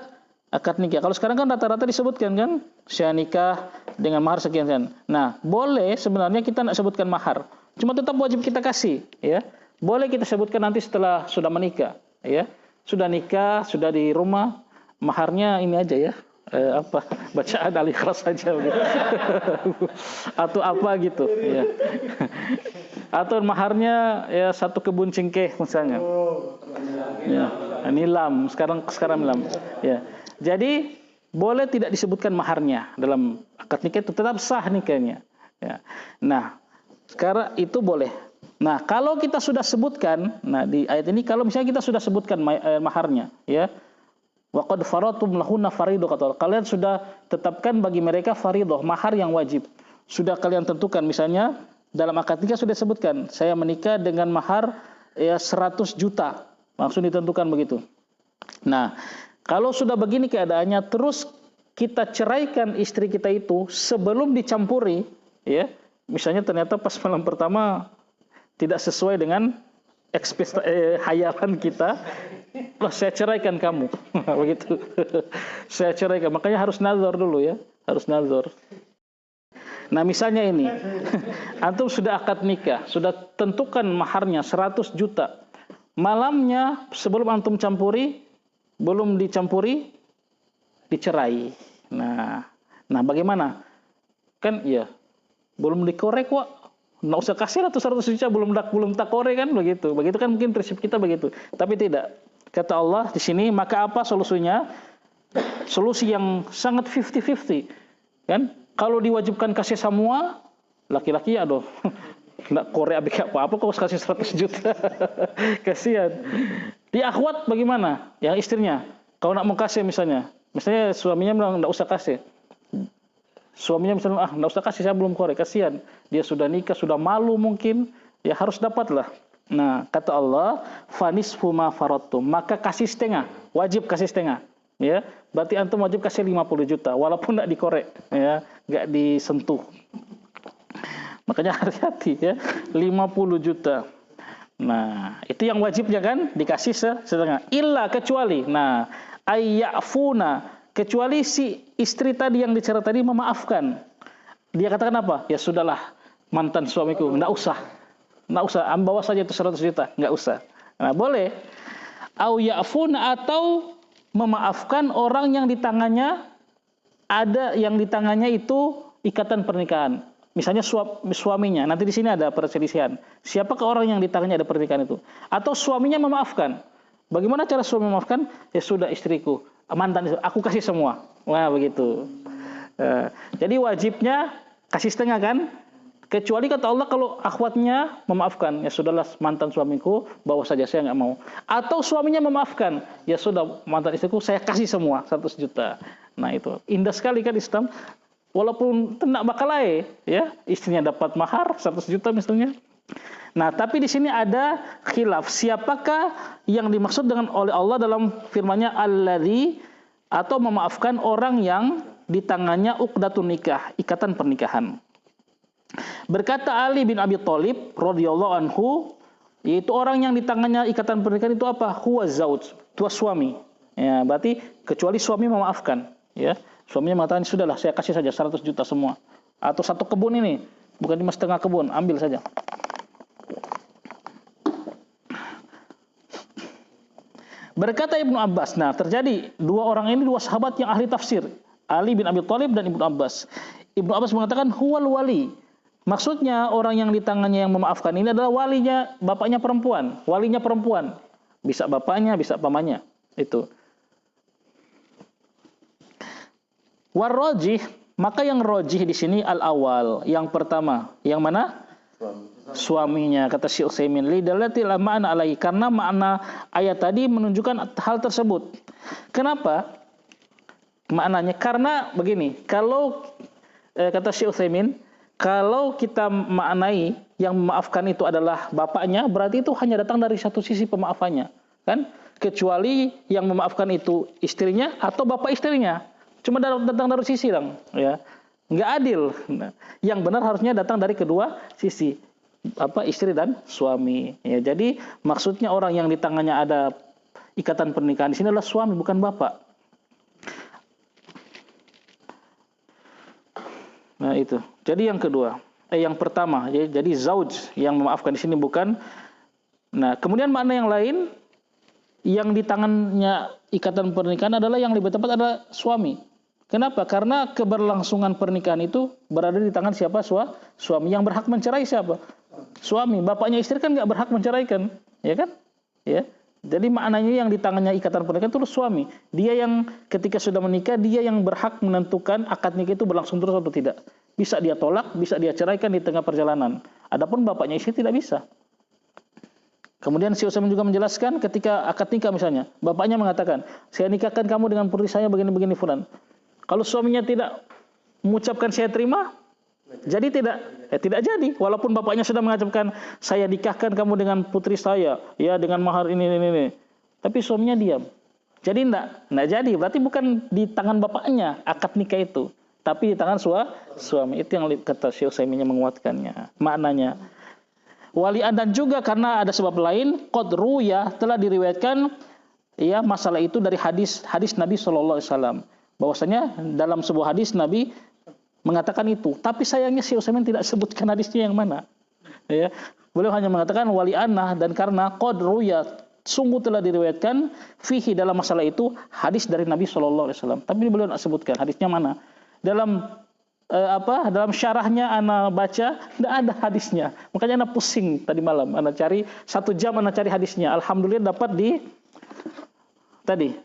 Speaker 1: nikah. Kalau sekarang kan rata-rata disebutkan kan, saya nikah dengan mahar sekian kan. Nah, boleh sebenarnya kita tidak sebutkan mahar, cuma tetap wajib kita kasih ya. Boleh kita sebutkan nanti setelah sudah menikah ya. Sudah nikah, sudah di rumah, maharnya ini aja ya. Bacaan Al-Ikhlas saja gitu. Atau apa gitu ya. Atau maharnya ya 1 kebun cengkeh misalnya. Ya, nilam, sekarang lam ya. Jadi boleh tidak disebutkan maharnya dalam akad nikah, itu tetap sah nikahnya ya. Nah, sekarang itu boleh. Nah, kalau kita sudah sebutkan, nah di ayat ini kalau misalnya kita sudah sebutkan maharnya ya, wa qad faratum lahunna fariidah, kata Allah, kalian sudah tetapkan bagi mereka fariidah, mahar yang wajib. Sudah kalian tentukan, misalnya dalam akad nikah sudah sebutkan, saya menikah dengan mahar ya 100 juta. Langsung ditentukan begitu. Nah, kalau sudah begini keadaannya, terus kita ceraikan istri kita itu sebelum dicampuri ya. Misalnya ternyata pas malam pertama tidak sesuai dengan hayalan kita, saya ceraikan kamu. Begitu. Saya ceraikan. Makanya harus nazar dulu ya, harus nazar. Nah, misalnya ini, antum sudah akad nikah, sudah tentukan maharnya 100 juta. Malamnya sebelum antum campuri, belum dicampuri, dicerai. Nah bagaimana? Kan ya, belum dikorek kok. Nggak usah kasih atau 100 juta belum tak korek kan, begitu. Begitu kan mungkin prinsip kita begitu. Tapi tidak. Kata Allah di sini, maka apa solusinya? Solusi yang sangat 50-50. Kan? Kalau diwajibkan kasih semua, laki-laki aduh, nggak korek abis apa-apa kok kasih 100 juta. Kasihan. Di akhwat bagaimana? Yang istrinya, kalau nak mau kasih misalnya suaminya bilang nggak usah kasih. Suaminya misalnya, nggak usah kasih, saya belum korek, kasihan. Dia sudah nikah, sudah malu mungkin, ya harus dapatlah. Nah, kata Allah, fanisfu ma faradtum, maka kasih setengah, wajib kasih setengah. Ya, berarti antum wajib kasih 50 juta, walaupun nggak dikorek, ya, nggak disentuh. Makanya hati-hati ya, 50 juta. Nah, itu yang wajibnya kan, dikasih setengah. Illa, kecuali, nah, ayyafuna, kecuali si istri tadi yang dicerai tadi memaafkan. Dia katakan apa? Ya sudahlah, mantan suamiku, enggak usah, bawa saja itu 100 juta, enggak usah. Nah, boleh. Au ya'funa, atau memaafkan orang yang di tangannya itu ikatan pernikahan. Misalnya suaminya, nanti di sini ada perselisihan. Siapakah orang yang di tangannya ada pernikahan itu? Atau suaminya memaafkan. Bagaimana cara suami memaafkan? Ya sudah, istriku, mantan itu, aku kasih semua. Wah, begitu. Jadi wajibnya kasih setengah kan? Kecuali kata Allah kalau akhwatnya memaafkan, ya sudahlah mantan suamiku, bawa saja, saya nggak mau. Atau suaminya memaafkan, ya sudah mantan istriku, saya kasih semua 100 juta. Nah itu indah sekali kan Islam. Walaupun tidak bakal ya, istrinya dapat mahar 100 juta misalnya. Nah, tapi di sini ada khilaf. Siapakah yang dimaksud dengan oleh Allah dalam firman-Nya alladzi, atau memaafkan orang yang di tangannya uqdatun nikah, ikatan pernikahan. Berkata Ali bin Abi Thalib radhiyallahu anhu, yaitu orang yang di tangannya ikatan pernikahan itu apa? Huwa zauj, itu suami. Ya, berarti kecuali suami memaafkan, ya. Suaminya mengatakan, sudahlah saya kasih saja 100 juta semua. Atau 1 kebun ini, bukan 5,5 kebun, ambil saja. Berkata Ibnu Abbas, nah terjadi dua sahabat yang ahli tafsir, Ali bin Abi Thalib dan Ibnu Abbas. Ibnu Abbas mengatakan huwal wali. Maksudnya orang yang di tangannya yang memaafkan ini adalah walinya, bapaknya perempuan, walinya perempuan. Bisa bapaknya, bisa pamannya. Itu. Warrajih, maka yang rajih di sini al-awal, yang pertama. Yang mana? suaminya, kata Syekh Utsaimin. Lidalatil ma'na alaihi, karena makna ayat tadi menunjukkan hal tersebut. Kenapa? Maknanya karena begini, kalau kata Syekh Utsaimin, kalau kita maknai yang memaafkan itu adalah bapaknya, berarti itu hanya datang dari satu sisi pemaafannya, kan? Kecuali yang memaafkan itu istrinya atau bapak istrinya. Cuma datang dari sisi lang, ya. Nggak adil. Nah, yang benar harusnya datang dari kedua sisi, istri dan suami. Ya, jadi maksudnya orang yang di tangannya ada ikatan pernikahan di sini adalah suami, bukan bapak. Nah itu. Jadi yang kedua, yang pertama, ya, jadi zauj yang memaafkan di sini bukan. Nah kemudian makna yang lain, yang di tangannya ikatan pernikahan adalah yang lebih tepat adalah suami. Kenapa? Karena keberlangsungan pernikahan itu berada di tangan siapa? Suami. Yang berhak mencerai siapa? Suami. Bapaknya istri kan nggak berhak menceraikan, ya kan? Ya. Jadi maknanya yang di tangannya ikatan pernikahan itu suami. Dia yang ketika sudah menikah, dia yang berhak menentukan akad nikah itu berlangsung terus atau tidak. Bisa dia tolak, bisa dia ceraikan di tengah perjalanan. Adapun bapaknya istri tidak bisa. Kemudian Syekh Utsaimin juga menjelaskan ketika akad nikah misalnya, bapaknya mengatakan, saya nikahkan kamu dengan putri saya begini-begini fulan. Kalau suaminya tidak mengucapkan saya terima, jadi tidak jadi. Walaupun bapaknya sudah mengucapkan saya nikahkan kamu dengan putri saya, ya dengan mahar ini. Tapi suaminya diam. Jadi enggak jadi. Berarti bukan di tangan bapaknya akad nikah itu, tapi di tangan suami. Itu yang kata Syekh Utsaimin menguatkannya. Maknanya walian, dan juga karena ada sebab lain, qadru ya telah diriwayatkan ya masalah itu dari hadis Nabi sallallahu alaihi wasallam. Bahwasanya dalam sebuah hadis Nabi mengatakan itu, tapi sayangnya Syekh Utsaimin tidak sebutkan hadisnya yang mana. Ya, beliau hanya mengatakan wali'anah, dan karena qadru ya sungguh telah diriwayatkan fihi dalam masalah itu hadis dari Nabi sallallahu alaihi wasallam. Tapi beliau tidak sebutkan hadisnya mana. Dalam dalam syarahnya ana baca tidak ada hadisnya. Makanya ana pusing tadi malam, ana cari 1 jam ana cari hadisnya. Alhamdulillah dapat di tadi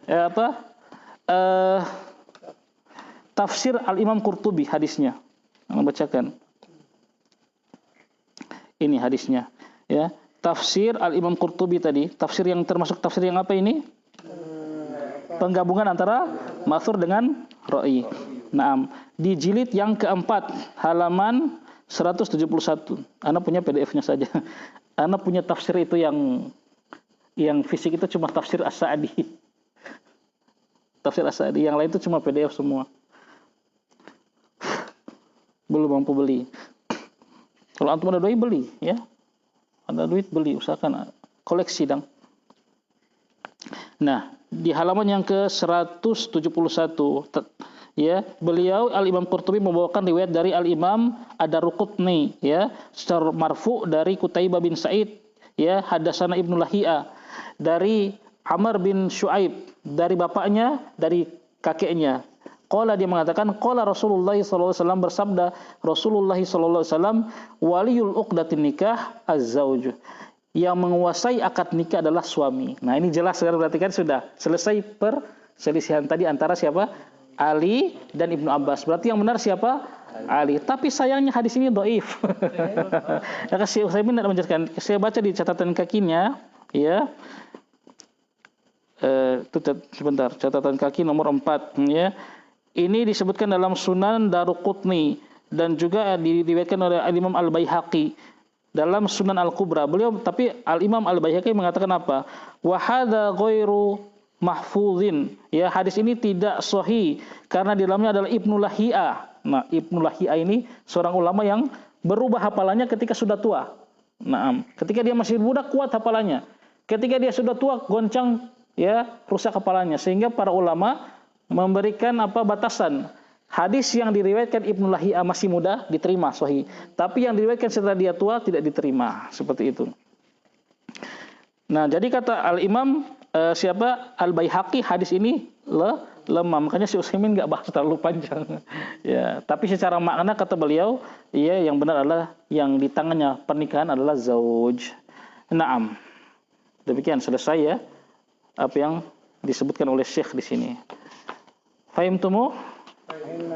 Speaker 1: Tafsir Al-Imam Qurtubi hadisnya. Ana bacakan. Ini hadisnya, ya. Tafsir Al-Imam Qurtubi tadi, tafsir yang termasuk tafsir yang apa ini? Penggabungan antara ma'thur dengan ra'i. Naam, di jilid yang keempat, halaman 171. Ana punya PDF-nya saja. Ana punya tafsir itu yang fisik itu cuma tafsir As-Sa'di. Tafsir As-Sa'di, yang lain itu cuma PDF semua. Belum mampu beli. Kalau antum ada duit beli, ya. Ada duit beli, usahakan koleksi dong. Nah, di halaman yang ke-171 ya, beliau Al-Imam Qurtubi membawakan riwayat dari Al-Imam Ad-Darqutni ya, secara marfu dari Qutaibah bin Sa'id ya, hadatsana Ibnu Lahia dari Amr bin Syuaib, dari bapaknya, dari kakeknya. Qala, dia mengatakan, qala Rasulullah sallallahu alaihi wasallam, bersabda Rasulullah sallallahu alaihi wasallam, waliyul uqdatin nikah az-zauj. Yang menguasai akad nikah adalah suami. Nah, ini jelas sekarang, berarti kan sudah selesai perselisihan tadi antara siapa? Ali dan Ibnu Abbas. Berarti yang benar siapa? Ali. Tapi sayangnya hadis ini dhaif. Ya, Syekh Utsaimin tidak menjelaskan. Saya baca di catatan kakinya, ya. Sebentar, catatan kaki nomor 4 ya. Ini disebutkan dalam Sunan Daruqutni dan juga diriwayatkan oleh Al-Imam Al-Baihaqi dalam Sunan Al-Kubra. Tapi Al-Imam Al-Baihaqi mengatakan apa? Wa hadza ghairu mahfuzin. Ya, hadis ini tidak sahih karena di dalamnya adalah Ibnu Lahia. Nah, Ibnu Lahia ini seorang ulama yang berubah hafalannya ketika sudah tua. Nah, ketika dia masih muda kuat hafalannya. Ketika dia sudah tua goncang, ya, rusak hafalannya, sehingga para ulama memberikan batasan. Hadis yang diriwayatkan Ibnu Lahia masih muda diterima sahih, tapi yang diriwayatkan setelah dia tua tidak diterima, seperti itu. Nah, jadi kata Al-Imam Al-Baihaqi, hadis ini lemah. Makanya Syekh Utsaimin enggak bahas terlalu panjang. Ya, tapi secara makna kata beliau, ya, yang benar adalah yang di tangannya pernikahan adalah zauj. Naam. Demikian selesai ya apa yang disebutkan oleh Syekh di sini. Fahimtumu?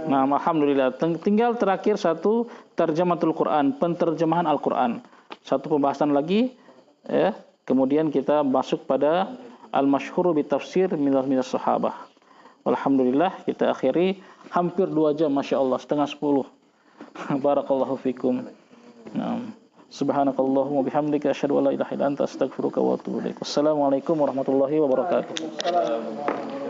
Speaker 1: Nah, alhamdulillah. Tinggal terakhir satu terjematul Quran, penterjemahan Al-Quran. Satu pembahasan lagi, ya. Kemudian kita masuk pada al-masyhur bi tafsir minas sahabah. Alhamdulillah kita akhiri hampir 2 jam, masya Allah, setengah 10. Barakallahu fikum. Nah, subhanakallahumma bihamdika asyhadu an la ilaha illa anta astaghfiruka wa atubu ilaik. Wassalamualaikum warahmatullahi wabarakatuh.